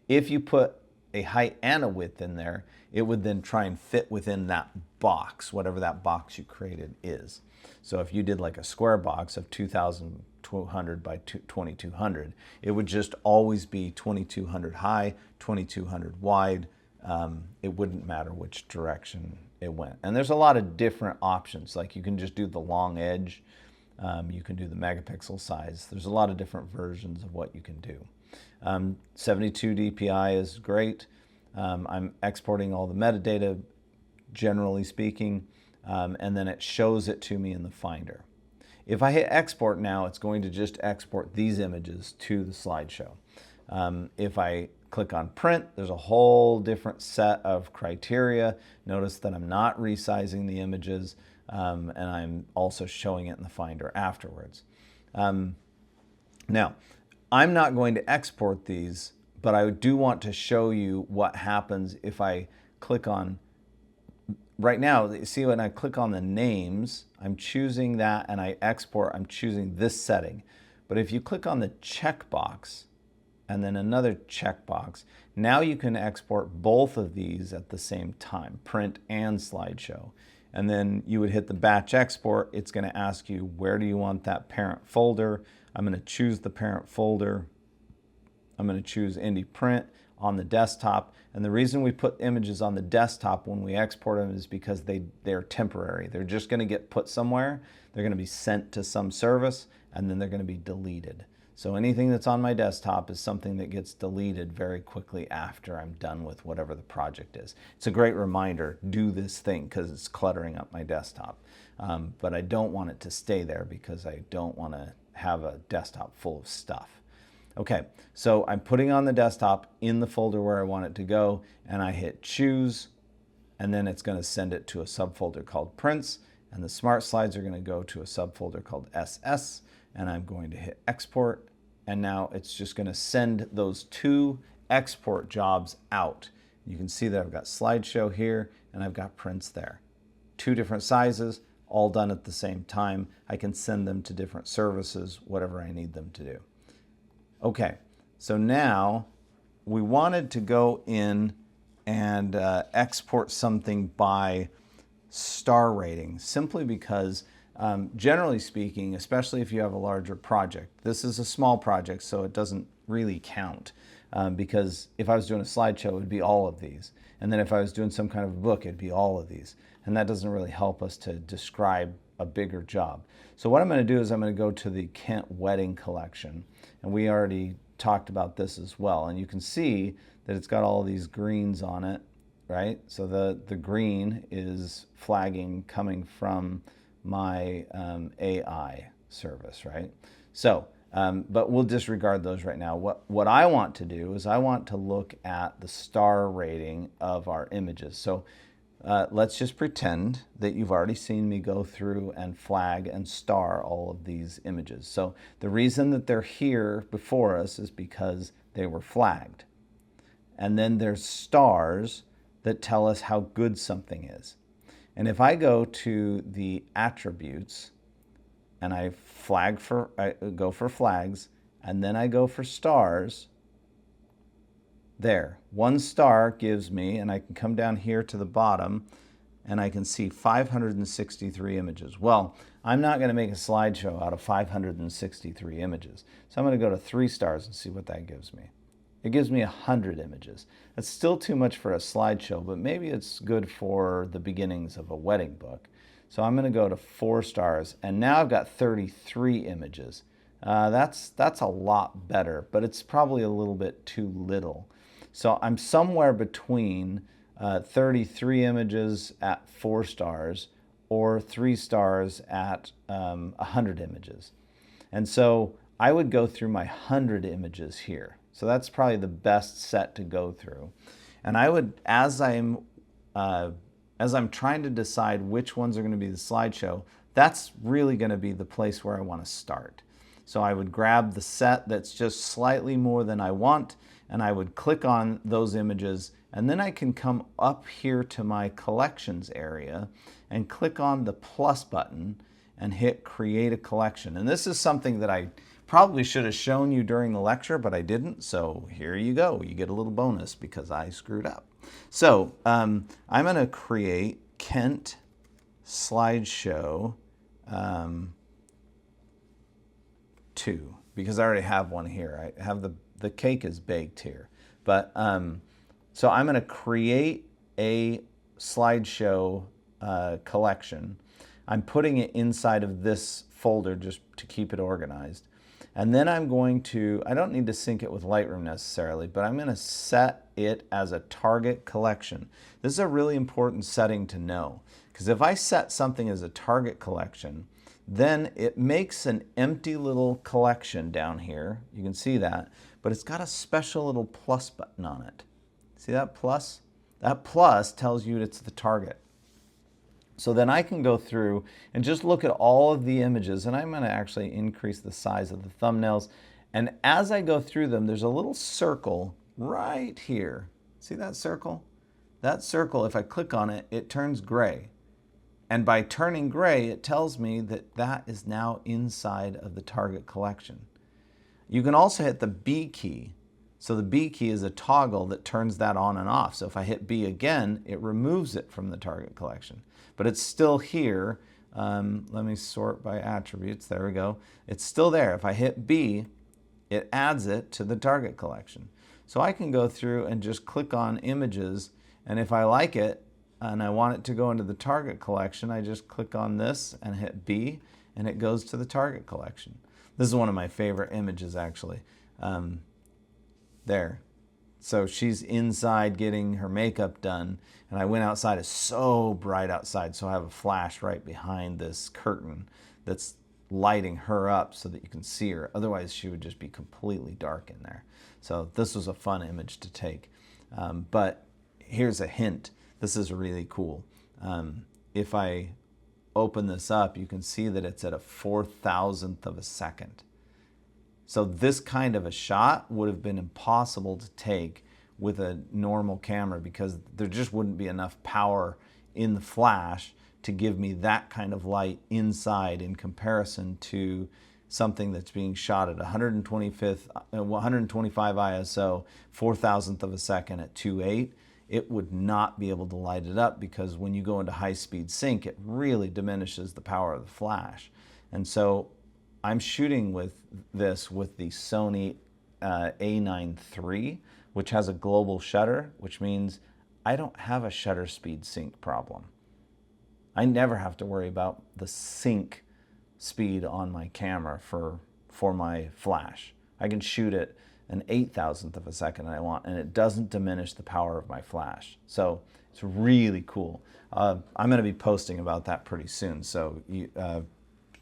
If you put a height and a width in there, it would then try and fit within that box, whatever that box you created is. So if you did like a square box of 2,200 by 2,200, it would just always be 2,200 high, 2,200 wide. It wouldn't matter which direction it went. And there's a lot of different options. Like you can just do the long edge. You can do the megapixel size. There's a lot of different versions of what you can do. 72 dpi is great. I'm exporting all the metadata, generally speaking, and then it shows it to me in the Finder. If I hit export now, it's going to just export these images to the slideshow. If I click on print, there's a whole different set of criteria. Notice that I'm not resizing the images, and I'm also showing it in the Finder afterwards. Now, I'm not going to export these, but I do want to show you what happens if I click on, right now, you see when I click on the names, I'm choosing that and I export, I'm choosing this setting. But if you click on the checkbox and then another checkbox, now you can export both of these at the same time, print and slideshow. And then you would hit the batch export. It's going to ask you, where do you want that parent folder? I'm going to choose the parent folder. I'm going to choose Indie Print on the desktop. And the reason we put images on the desktop when we export them is because they're temporary. They're just going to get put somewhere. They're going to be sent to some service, and then they're going to be deleted. So anything that's on my desktop is something that gets deleted very quickly after I'm done with whatever the project is. It's a great reminder, do this thing, because it's cluttering up my desktop. But I don't want it to stay there because I don't want to have a desktop full of stuff. Okay, so I'm putting on the desktop in the folder where I want it to go, and I hit choose, and then it's going to send it to a subfolder called prints, and the smart slides are going to go to a subfolder called SS, and I'm going to hit export, and now it's just going to send those two export jobs out. You can see that I've got slideshow here, and I've got prints there. Two different sizes, all done at the same time. I can send them to different services, whatever I need them to do. Okay, so now we wanted to go in and export something by star rating, simply because generally speaking, especially if you have a larger project, this is a small project, so it doesn't really count, because if I was doing a slideshow, it would be all of these. And then if I was doing some kind of book, it'd be all of these. And that doesn't really help us to describe a bigger job. So what I'm going to do is I'm going to go to the Kent Wedding Collection. And we already talked about this as well. And you can see that it's got all these greens on it, right? So the green is flagging coming from my AI service, right? So, but we'll disregard those right now. What I want to do is I want to look at the star rating of our images. So let's just pretend that you've already seen me go through and flag and star all of these images. So the reason that they're here before us is because they were flagged. And then there's stars that tell us how good something is. And if I go to the attributes and I go for flags, and then I go for stars, there, 1 star gives me, and I can come down here to the bottom, and I can see 563 images. Well, I'm not going to make a slideshow out of 563 images. So I'm going to go to 3 stars and see what that gives me. It gives me 100 images. That's still too much for a slideshow, but maybe it's good for the beginnings of a wedding book. So I'm going to go to 4 stars, and now I've got 33 images. That's a lot better, but it's probably a little bit too little. So I'm somewhere between 33 images at 4 stars or 3 stars at 100 images. And so I would go through my 100 images here. So that's probably the best set to go through. And I would, as I'm trying to decide which ones are going to be the slideshow, that's really going to be the place where I want to start. So I would grab the set that's just slightly more than I want, and I would click on those images, and then I can come up here to my collections area and click on the plus button and hit create a collection. And this is something that I probably should have shown you during the lecture, but I didn't. So here you go. You get a little bonus because I screwed up. So I'm going to create Kent slideshow 2 because I already have one here. I have the cake is baked here. But so I'm going to create a slideshow collection. I'm putting it inside of this folder just to keep it organized. And then I'm going to, I don't need to sync it with Lightroom necessarily, but I'm going to set it as a target collection. This is a really important setting to know, because if I set something as a target collection, then it makes an empty little collection down here. You can see that, but it's got a special little plus button on it. See that plus? That plus tells you it's the target. So then I can go through and just look at all of the images, and I'm going to actually increase the size of the thumbnails. And as I go through them, there's a little circle right here. See that circle? That circle, if I click on it, it turns gray. And by turning gray, it tells me that that is now inside of the target collection. You can also hit the B key. So the B key is a toggle that turns that on and off. So if I hit B again, it removes it from the target collection. But it's still here. Let me sort by attributes. There we go. It's still there. If I hit B, it adds it to the target collection. So I can go through and just click on images, and if I like it and I want it to go into the target collection, I just click on this and hit B, and it goes to the target collection. This is one of my favorite images, actually. There. So she's inside getting her makeup done, and I went outside. It's so bright outside, so I have a flash right behind this curtain that's lighting her up so that you can see her. Otherwise, she would just be completely dark in there. So this was a fun image to take. But here's a hint. This is really cool. If I open this up, you can see that it's at a 4,000th of a second. So this kind of a shot would have been impossible to take with a normal camera because there just wouldn't be enough power in the flash to give me that kind of light inside in comparison to something that's being shot at 125 ISO, 4,000th of a second at 2.8. It would not be able to light it up because when you go into high-speed sync, it really diminishes the power of the flash. And so I'm shooting with this with the Sony A9 III, which has a global shutter, which means I don't have a shutter speed sync problem. I never have to worry about the sync speed on my camera for my flash. I can shoot it an 8,000th of a second I want, and it doesn't diminish the power of my flash. So it's really cool. I'm going to be posting about that pretty soon, so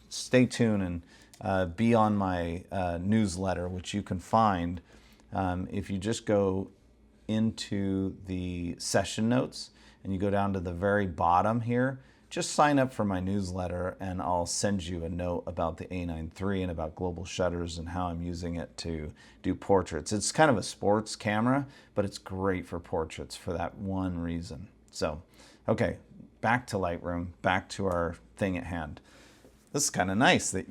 stay tuned and be on my newsletter, which you can find if you just go into the session notes and you go down to the very bottom here. Just sign up for my newsletter and I'll send you a note about the A9 III and about global shutters and how I'm using it to do portraits. It's kind of a sports camera, but it's great for portraits for that one reason. So, okay, back to Lightroom, back to our thing at hand. This is kind of nice that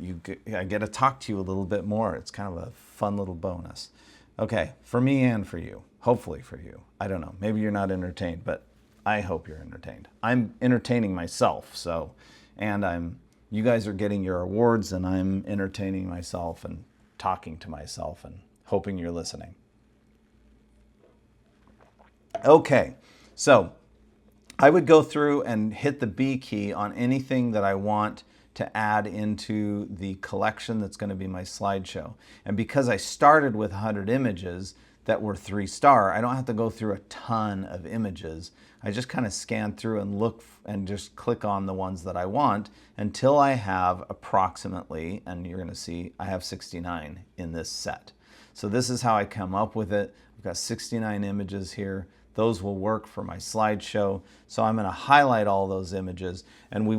I get to talk to you a little bit more. It's kind of a fun little bonus. Okay, for me and for you, hopefully for you. I don't know, maybe you're not entertained, but I hope you're entertained. I'm entertaining myself, so, and you guys are getting your awards and I'm entertaining myself and talking to myself and hoping you're listening. Okay, so I would go through and hit the B key on anything that I want to add into the collection that's going to be my slideshow. And because I started with 100 images, that were 3-star, I don't have to go through a ton of images. I just kind of scan through and look and just click on the ones that I want until I have approximately, and you're going to see I have 69 in this set. So this is how I come up with it. I've got 69 images here. Those will work for my slideshow. So I'm going to highlight all those images, and we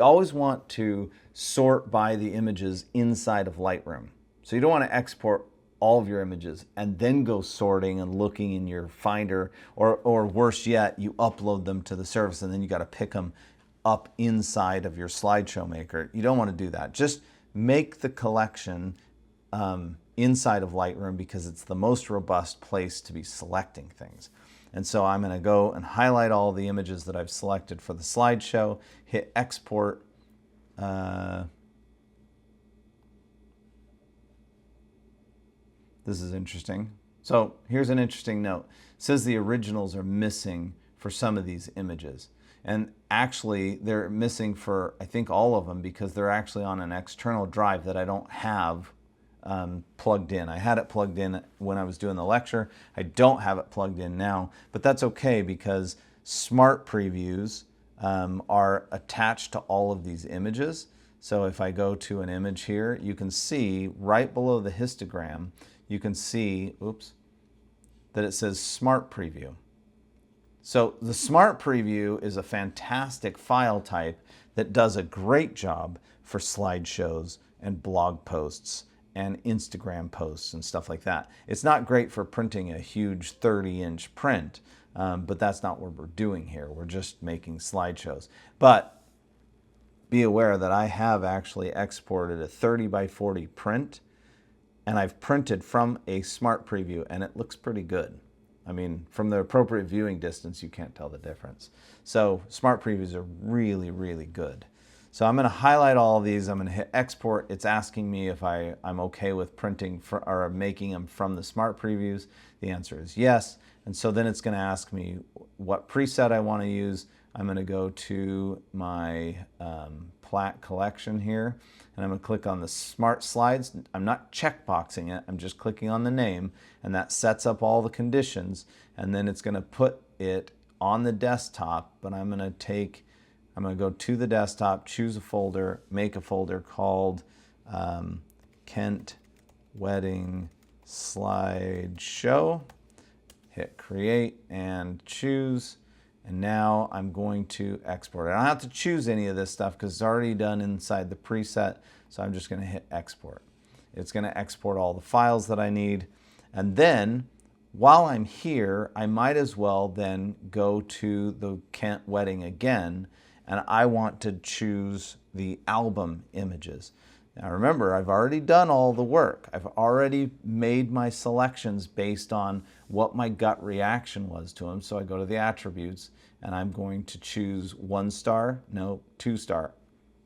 always want to sort by the images inside of Lightroom. So you don't want to export all of your images and then go sorting and looking in your Finder, or worse yet, you upload them to the service and then you got to pick them up inside of your slideshow maker. You don't want to do that. Just make the collection inside of Lightroom because it's the most robust place to be selecting things. And so I'm going to go and highlight all the images that I've selected for the slideshow, hit export. This is interesting. So here's an interesting note. It says the originals are missing for some of these images. And actually they're missing for, I think, all of them because they're actually on an external drive that I don't have plugged in. I had it plugged in when I was doing the lecture. I don't have it plugged in now, but that's okay because smart previews are attached to all of these images. So if I go to an image here, you can see right below the histogram, you can see, oops, that it says Smart Preview. So the Smart Preview is a fantastic file type that does a great job for slideshows and blog posts and Instagram posts and stuff like that. It's not great for printing a huge 30-inch print, but that's not what we're doing here. We're just making slideshows. But be aware that I have actually exported a 30 by 40 print, and I've printed from a Smart Preview, and it looks pretty good. I mean, from the appropriate viewing distance, you can't tell the difference. So Smart Previews are really, really good. So I'm going to highlight all of these. I'm going to hit export. It's asking me if I'm okay with printing or making them from the Smart Previews. The answer is yes. And so then it's going to ask me what preset I want to use. I'm going to go to my Platt collection here, and I'm going to click on the Smart Slides. I'm not checkboxing it. I'm just clicking on the name, and that sets up all the conditions, and then it's going to put it on the desktop, but I'm going to go to the desktop, choose a folder, make a folder called Kent Wedding Slideshow, hit create and choose. And now I'm going to export it. I don't have to choose any of this stuff because it's already done inside the preset. So I'm just going to hit export. It's going to export all the files that I need. And then while I'm here, I might as well then go to the Kent Wedding again. And I want to choose the album images. Now remember, I've already done all the work. I've already made my selections based on what my gut reaction was to them. So I go to the attributes and I'm going to choose 1-star, no, 2-star.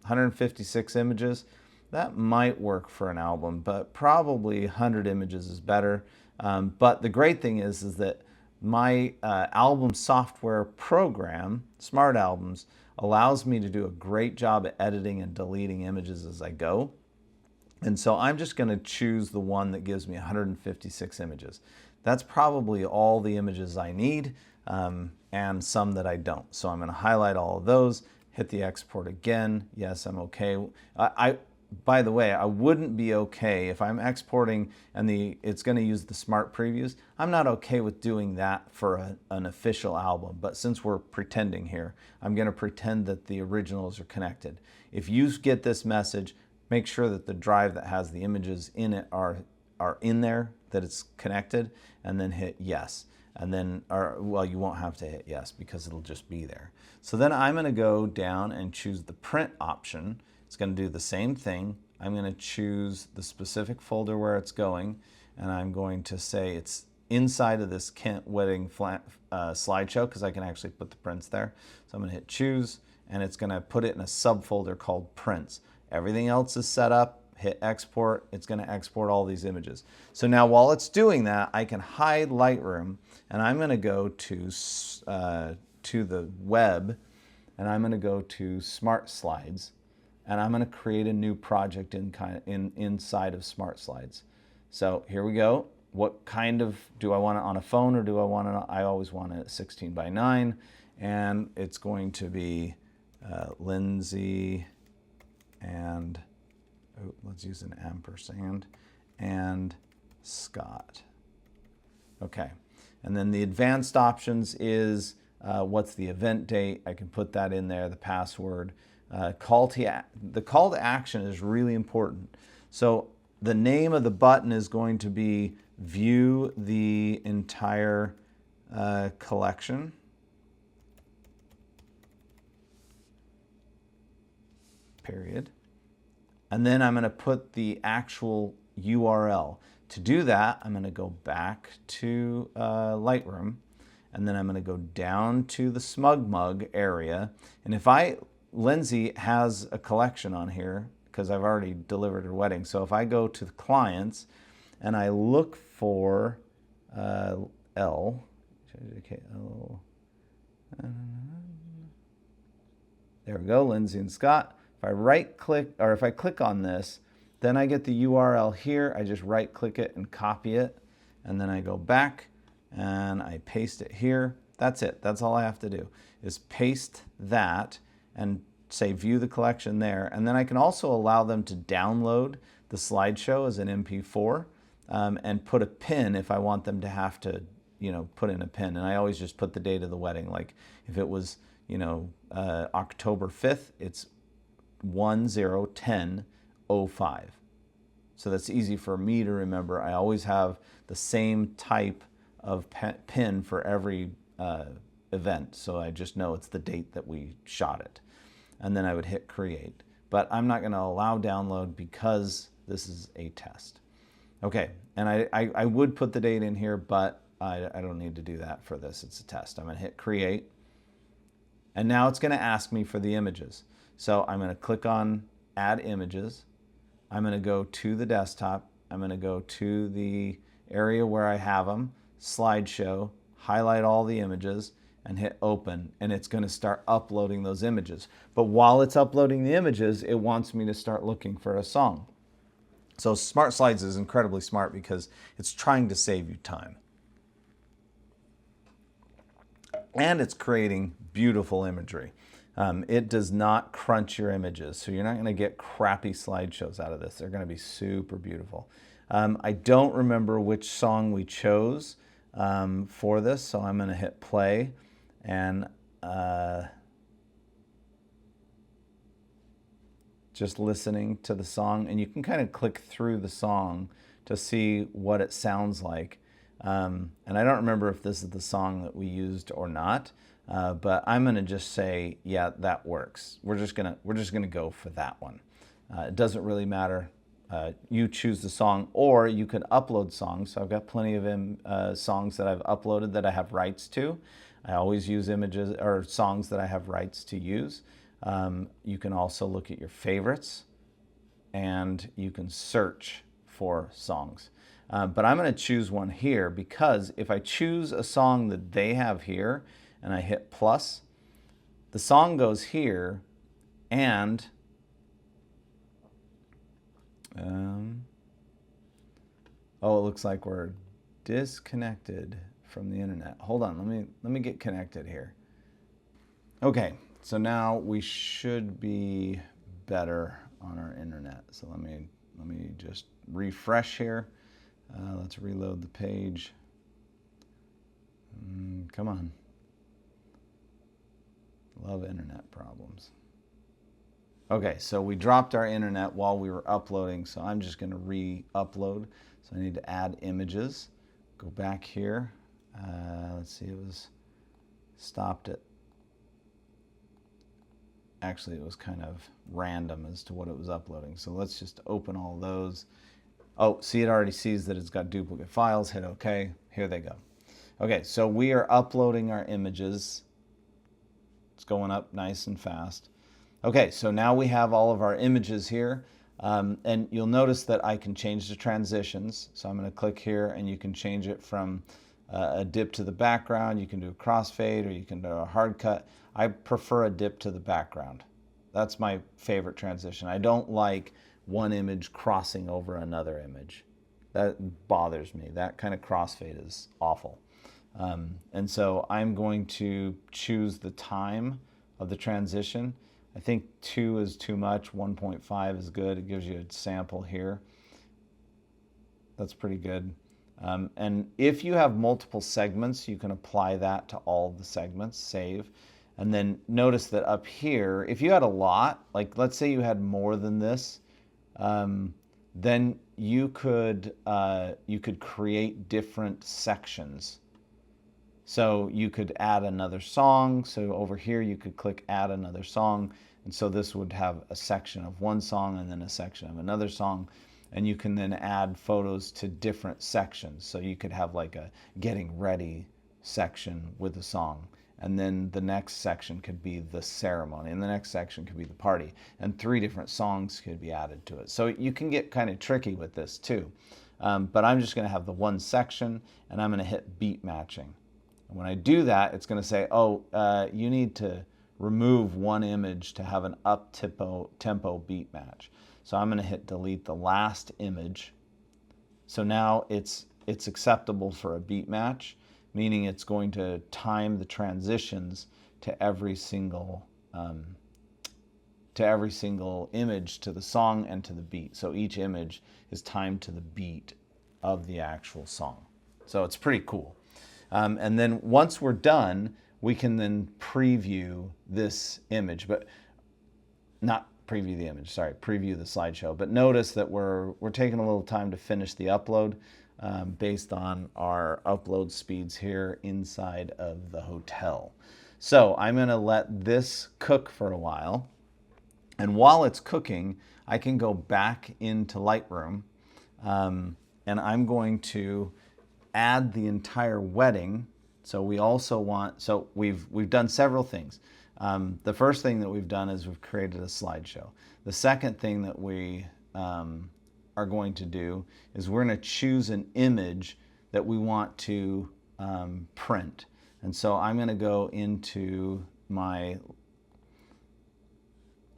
156 images, that might work for an album, but probably 100 images is better. But the great thing is that my album software program, Smart Albums, allows me to do a great job at editing and deleting images as I go. And so I'm just going to choose the one that gives me 156 images. That's probably all the images I need, and some that I don't. So I'm going to highlight all of those, hit the export again. Yes, I'm okay. By the way, I wouldn't be okay if I'm exporting and it's going to use the Smart Previews. I'm not okay with doing that for an official album, but since we're pretending here, I'm going to pretend that the originals are connected. If you get this message, make sure that the drive that has the images in it are in there, that it's connected, and then hit yes. And then, well, you won't have to hit yes because it'll just be there. So then I'm going to go down and choose the print option. It's going to do the same thing. I'm going to choose the specific folder where it's going, and I'm going to say it's inside of this Kent Wedding slideshow because I can actually put the prints there. So I'm going to hit choose, and it's going to put it in a subfolder called prints. Everything else is set up. Hit export. It's going to export all these images. So now while it's doing that, I can hide Lightroom, and I'm going to go to the web, and I'm going to go to Smart Slides. And I'm going to create a new project inside of Smart Slides. So here we go. what kind of, do I want it on a phone or do I want it, I always want it at 16 by 9. And it's going to be Lindsay and, oh, let's use an ampersand, and Scott. Okay, and then the advanced options is what's the event date. I can put that in there, the password. The call to action is really important. So the name of the button is going to be view the entire collection. Period. And then I'm going to put the actual URL. To do that, I'm going to go back to Lightroom, and then I'm going to go down to the SmugMug area. And if Lindsay has a collection on here, because I've already delivered her wedding. So if I go to the clients and I look for L, there we go, Lindsay and Scott. If I right click, or if I click on this, then I get the URL here. I just right click it and copy it. And then I go back and I paste it here. That's it. That's all I have to do is paste that and say view the collection there. And then I can also allow them to download the slideshow as an MP4 and put a pin if I want them to have to, put in a pin. And I always just put the date of the wedding. Like if it was, October 5th, it's 10/10/05. So that's easy for me to remember. I always have the same type of pin for every event. So I just know it's the date that we shot it. And then I would hit create. But I'm not going to allow download because this is a test. Okay, and I would put the date in here, but I don't need to do that for this. It's a test. I'm going to hit create. And now it's going to ask me for the images. So I'm going to click on add images. I'm going to go to the desktop. I'm going to go to the area where I have them, slideshow, highlight all the images, and hit open, and it's going to start uploading those images. But while it's uploading the images, it wants me to start looking for a song. So Smart Slides is incredibly smart because it's trying to save you time. And it's creating beautiful imagery. It does not crunch your images, so you're not going to get crappy slideshows out of this. They're going to be super beautiful. I don't remember which song we chose for this, so I'm going to hit play and just listening to the song. And you can kind of click through the song to see what it sounds like. And I don't remember if this is the song that we used or not. But I'm going to just say, yeah, that works. We're just gonna go for that one. It doesn't really matter. You choose the song, or you could upload songs. So I've got plenty of songs that I've uploaded that I have rights to. I always use images or songs that I have rights to use. You can also look at your favorites, and you can search for songs. But I'm going to choose one here because if I choose a song that they have here, and I hit plus, the song goes here, and oh, it looks like we're disconnected from the internet. Hold on, let me get connected here. Okay, so now we should be better on our internet. So let me just refresh here. Let's reload the page. Come on. Love internet problems. Okay, so we dropped our internet while we were uploading, so I'm just going to re-upload. So I need to add images. Go back here. Let's see, it was stopped at, actually it was kind of random as to what it was uploading. So let's just open all those. Oh, see, it already sees that it's got duplicate files. Hit OK. Here they go. Okay, so we are uploading our images. It's going up nice and fast. Okay, so now we have all of our images here. And you'll notice that I can change the transitions. So I'm going to click here, and you can change it from a dip to the background. You can do a crossfade, or you can do a hard cut. I prefer a dip to the background. That's my favorite transition. I don't like one image crossing over another image. That bothers me. That kind of crossfade is awful. And so I'm going to choose the time of the transition. I think 2 is too much, 1.5 is good. It gives you a sample here. That's pretty good. And if you have multiple segments, you can apply that to all the segments, save. And then notice that up here, if you had a lot, like let's say you had more than this, then you could create different sections. So you could add another song. So over here you could click add another song. And so this would have a section of one song and then a section of another song. And you can then add photos to different sections. So you could have like a getting ready section with a song. And then the next section could be the ceremony. And the next section could be the party. And 3 different songs could be added to it. So you can get kind of tricky with this too. But I'm just going to have the one section and I'm going to hit beat matching. And when I do that, it's going to say, oh, you need to remove one image to have an up-tempo beat match. So I'm going to hit delete the last image. So now it's acceptable for a beat match, meaning it's going to time the transitions to every single image, to the song and to the beat. So each image is timed to the beat of the actual song. So it's pretty cool. And then once we're done, we can then preview this image, but not preview the image, sorry, preview the slideshow. But notice that we're taking a little time to finish the upload based on our upload speeds here inside of the hotel. So I'm going to let this cook for a while. And while it's cooking, I can go back into Lightroom and I'm going to add the entire wedding. So we also want, so we've done several things. The first thing that we've done is we've created a slideshow. The second thing that we are going to do is we're going to choose an image that we want to print. And so I'm going to go into my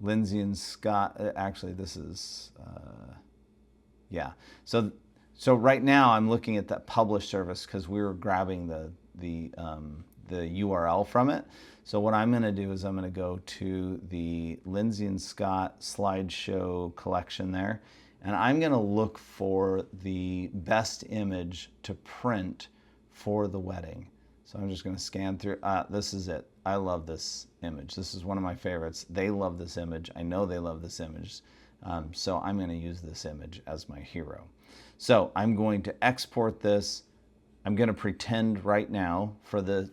Lindsay and Scott, actually this is, yeah. So right now I'm looking at that publish service because we were grabbing the URL from it. So what I'm going to do is I'm going to go to the Lindsay and Scott slideshow collection there, and I'm going to look for the best image to print for the wedding. So I'm just going to scan through. This is it. I love this image. This is one of my favorites. They love this image. I know they love this image. So I'm going to use this image as my hero. So I'm going to export this. I'm going to pretend right now, for the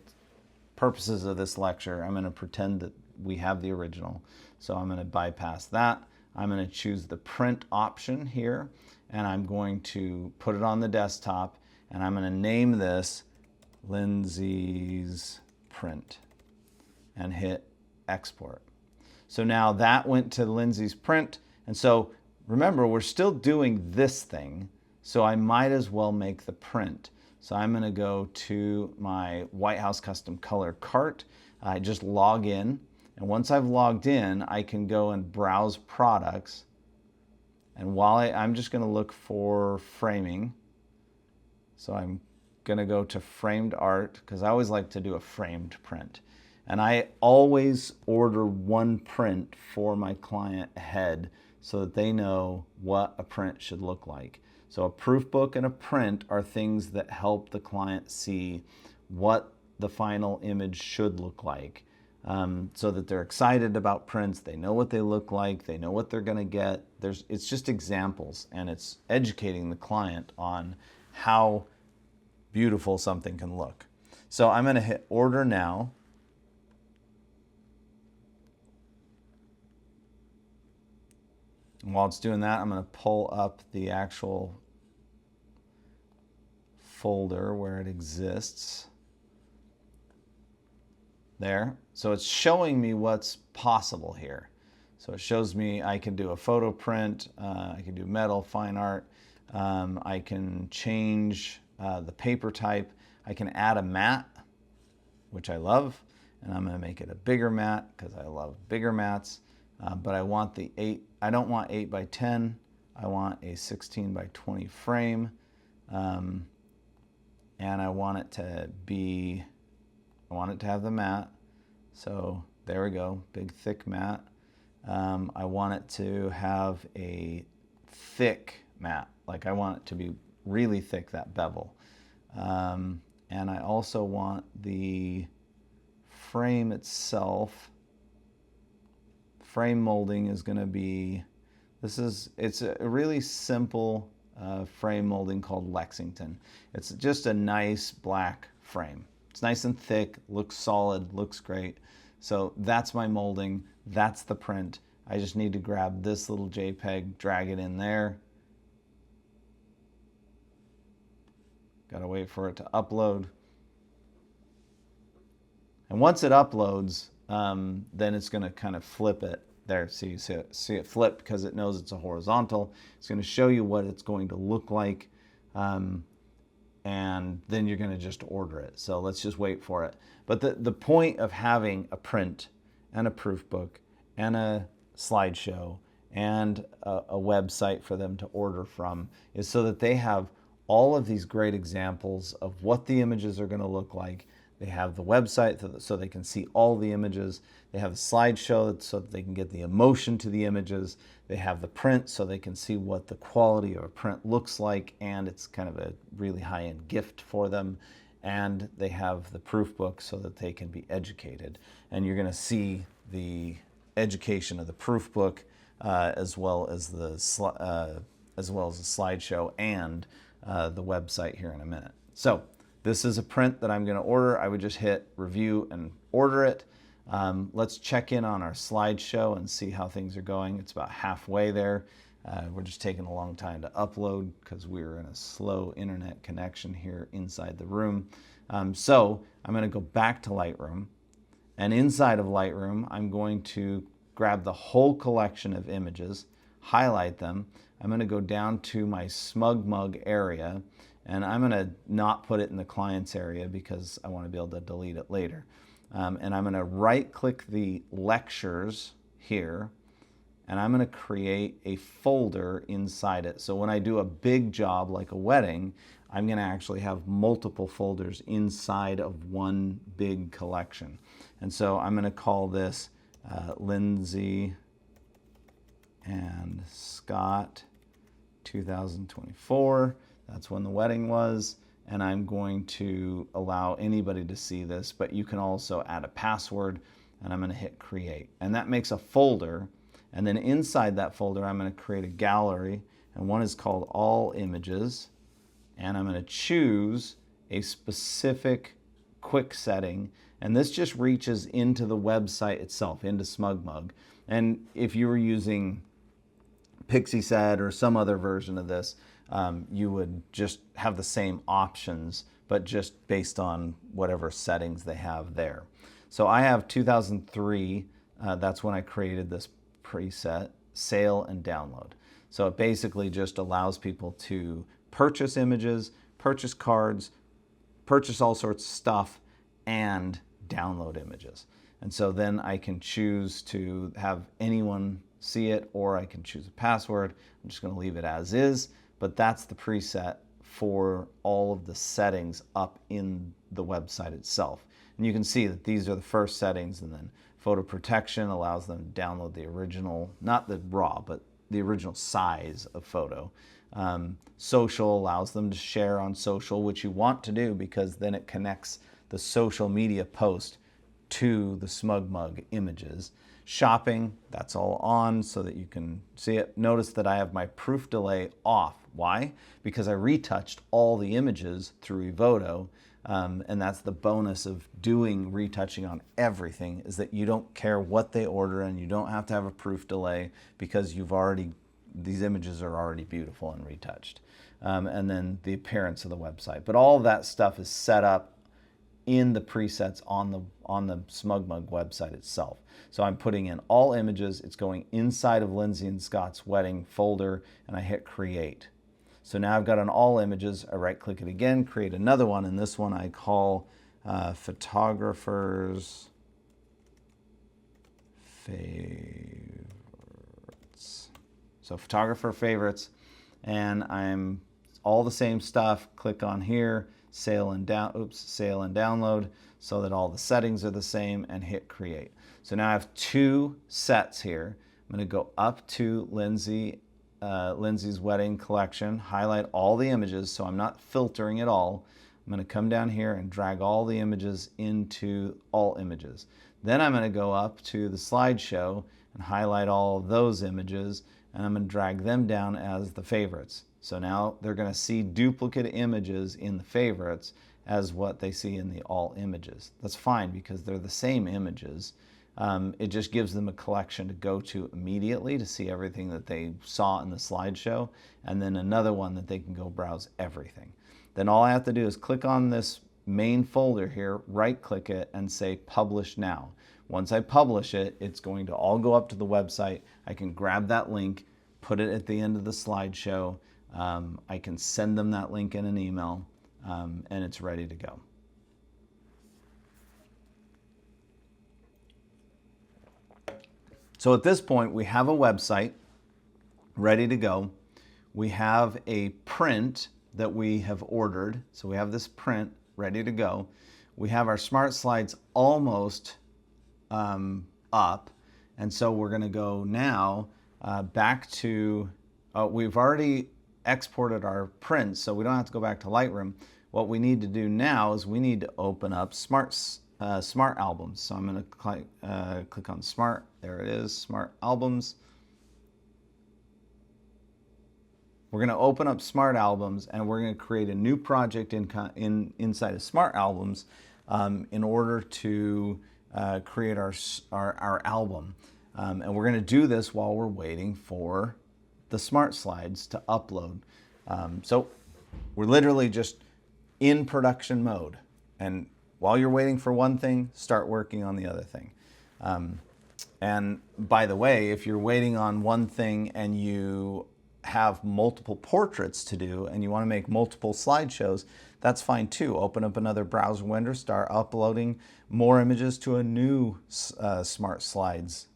purposes of this lecture, I'm going to pretend that we have the original. So I'm going to bypass that. I'm going to choose the print option here, and I'm going to put it on the desktop, and I'm going to name this Lindsay's Print and hit export. So now that went to Lindsay's Print, and so remember, we're still doing this thing, so I might as well make the print. So I'm going to go to my White House Custom Color cart. I just log in, and once I've logged in, I can go and browse products. And while I'm just going to look for framing. So I'm going to go to framed art because I always like to do a framed print. And I always order one print for my client ahead so that they know what a print should look like. So a proof book and a print are things that help the client see what the final image should look like, so that they're excited about prints, they know what they look like, they know what they're going to get. It's just examples, and it's educating the client on how beautiful something can look. So I'm going to hit order now. And while it's doing that, I'm going to pull up the actual folder where it exists. There. So it's showing me what's possible here. So it shows me I can do a photo print, I can do metal, fine art, I can change the paper type, I can add a matte, which I love, and I'm going to make it a bigger matte because I love bigger mattes. But I want I don't want 8 by 10, I want a 16 by 20 frame. and I want it to have the matte. So there we go, big thick matte. I want it to have a thick matte, like I want it to be really thick, that bevel. And I also want the frame itself, frame molding is going to be, it's a really simple frame molding called Lexington. It's just a nice black frame. It's nice and thick, looks solid, looks great. So that's my molding, that's the print. I just need to grab this little JPEG, drag it in there. Gotta wait for it to upload. And once it uploads, then it's gonna kind of flip it. There, so you see it flip because it knows it's a horizontal. It's gonna show you what it's going to look like. And then you're gonna just order it. So let's just wait for it. But the point of having a print and a proof book and a slideshow and a website for them to order from is so that they have all of these great examples of what the images are going to look like. They have the website so they can see all the images. They have a slideshow so that they can get the emotion to the images. They have the print so they can see what the quality of a print looks like, and it's kind of a really high-end gift for them. And they have the proof book so that they can be educated. And you're going to see the education of the proof book as well as the slideshow and the website here in a minute. So this is a print that I'm going to order. I would just hit review and order it. Let's check in on our slideshow and see how things are going. It's about halfway there. We're just taking a long time to upload because we're in a slow internet connection here inside the room. So I'm going to go back to Lightroom. And inside of Lightroom, I'm going to grab the whole collection of images, highlight them. I'm going to go down to my SmugMug area, and I'm going to not put it in the clients area because I want to be able to delete it later. And I'm going to right-click the lectures here, and I'm going to create a folder inside it. So when I do a big job like a wedding, I'm going to actually have multiple folders inside of one big collection. And so I'm going to call this Lindsay and Scott 2024. That's when the wedding was. And I'm going to allow anybody to see this, but you can also add a password, and I'm going to hit create. And that makes a folder. And then inside that folder, I'm going to create a gallery, and one is called all images. And I'm going to choose a specific quick setting, and this just reaches into the website itself, into SmugMug. And if you were using Pixieset or some other version of this, you would just have the same options, but just based on whatever settings they have there. So I have 2003, that's when I created this preset, sale and download. So it basically just allows people to purchase images, purchase cards, purchase all sorts of stuff, and download images. And so then I can choose to have anyone see it, or I can choose a password. I'm just going to leave it as is, but that's the preset for all of the settings up in the website itself. And you can see that these are the first settings, and then photo protection allows them to download the original, not the raw, but the original size of photo. Social allows them to share on social, which you want to do because then it connects the social media post to the SmugMug images. Shopping, that's all on so that you can see it. Notice that I have my proof delay off. Why? Because I retouched all the images through Evoto, and that's the bonus of doing retouching on everything, is that you don't care what they order and you don't have to have a proof delay because these images are already beautiful and retouched. And then the appearance of the website. But all of that stuff is set up in the presets on the SmugMug website itself. So I'm putting in all images, it's going inside of Lindsay and Scott's wedding folder, and I hit create. So now I've got an all images, I right click it again, create another one, and this one I call photographers favorites. So photographer favorites, and I'm all the same stuff. Click on here, save and download, so that all the settings are the same, and hit create. So now I have 2 sets here. I'm going to go up to Lindsay's wedding collection, highlight all the images so I'm not filtering at all. I'm going to come down here and drag all the images into all images. Then I'm going to go up to the slideshow and highlight all of those images, and I'm going to drag them down as the favorites. So now they're going to see duplicate images in the favorites as what they see in the all images. That's fine because they're the same images. It just gives them a collection to go to immediately to see everything that they saw in the slideshow, and then another one that they can go browse everything. Then all I have to do is click on this main folder here, right click it, and say publish now. Once I publish it, it's going to all go up to the website. I can grab that link, put it at the end of the slideshow. I can send them that link in an email, and it's ready to go. So at this point, we have a website ready to go. We have a print that we have ordered. So we have this print ready to go. We have our smart slides almost up. And so we're going to go now back to, we've already exported our print, so we don't have to go back to Lightroom. What we need to do now is we need to open up Smart Albums. So I'm going to click on Smart. There it is, Smart Albums. We're going to open up Smart Albums, and we're going to create a new project inside of Smart Albums in order to create our album. And we're going to do this while we're waiting for the smart slides to upload. So we're literally just in production mode. And while you're waiting for one thing, start working on the other thing. And by the way, if you're waiting on one thing and you have multiple portraits to do and you want to make multiple slideshows, that's fine too. Open up another browser window, start uploading more images to a new Smart Slides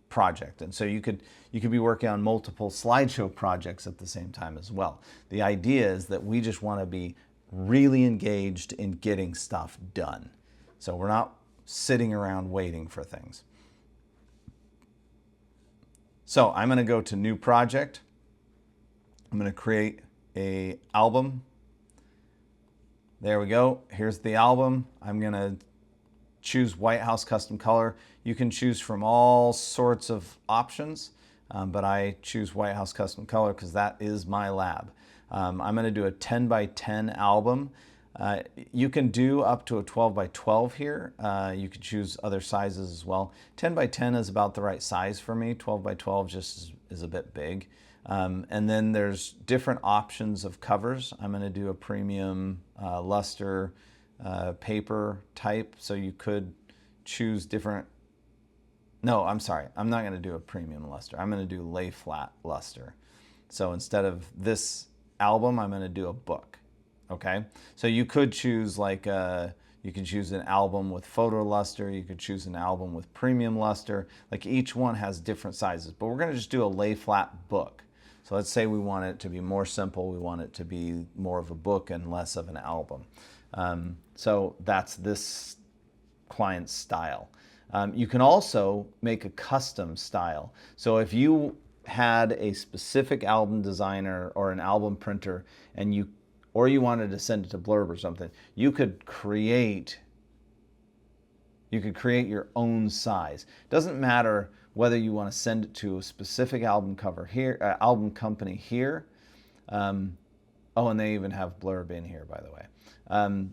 project. And so you could be working on multiple slideshow projects at the same time as well. The idea is that we just want to be really engaged in getting stuff done. So we're not sitting around waiting for things. So I'm going to go to New Project. I'm going to create an album. There we go. Here's the album. I'm going to choose White House Custom Color. You can choose from all sorts of options, but I choose White House Custom Color because that is my lab. I'm going to do a 10 by 10 album. You can do up to a 12 by 12 here. You could choose other sizes as well. 10 by 10 is about the right size for me. 12 by 12 just is a bit big. And then there's different options of covers. I'm going to do a premium luster paper type, so you could choose different. No, I'm sorry. I'm not going to do a premium luster. I'm going to do lay flat luster. So instead of this album, I'm going to do a book. Okay, so you could choose you could choose an album with photo luster, you could choose an album with premium luster, like each one has different sizes, but we're going to just do a lay flat book. So let's say we want it to be more simple, we want it to be more of a book and less of an album. So that's this client's style. You can also make a custom style. So if you had a specific album designer or an album printer and you wanted to send it to Blurb or something, you could create your own size. Doesn't matter whether you want to send it to a specific album cover here, album company here. Oh, and they even have Blurb in here, by the way.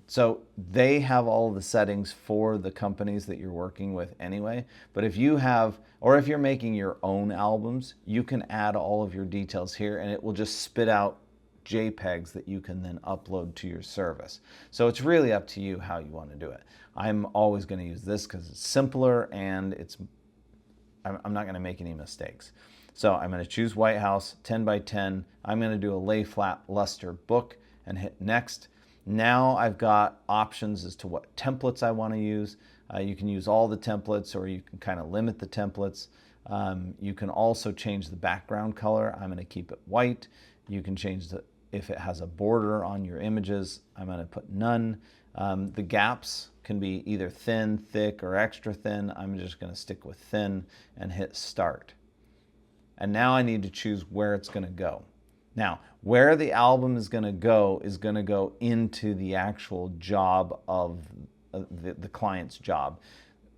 So they have all the settings for the companies that you're working with anyway. But if you have, or if you're making your own albums, you can add all of your details here and it will just spit out JPEGs that you can then upload to your service. So it's really up to you how you want to do it. I'm always going to use this because it's simpler and I'm not going to make any mistakes. So I'm going to choose White House 10 by 10. I'm going to do a lay flat luster book and hit next. Now I've got options as to what templates I want to use. You can use all the templates or you can kind of limit the templates. You can also change the background color. I'm going to keep it white. You can change if it has a border on your images, I'm going to put none. The gaps can be either thin, thick, or extra thin. I'm just going to stick with thin and hit start. And now I need to choose where it's going to go. Now, where the album is going to go into the actual job of the client's job.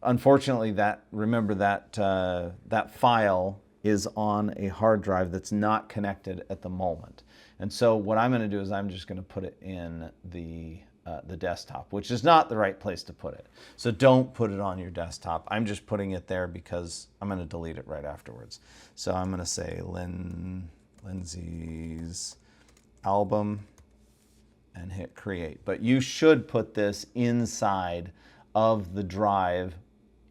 Unfortunately, remember that file is on a hard drive that's not connected at the moment. And so what I'm going to do is I'm just going to put it in the desktop, which is not the right place to put it. So don't put it on your desktop. I'm just putting it there because I'm going to delete it right afterwards. So I'm going to say Lindsay's album and hit create. But you should put this inside of the drive,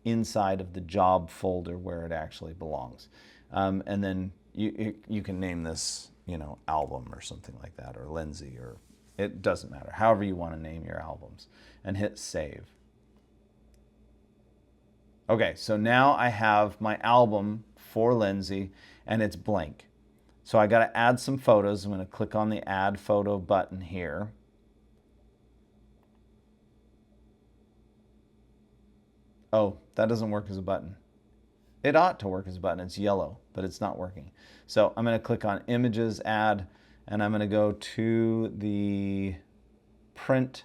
inside of the job folder where it actually belongs. And then you can name this, album or something like that, or Lindsay, or it doesn't matter, however you want to name your albums, and hit save. Okay, so now I have my album for Lindsay and it's blank. So I got to add some photos. I'm going to click on the add photo button here. Oh, that doesn't work as a button. It ought to work as a button. It's yellow, but it's not working. So I'm going to click on images, add, and I'm going to go to the print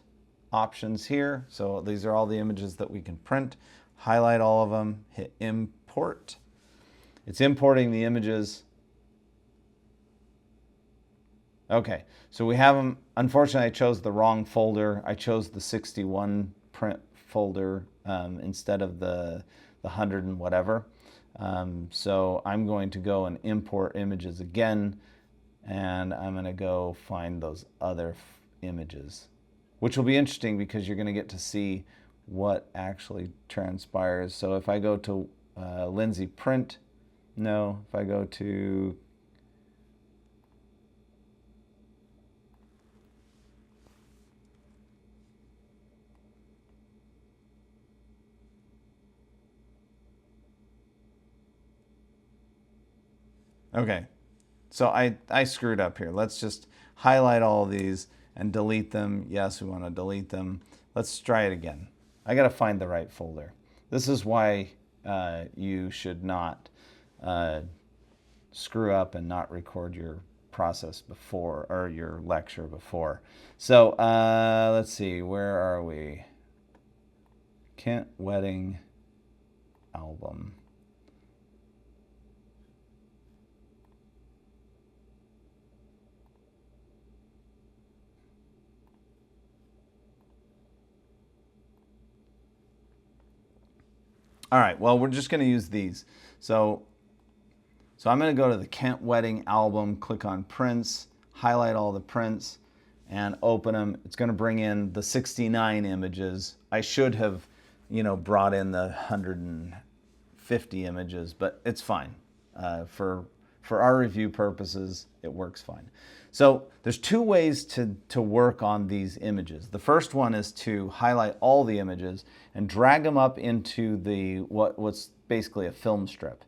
options here. So these are all the images that we can print. Highlight all of them, hit import. It's importing the images. Okay, so we have them. Unfortunately, I chose the wrong folder. I chose the 61 print folder instead of the 100 and whatever. So I'm going to go and import images again, and I'm going to go find those other images, which will be interesting because you're going to get to see what actually transpires. So if I go to Lindsay print, no, if I go to okay, so I screwed up here. Let's just highlight all of these and delete them. Yes, we want to delete them. Let's try it again. I got to find the right folder. This is why you should not screw up and not record your process before, or your lecture before. So let's see, where are we? Kent Wedding album. All right, well, we're just going to use these. So I'm going to go to the Kent Wedding album, click on prints, highlight all the prints, and open them. It's going to bring in the 69 images. I should have, brought in the 150 images, but it's fine. For our review purposes, it works fine. So there's two ways to work on these images. The first one is to highlight all the images and drag them up into what's basically a film strip.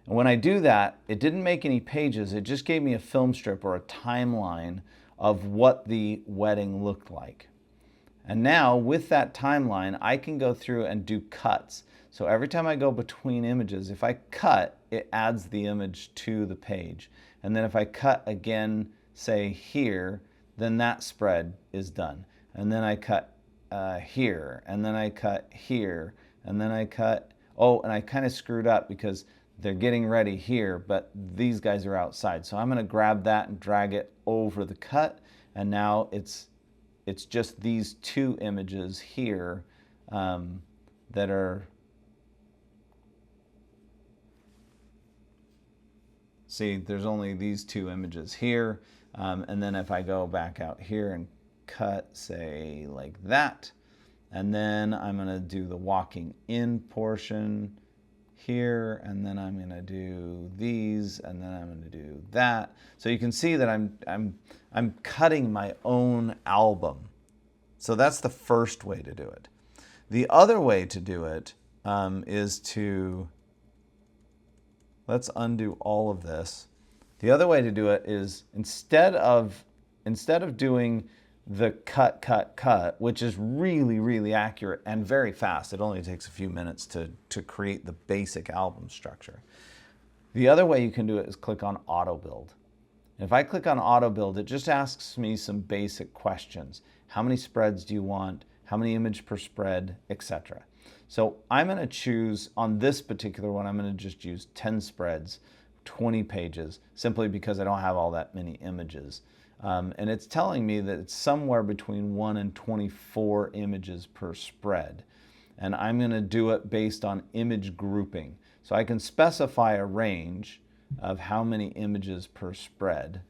And when I do that, it didn't make any pages. It just gave me a film strip or a timeline of what the wedding looked like. And now with that timeline, I can go through and do cuts. So every time I go between images, if I cut, it adds the image to the page. And then if I cut again, say here, then that spread is done. And then I cut here, and then I cut here, and then I cut, and I kind of screwed up because they're getting ready here, but these guys are outside. So I'm going to grab that and drag it over the cut, and now it's just these two images here that are, see, there's only these two images here. And then if I go back out here and cut, say, like that, and then I'm going to do the walking in portion here, and then I'm going to do these, and then I'm going to do that. So you can see that I'm cutting my own album. So that's the first way to do it. The other way to do it is to, let's undo all of this. The other way to do it is, instead of instead of doing the cut, which is really, really accurate and very fast, it only takes a few minutes to create the basic album structure. The other way you can do it is click on Auto Build. And if I click on Auto Build, it just asks me some basic questions. How many spreads do you want? How many image per spread, etc. So I'm going to choose, on this particular one, I'm going to just use 10 spreads, 20 pages, simply because I don't have all that many images. And it's telling me that it's somewhere between 1 and 24 images per spread. And I'm going to do it based on image grouping. So I can specify a range of how many images per spread,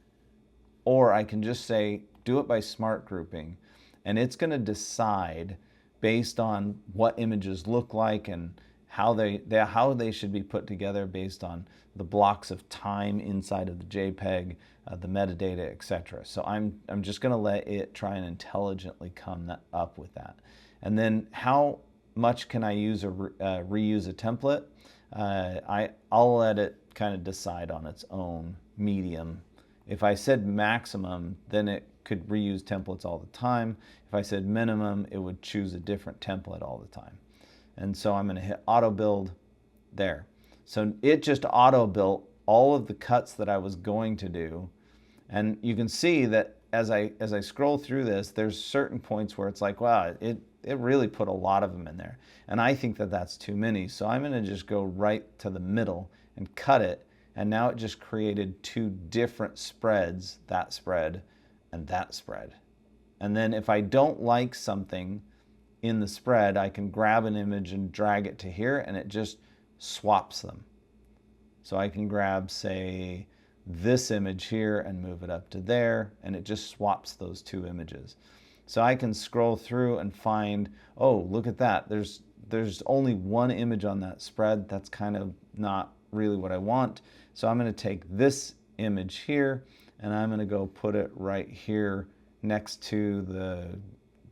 or I can just say, do it by smart grouping, and it's going to decide based on what images look like and how they should be put together based on the blocks of time inside of the JPEG, the metadata, etc. So I'm just going to let it try and intelligently come up with that. And then how much can I use reuse a template? I'll let it kind of decide on its own medium. If I said maximum, then it could reuse templates all the time. If I said minimum, it would choose a different template all the time. And so I'm going to hit auto build there. So it just auto built all of the cuts that I was going to do. And you can see that as I scroll through this, there's certain points where it's like, wow, it really put a lot of them in there. And I think that that's too many. So I'm going to just go right to the middle and cut it. And now it just created two different spreads, that spread and that spread. And then if I don't like something in the spread, I can grab an image and drag it to here, and it just swaps them. So I can grab, say, this image here and move it up to there, and it just swaps those two images. So I can scroll through and find, oh, look at that. There's only one image on that spread. That's kind of not really what I want. So I'm going to take this image here, and I'm going to go put it right here next to the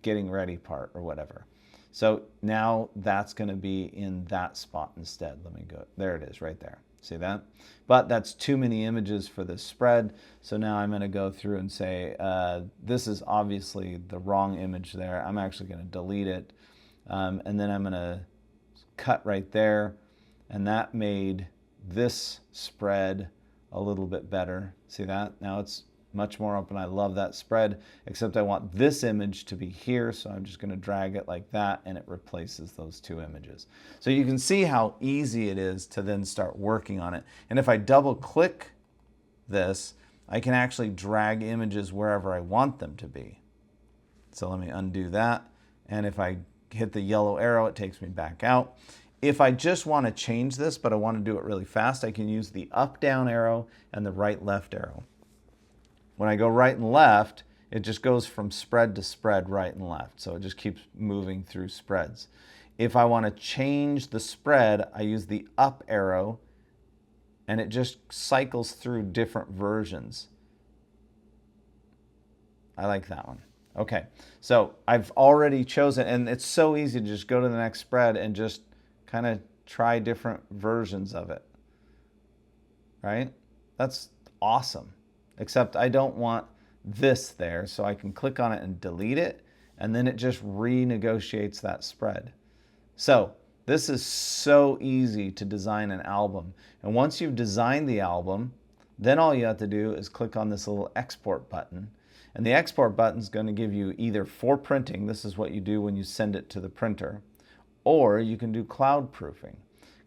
getting ready part or whatever. So now that's going to be in that spot instead. Let me go. There it is right there. See that? But that's too many images for this spread. So now I'm going to go through and say, this is obviously the wrong image there. I'm actually going to delete it. And then I'm going to cut right there. And that made this spread a little bit better. See that? Now it's much more open. I love that spread, except I want this image to be here, so I'm just going to drag it like that, and it replaces those two images. So you can see how easy it is to then start working on it. And if I double click this, I can actually drag images wherever I want them to be. So let me undo that, and if I hit the yellow arrow, it takes me back out. If I just want to change this, but I want to do it really fast, I can use the up-down arrow and the right-left arrow. When I go right and left, it just goes from spread to spread, right and left. So it just keeps moving through spreads. If I want to change the spread, I use the up arrow, and it just cycles through different versions. I like that one. Okay, so I've already chosen, and it's so easy to just go to the next spread and just kind of try different versions of it, right? That's awesome. Except I don't want this there, so I can click on it and delete it, and then it just renegotiates that spread. So this is so easy to design an album. And once you've designed the album, then all you have to do is click on this little export button. And the export button is going to give you either for printing, this is what you do when you send it to the printer, or you can do cloud proofing.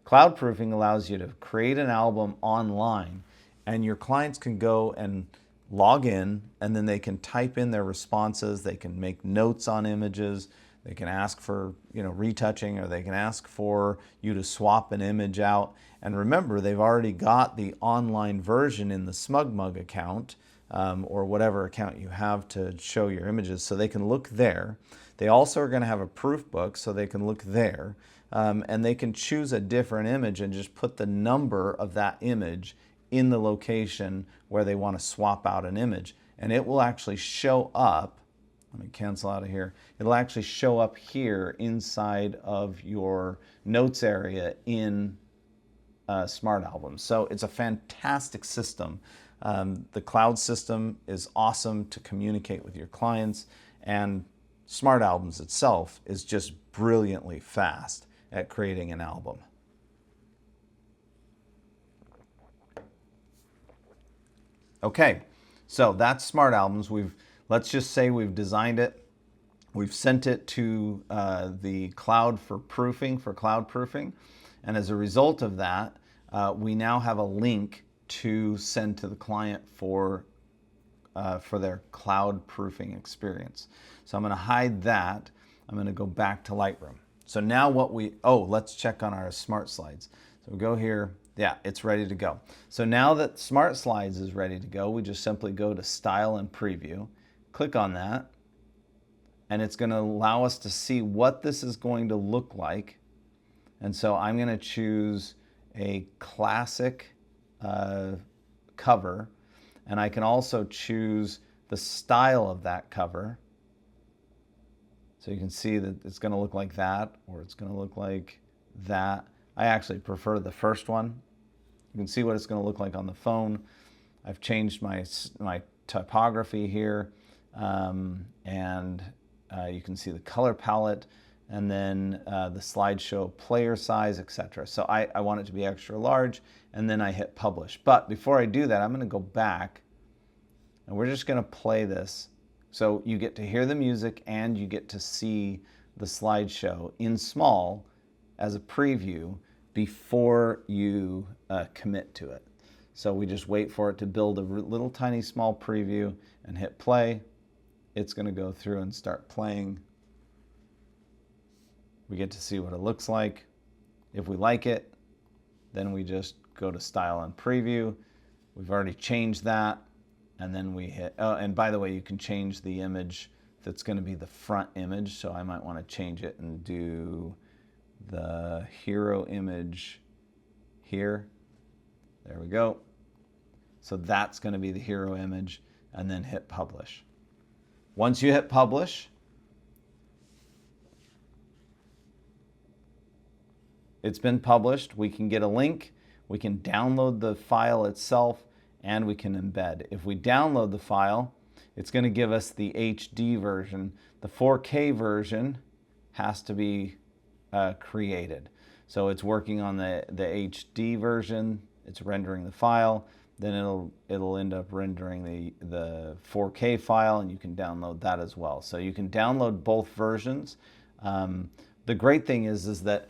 Cloud proofing allows you to create an album online, and your clients can go and log in, and then they can type in their responses, they can make notes on images, they can ask for retouching, or they can ask for you to swap an image out. And remember, they've already got the online version in the SmugMug account, or whatever account you have to show your images, so they can look there. They also are going to have a proof book, so they can look there, and they can choose a different image and just put the number of that image in the location where they want to swap out an image. And it will actually show up, let me cancel out of here, it'll actually show up here inside of your notes area in Smart Albums. So it's a fantastic system The cloud system is awesome to communicate with your clients, and Smart Albums itself is just brilliantly fast at creating an album. Okay, so that's Smart Albums. Let's just say we've designed it. We've sent it to the cloud for proofing, for cloud proofing. And as a result of that, we now have a link to send to the client for their cloud proofing experience. So I'm going to hide that. I'm going to go back to Lightroom. So now let's check on our Smart Slides. So we go here. Yeah, it's ready to go. So now that Smart Slides is ready to go, we just simply go to Style and Preview, click on that, and it's going to allow us to see what this is going to look like. And so I'm going to choose a classic cover, and I can also choose the style of that cover. So you can see that it's going to look like that, or it's going to look like that. I actually prefer the first one. You can see what it's going to look like on the phone. I've changed my typography here, and you can see the color palette, and then the slideshow player size, etc. So I want it to be extra large, and then I hit publish. But before I do that, I'm going to go back, and we're just going to play this. So you get to hear the music, and you get to see the slideshow in small as a preview before you commit to it. So we just wait for it to build a little tiny small preview and hit play. It's going to go through and start playing. We get to see what it looks like. If we like it, then we just go to Style and Preview. We've already changed that, and then we hit, oh, and by the way, you can change the image that's going to be the front image, so I might want to change it and do the hero image here. There we go. So that's going to be the hero image, and then hit publish. Once you hit publish, it's been published. We can get a link, we can download the file itself, and we can embed. If we download the file, it's going to give us the HD version. The 4K version has to be created. So it's working on the HD version, it's rendering the file, then it'll end up rendering the 4K file, and you can download that as well. So you can download both versions. The great thing is that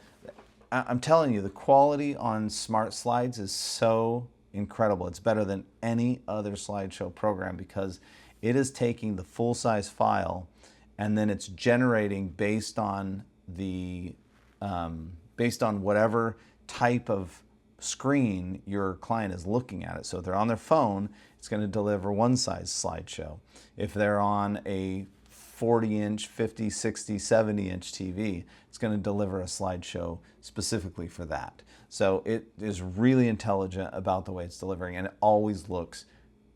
I'm telling you, the quality on Smart Slides is so incredible. It's better than any other slideshow program because it is taking the full-size file and then it's generating based on whatever type of screen your client is looking at it. So if they're on their phone, it's going to deliver one size slideshow. If they're on a 40-inch, 50, 60, 70-inch TV, it's going to deliver a slideshow specifically for that. So it is really intelligent about the way it's delivering, and it always looks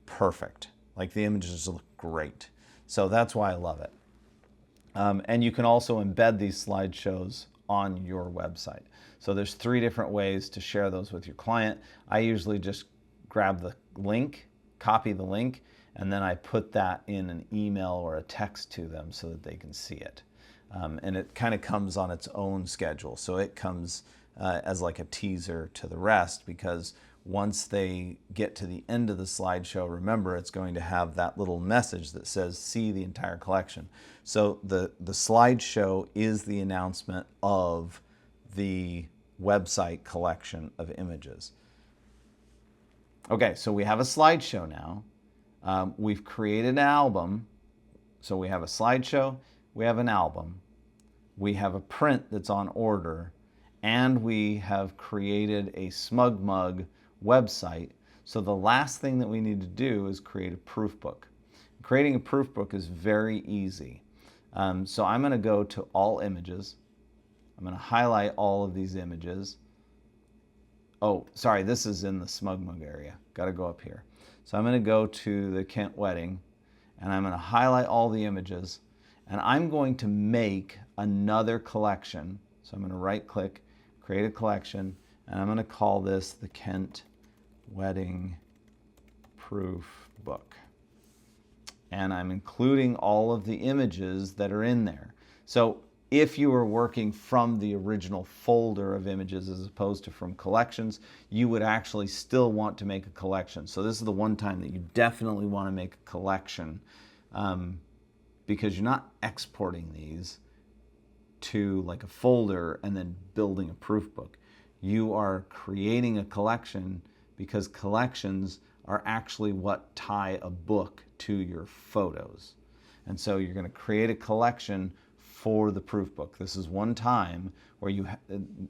perfect. Like the images look great. So that's why I love it. And you can also embed these slideshows on your website. So there's 3 different ways to share those with your client. I usually just grab the link, copy the link, and then I put that in an email or a text to them so that they can see it. And it kind of comes on its own schedule. So it comes as like a teaser to the rest, because once they get to the end of the slideshow, remember, it's going to have that little message that says, see the entire collection. So the slideshow is the announcement of the website collection of images. Okay, so we have a slideshow now. We've created an album. So we have a slideshow, we have an album, we have a print that's on order, and we have created a SmugMug website. So the last thing that we need to do is create a proof book. Creating a proof book is very easy. So I'm going to go to all images. I'm going to highlight all of these images. Oh, sorry, this is in the SmugMug area. Got to go up here. So I'm going to go to the Kent wedding, and I'm going to highlight all the images, and I'm going to make another collection. So I'm going to right click, create a collection, and I'm going to call this the Kent Wedding proof book. And I'm including all of the images that are in there. So if you were working from the original folder of images as opposed to from collections, you would actually still want to make a collection. So this is the one time that you definitely want to make a collection, because you're not exporting these to like a folder and then building a proof book. You are creating a collection because collections are actually what tie a book to your photos. And so you're going to create a collection for the proof book. This is one time where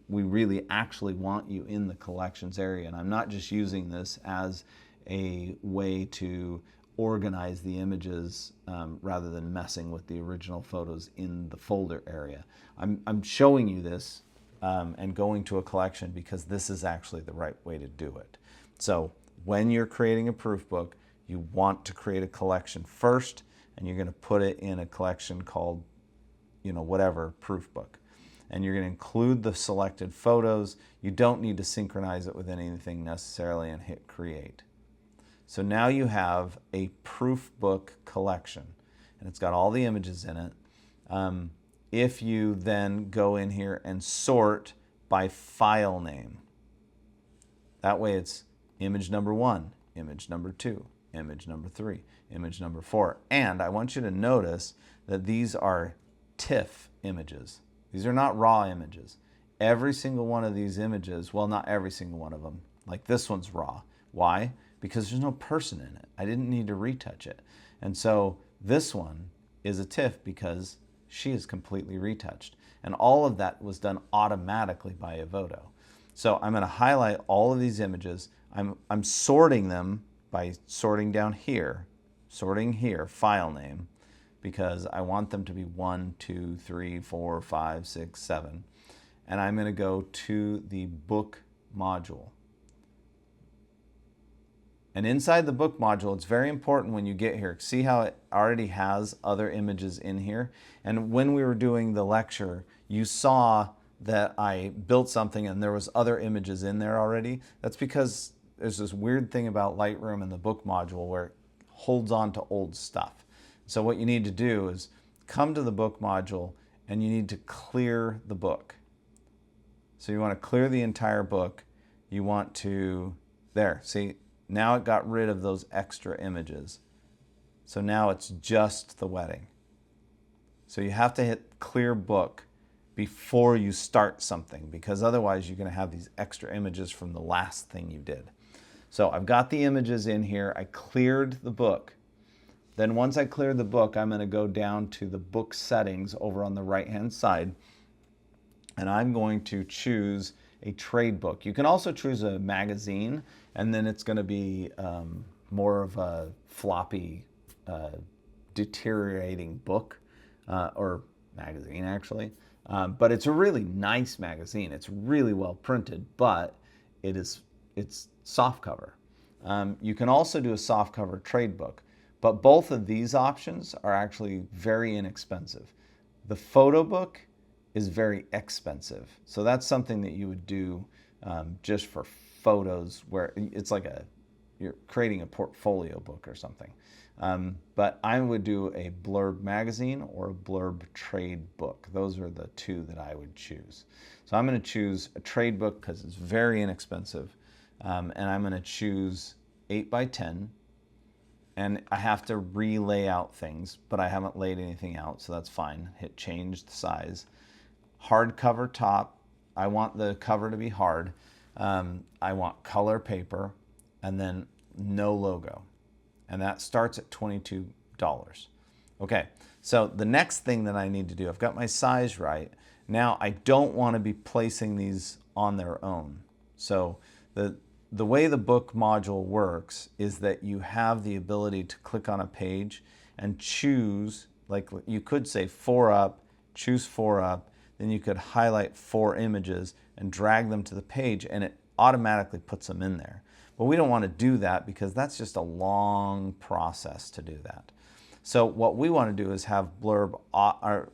we really actually want you in the collections area. And I'm not just using this as a way to organize the images rather than messing with the original photos in the folder area. I'm showing you this and going to a collection because this is actually the right way to do it. So when you're creating a proof book, you want to create a collection first, and you're going to put it in a collection called, whatever, proof book. And you're going to include the selected photos. You don't need to synchronize it with anything necessarily, and hit create. So now you have a proof book collection, and it's got all the images in it. If you then go in here and sort by file name, that way it's image number 1, image number 2, image number 3, image number 4. And I want you to notice that these are TIFF images. These are not raw images. Every single one of these images, well, not every single one of them, like this one's raw. Why? Because there's no person in it. I didn't need to retouch it. And so this one is a TIFF because she is completely retouched. And all of that was done automatically by Evoto. So I'm going to highlight all of these images. I'm sorting them by sorting down here, sorting here, file name, because I want them to be 1, 2, 3, 4, 5, 6, 7. And I'm going to go to the book module. And inside the book module, it's very important when you get here. See how it already has other images in here? And when we were doing the lecture, you saw that I built something and there was other images in there already. That's because there's this weird thing about Lightroom and the book module where it holds on to old stuff. So what you need to do is come to the book module and you need to clear the book. So you want to clear the entire book. You want to, there, see, now it got rid of those extra images. So now it's just the wedding. So you have to hit clear book before you start something, because otherwise you're going to have these extra images from the last thing you did. So I've got the images in here. I cleared the book. Then once I clear the book, I'm going to go down to the book settings over on the right-hand side, and I'm going to choose a trade book. You can also choose a magazine, and then it's going to be more of a floppy, deteriorating book, or magazine actually. But it's a really nice magazine. It's really well printed, but it's softcover. You can also do a softcover trade book, but both of these options are actually very inexpensive. The photo book is very expensive. So that's something that you would do just for photos, where it's like you're creating a portfolio book or something. But I would do a Blurb magazine or a Blurb trade book. Those are the two that I would choose. So I'm going to choose a trade book because it's very inexpensive. And I'm going to choose 8x10. And I have to relay out things, but I haven't laid anything out, so that's fine. Hit change the size. Hardcover top. I want the cover to be hard. I want color paper, and then no logo. And that starts at $22. Okay, so the next thing that I need to do, I've got my size right. Now I don't want to be placing these on their own. So the way the book module works is that you have the ability to click on a page and choose, like you could say 4 up, choose 4 up, then you could highlight 4 images and drag them to the page, and it automatically puts them in there. But we don't want to do that because that's just a long process to do that. So what we want to do is have Blurb,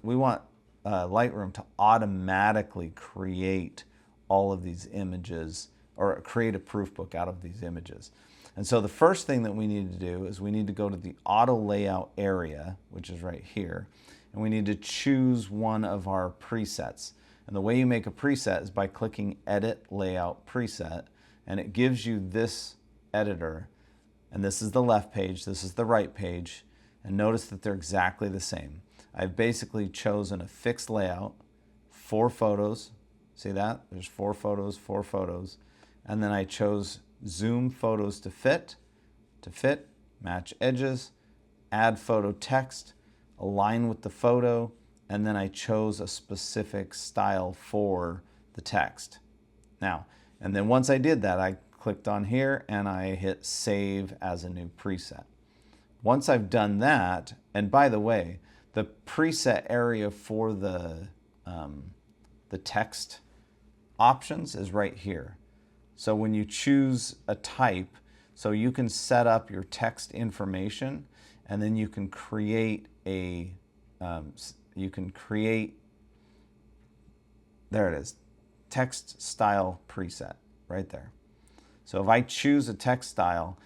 we want Lightroom to automatically create all of these images or create a proof book out of these images. And so the first thing that we need to do is we need to go to the auto layout area, which is right here, and we need to choose one of our presets. And the way you make a preset is by clicking Edit Layout Preset, and it gives you this editor. And this is the left page, this is the right page, and notice that they're exactly the same. I've basically chosen a fixed layout, 4 photos, see that? There's 4 photos, and then I chose zoom photos to fit, match edges, add photo text, align with the photo, and then I chose a specific style for the text. Now, and then once I did that, I clicked on here and I hit save as a new preset. Once I've done that, and by the way, the preset area for the text options is right here. So when you choose a type, so you can set up your text information, and then you can create a, there it is, text style preset right there. So if I choose a text style,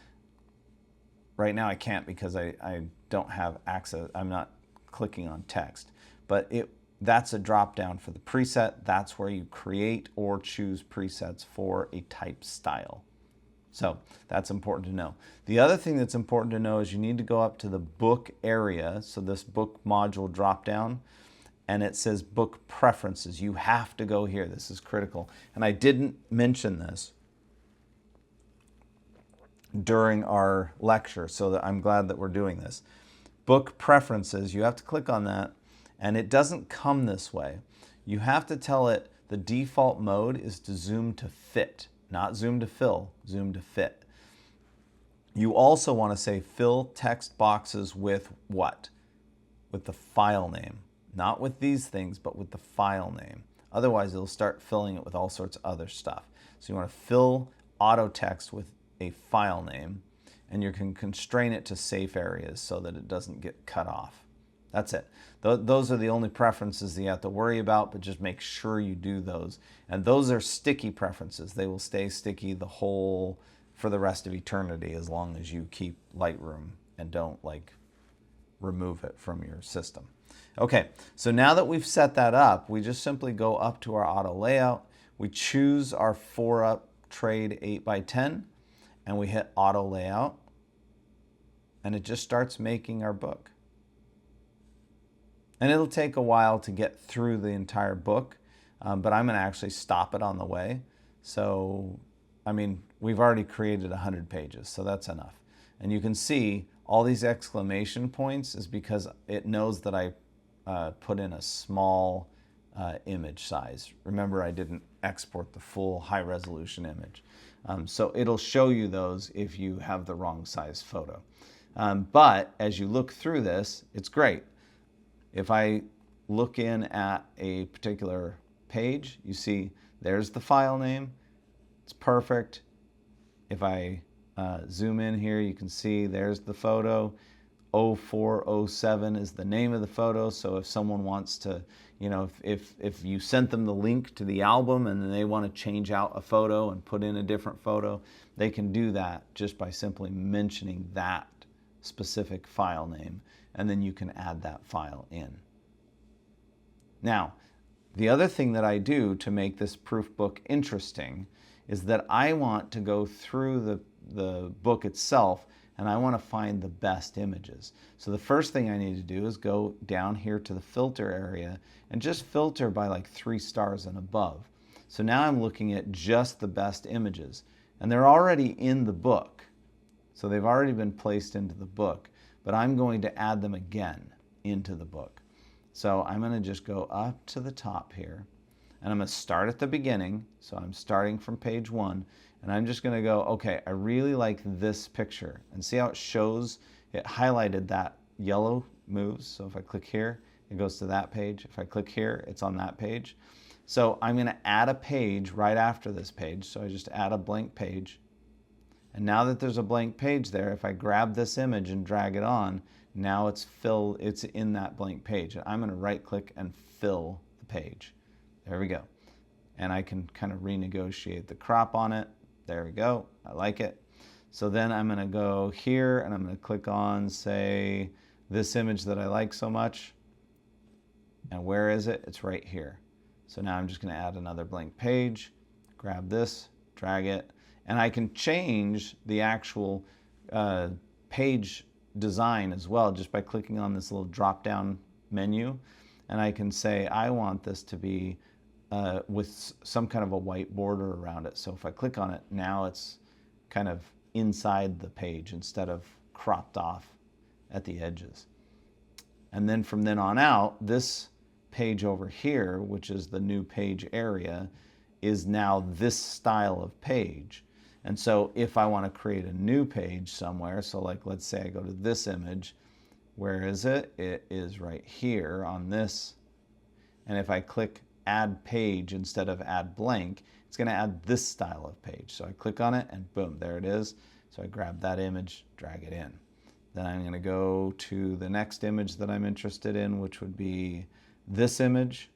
right now I can't because I don't have access, I'm not clicking on text, but that's a drop down for the preset. That's where you create or choose presets for a type style. So that's important to know. The other thing that's important to know is you need to go up to the book area, so this book module drop down, and it says book preferences. You have to go here. This is critical. And I didn't mention this during our lecture, so that I'm glad that we're doing this. Book preferences, you have to click on that, and it doesn't come this way. You have to tell it the default mode is to zoom to fit, not zoom to fill, zoom to fit. You also want to say fill text boxes with what? With the file name. Not with these things, but with the file name. Otherwise, it'll start filling it with all sorts of other stuff. So you want to fill auto text with a file name, and you can constrain it to safe areas so that it doesn't get cut off. That's it. Those are the only preferences that you have to worry about, but just make sure you do those. And those are sticky preferences. They will stay sticky for the rest of eternity as long as you keep Lightroom and don't remove it from your system. Okay, so now that we've set that up, we just simply go up to our auto layout. We choose our 4-up trade 8x10, and we hit auto layout, and it just starts making our book. And it'll take a while to get through the entire book, but I'm going to actually stop it on the way. So, I mean, we've already created 100 pages, so that's enough. And you can see all these exclamation points is because it knows that I put in a small image size. Remember, I didn't export the full high-resolution image. So it'll show you those if you have the wrong size photo. But as you look through this, it's great. If I look in at a particular page, you see there's the file name. It's perfect. If I zoom in here, you can see there's the photo. 0407 is the name of the photo. So if someone wants to, if you sent them the link to the album and then they want to change out a photo and put in a different photo, they can do that just by simply mentioning that specific file name, and then you can add that file in. Now, the other thing that I do to make this proof book interesting is that I want to go through the book itself, and I want to find the best images. So the first thing I need to do is go down here to the filter area and just filter by 3 stars and above. So now I'm looking at just the best images, and they're already in the book. So they've already been placed into the book, but I'm going to add them again into the book. So I'm going to just go up to the top here, and I'm going to start at the beginning. So I'm starting from page 1, and I'm just going to go, okay, I really like this picture. And see how it shows, it highlighted that yellow moves. So if I click here, it goes to that page. If I click here, it's on that page. So I'm going to add a page right after this page. So I just add a blank page. And now that there's a blank page there, if I grab this image and drag it on, now it's in that blank page. And I'm going to right click and fill the page. There we go. And I can kind of renegotiate the crop on it There we go. I like it. So then I'm going to go here and I'm going to click on, say, this image that I like so much. And where is it? It's right here. So now I'm just going to add another blank page, grab this, drag it, and I can change the actual page design as well just by clicking on this little drop-down menu. And I can say I want this to be with some kind of a white border around it. So if I click on it, now it's kind of inside the page instead of cropped off at the edges. And then from then on out, this page over here, which is the new page area, is now this style of page. And so if I want to create a new page somewhere, so like let's say I go to this image, where is it? It is right here on this. And if I click add page instead of add blank, it's going to add this style of page. So I click on it and boom, there it is. So I grab that image, drag it in. Then I'm going to go to the next image that I'm interested in, which would be this image.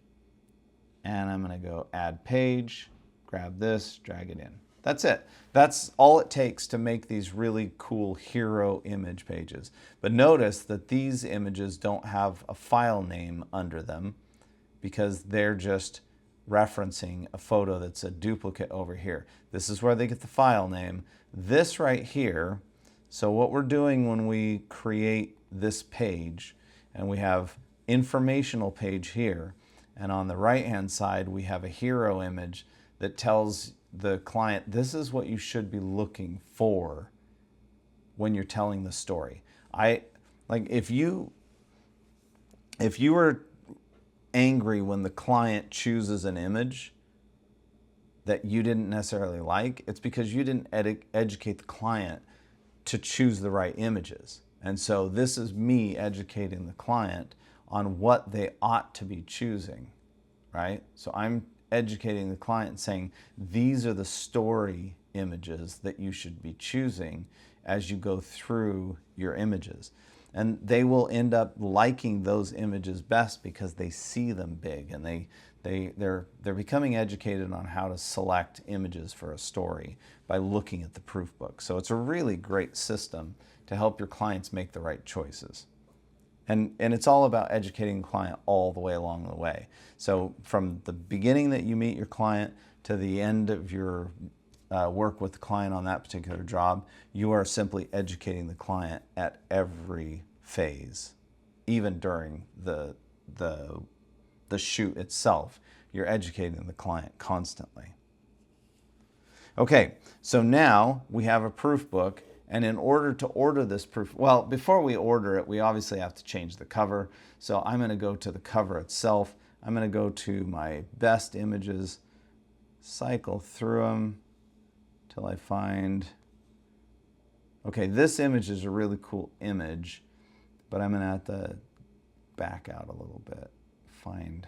And I'm going to go add page, grab this, drag it in. That's it. That's all it takes to make these really cool hero image pages. But notice that these images don't have a file name under them because they're just referencing a photo that's a duplicate over here. This is where they get the file name. This right here, so what we're doing when we create this page, and we have informational page here, and on the right hand side we have a hero image that tells the client this is what you should be looking for when you're telling the story. If you were angry when the client chooses an image that you didn't necessarily like, it's because you didn't educate the client to choose the right images. And so this is me educating the client on what they ought to be choosing, right? So I'm educating the client saying, these are the story images that you should be choosing as you go through your images. And they will end up liking those images best because they see them big and they're becoming educated on how to select images for a story by looking at the proof book. So it's a really great system to help your clients make the right choices. And it's all about educating the client all the way along the way. So from the beginning that you meet your client to the end of your work with the client on that particular job, you are simply educating the client at every phase, even during the shoot itself. You're educating the client constantly. Okay, so now we have a proof book. And in order to order this proof, well, before we order it, we obviously have to change the cover. So I'm going to go to the cover itself. I'm going to go to my best images, cycle through them till I find, okay, this image is a really cool image, but I'm going to have to back out a little bit, find.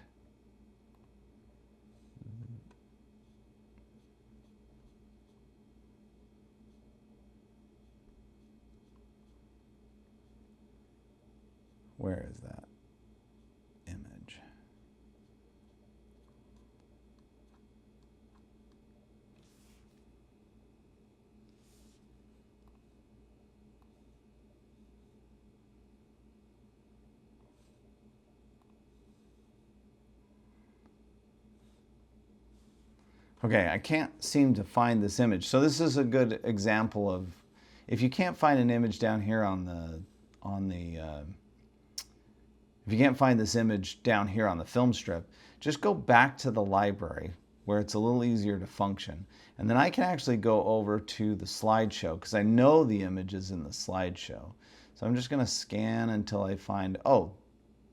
Where is that image? Okay, I can't seem to find this image. So this is a good example of, if you can't find an image down here if you can't find this image down here on the film strip, just go back to the library where it's a little easier to function. And then I can actually go over to the slideshow because I know the image is in the slideshow. So I'm just going to scan until I find, oh,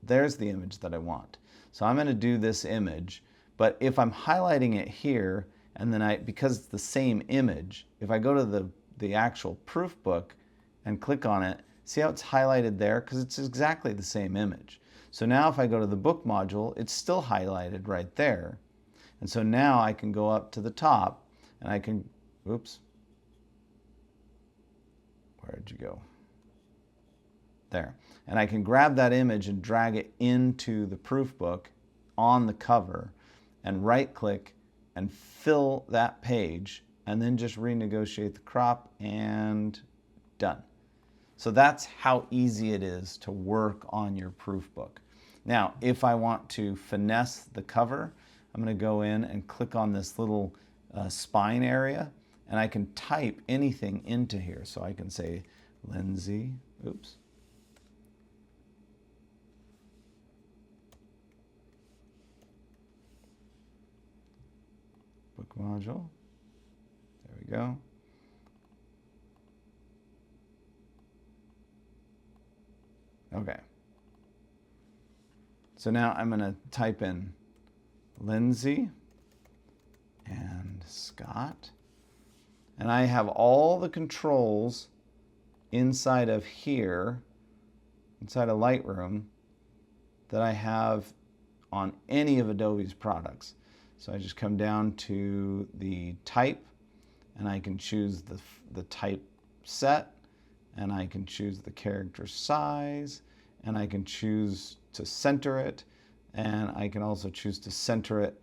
there's the image that I want. So I'm going to do this image, but if I'm highlighting it here, and then because it's the same image, if I go to the actual proof book and click on it, see how it's highlighted there? Because it's exactly the same image. So now if I go to the book module, it's still highlighted right there. And so now I can go up to the top and I can, oops, where'd you go? There. And I can grab that image and drag it into the proof book on the cover and right click and fill that page and then just renegotiate the crop, and done. So that's how easy it is to work on your proof book. Now, if I want to finesse the cover, I'm going to go in and click on this little spine area, and I can type anything into here. So I can say Lindsay, oops. Book module. There we go. Okay. So now I'm going to type in Lindsay and Scott. And I have all the controls inside of here, inside of Lightroom, that I have on any of Adobe's products. So I just come down to the type, and I can choose the type set, and I can choose the character size, and I can choose to center it, and I can also choose to center it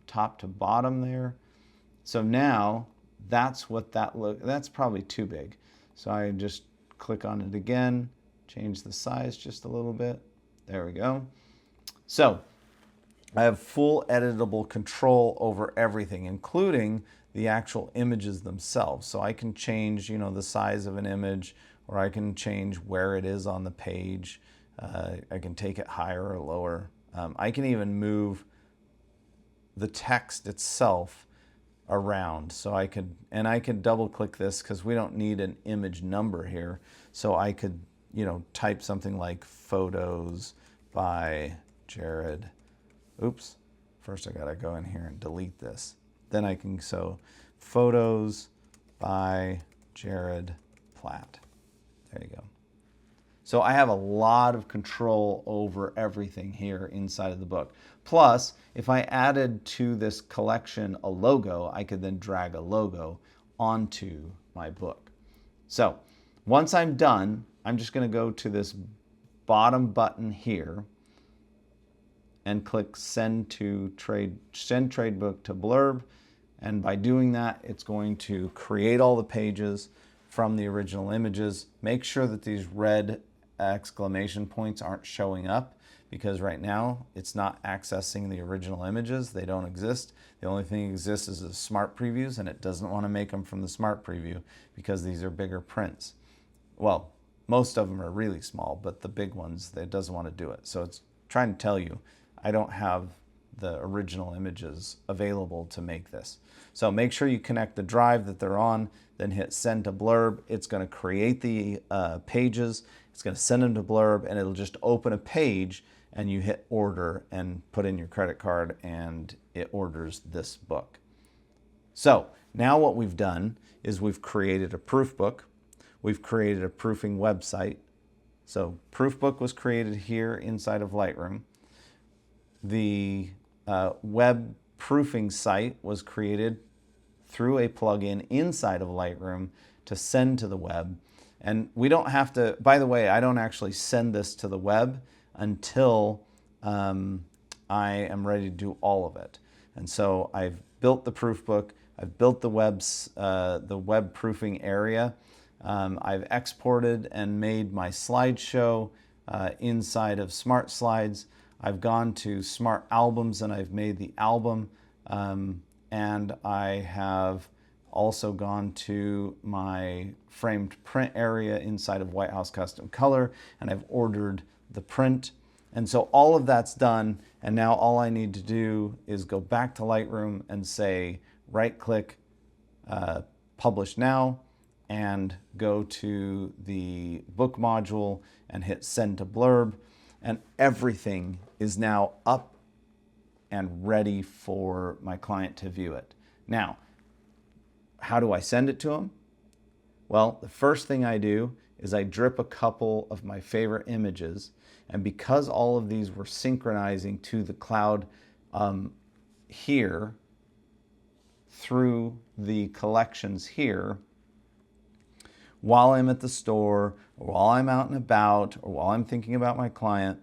top to bottom there. So now that's what that's probably too big. So I just click on it again, change the size just a little bit. There we go. So I have full editable control over everything, including the actual images themselves. So I can change, the size of an image, or I can change where it is on the page. I can take it higher or lower. I can even move the text itself around. So I could double click this because we don't need an image number here. So I could, type something like photos by Jared. Oops, first I gotta go in here and delete this. Then I can, so photos by Jared Platt. There you go. So I have a lot of control over everything here inside of the book. Plus, if I added to this collection a logo, I could then drag a logo onto my book. So once I'm done, I'm just going to go to this bottom button here and click send trade book to Blurb. And by doing that, it's going to create all the pages from the original images. Make sure that these red exclamation points aren't showing up, because right now it's not accessing the original images. They don't exist. The only thing that exists is the smart previews, and it doesn't want to make them from the smart preview because these are bigger prints. Well, most of them are really small, but the big ones, it doesn't want to do it. So it's trying to tell you, I don't have the original images available to make this. So make sure you connect the drive that they're on, then hit send to Blurb. It's going to create the pages. It's going to send them to Blurb, and it'll just open a page, and you hit order and put in your credit card, and it orders this book. So now what we've done is we've created a proof book. We've created a proofing website. So proof book was created here inside of Lightroom. The web proofing site was created through a plugin inside of Lightroom to send to the web. And we don't have to, by the way, I don't actually send this to the web until I am ready to do all of it. And so I've built the proof book, I've built the web proofing area. I've exported and made my slideshow inside of Smart Slides. I've gone to Smart Albums and I've made the album. And I have also gone to my framed print area inside of White House Custom Color, and I've ordered the print. And so all of that's done, and now all I need to do is go back to Lightroom and say right-click, Publish Now, and go to the book module and hit Send to Blurb, and everything is now up and ready for my client to view it. Now, how do I send it to them? Well, the first thing I do is I drip a couple of my favorite images, and because all of these were synchronizing to the cloud here through the collections here, while I'm at the store, or while I'm out and about, or while I'm thinking about my client,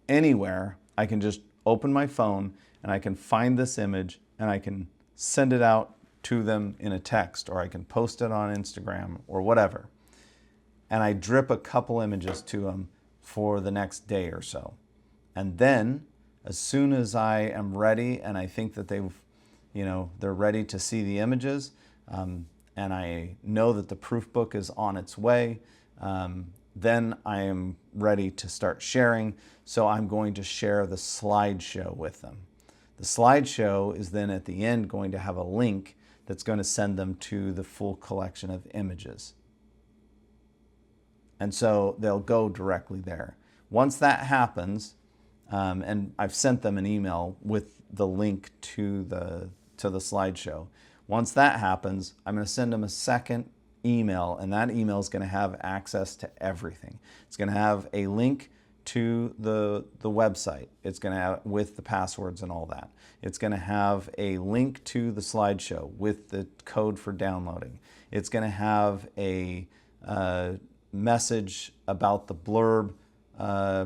anywhere, I can just open my phone and I can find this image and I can send it out to them in a text, or I can post it on Instagram or whatever. And I drip a couple images to them for the next day or so. And then as soon as I am ready and I think that they're ready to see the images, and I know that the proof book is on its way, then I am ready to start sharing. So I'm going to share the slideshow with them. The slideshow is then at the end going to have a link that's going to send them to the full collection of images. And so they'll go directly there. Once that happens, and I've sent them an email with the link to the slideshow. Once that happens, I'm going to send them a second email, and that email is going to have access to everything. It's going to have a link to the website. It's going to have with the passwords and all that. It's going to have a link to the slideshow with the code for downloading. It's going to have a message about the Blurb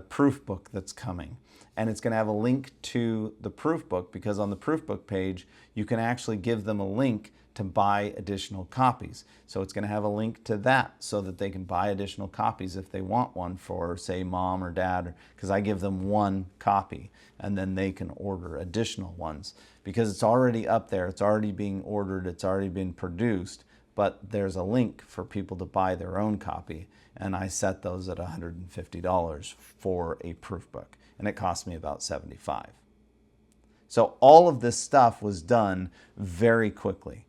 proof book that's coming. And it's going to have a link to the proof book, because on the proof book page, you can actually give them a link to buy additional copies. So it's going to have a link to that so that they can buy additional copies if they want one for, say, mom or dad, because I give them one copy and then they can order additional ones because it's already up there, it's already being ordered, it's already been produced, but there's a link for people to buy their own copy, and I set those at $150 for a proof book, and it cost me about $75. So all of this stuff was done very quickly.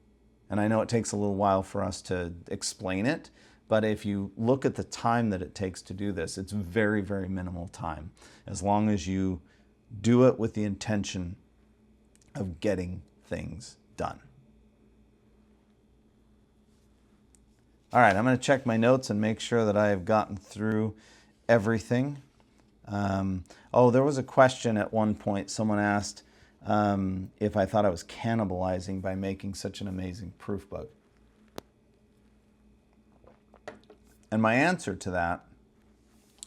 And I know it takes a little while for us to explain it, but if you look at the time that it takes to do this, it's very, very minimal time, as long as you do it with the intention of getting things done. All right, I'm going to check my notes and make sure that I have gotten through everything. There was a question at one point. Someone asked if I thought I was cannibalizing by making such an amazing proof book. And my answer to that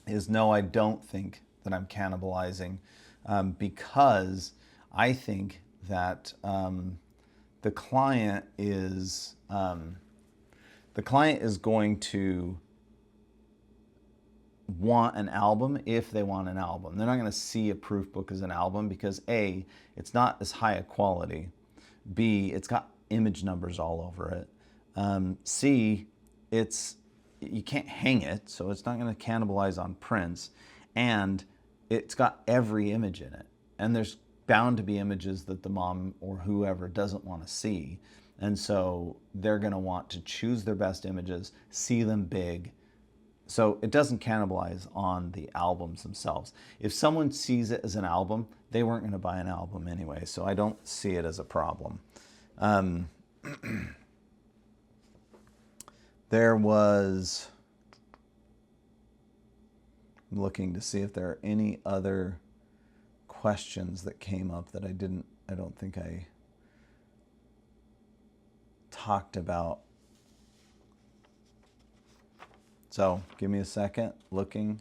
is no, I don't think that I'm cannibalizing, because I think that the client is going to want an album if they want an album. They're not going to see a proof book as an album because A, it's not as high a quality. B, it's got image numbers all over it. C, you can't hang it, so it's not going to cannibalize on prints. And it's got every image in it. And there's bound to be images that the mom or whoever doesn't want to see. And so they're going to want to choose their best images, see them big. So it doesn't cannibalize on the albums themselves. If someone sees it as an album, they weren't going to buy an album anyway, so I don't see it as a problem. There was, I'm looking to see if there are any other questions that came up that I don't think I talked about. So give me a second, looking.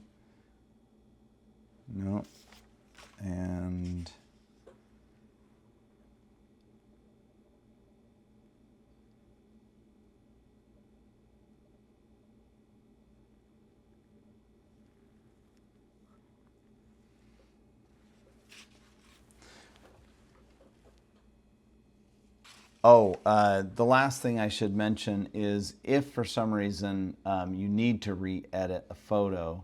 No. And the last thing I should mention is if for some reason you need to re-edit a photo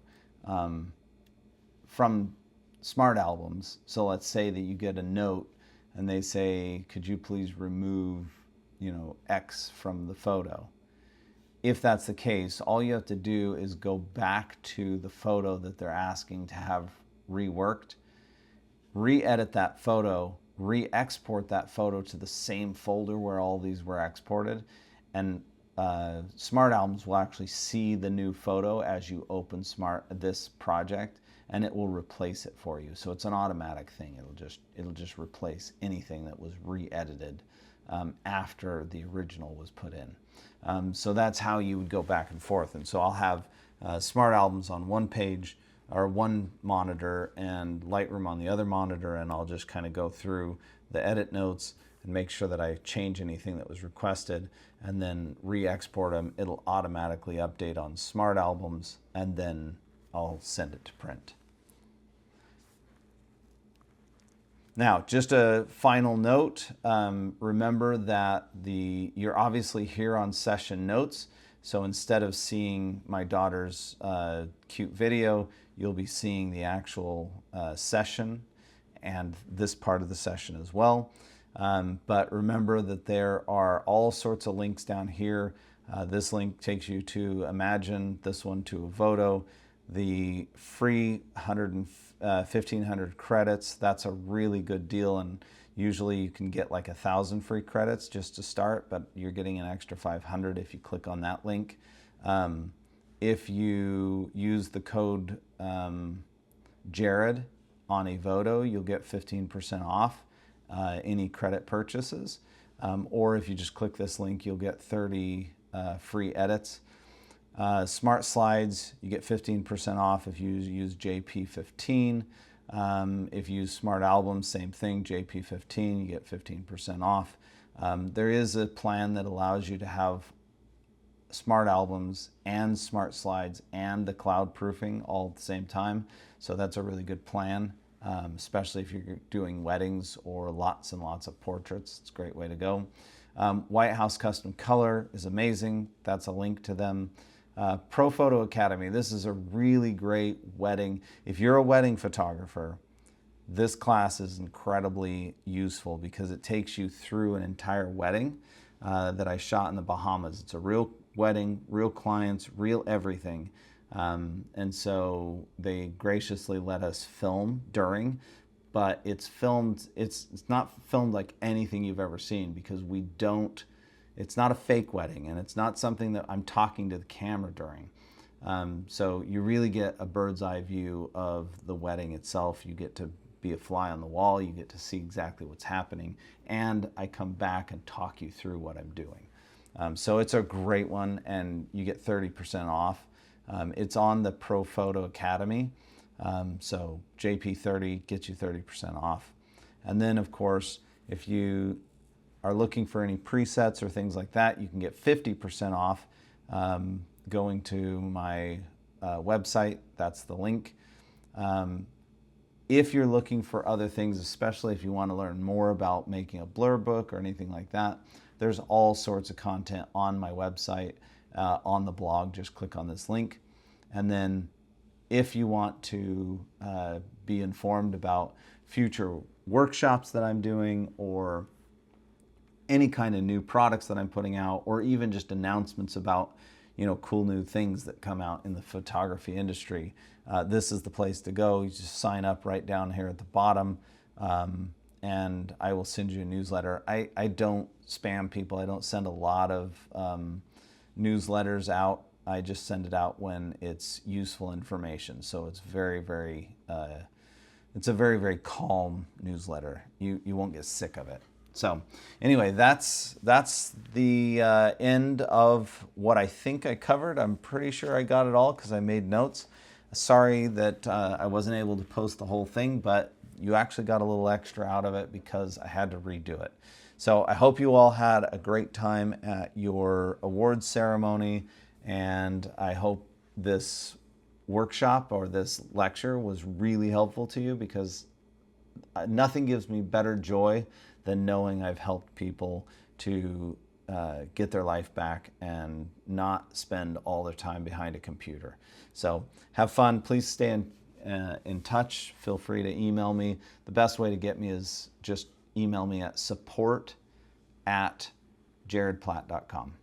from smart albums, so let's say that you get a note and they say, could you please remove, X from the photo? If that's the case, all you have to do is go back to the photo that they're asking to have reworked, re-edit that photo, re-export that photo to the same folder where all these were exported, and Smart Albums will actually see the new photo as you open this project, and it will replace it for you. So it's an automatic thing. It'll just replace anything that was re-edited after the original was put in. So that's how you would go back and forth. And so I'll have Smart Albums on one page or one monitor and Lightroom on the other monitor, and I'll just kind of go through the edit notes, and make sure that I change anything that was requested, and then re-export them. It'll automatically update on Smart Albums, and then I'll send it to print. Now, just a final note, remember that you're obviously here on session notes, so instead of seeing my daughter's cute video, you'll be seeing the actual session and this part of the session as well. But remember that there are all sorts of links down here. This link takes you to Imagen, this one to Evoto. The free 1,500 credits, that's a really good deal, and usually you can get like 1,000 free credits just to start, but you're getting an extra 500 if you click on that link. If you use the code Jared on Evoto, you'll get 15% off any credit purchases. Or if you just click this link, you'll get 30 free edits. Smart Slides, you get 15% off if you use JP15. If you use Smart Albums, same thing, JP15, you get 15% off. There is a plan that allows you to have Smart Albums and Smart Slides and the cloud proofing all at the same time. So that's a really good plan, especially if you're doing weddings or lots and lots of portraits. It's a great way to go. White House Custom Color is amazing. That's a link to them. Pro Photo Academy, this is a really great wedding. If you're a wedding photographer, this class is incredibly useful because it takes you through an entire wedding that I shot in the Bahamas. It's a real wedding, real clients, real everything. And so they graciously let us film during, but it's not filmed like anything you've ever seen because it's not a fake wedding, and it's not something that I'm talking to the camera during. So you really get a bird's eye view of the wedding itself. You get to be a fly on the wall. You get to see exactly what's happening. And I come back and talk you through what I'm doing. So it's a great one, and you get 30% off. It's on the Pro Photo Academy. So JP30 gets you 30% off. And then, of course, if you are looking for any presets or things like that, you can get 50% off going to my website. That's the link. If you're looking for other things, especially if you want to learn more about making a Blurb book or anything like that, there's all sorts of content on my website, on the blog. Just click on this link. And then if you want to be informed about future workshops that I'm doing or any kind of new products that I'm putting out, or even just announcements about, cool new things that come out in the photography industry, this is the place to go. You just sign up right down here at the bottom, and I will send you a newsletter. I don't spam people. I don't send a lot of newsletters out. I just send it out when it's useful information. So it's very, very, it's a very, very calm newsletter. You won't get sick of it. So anyway, that's the end of what I think I covered. I'm pretty sure I got it all because I made notes. Sorry that I wasn't able to post the whole thing, but you actually got a little extra out of it because I had to redo it. So I hope you all had a great time at your awards ceremony, and I hope this workshop or this lecture was really helpful to you, because nothing gives me better joy than knowing I've helped people to get their life back and not spend all their time behind a computer. So have fun. Please stay in touch. Feel free to email me. The best way to get me is just email me at support@jaredplatt.com.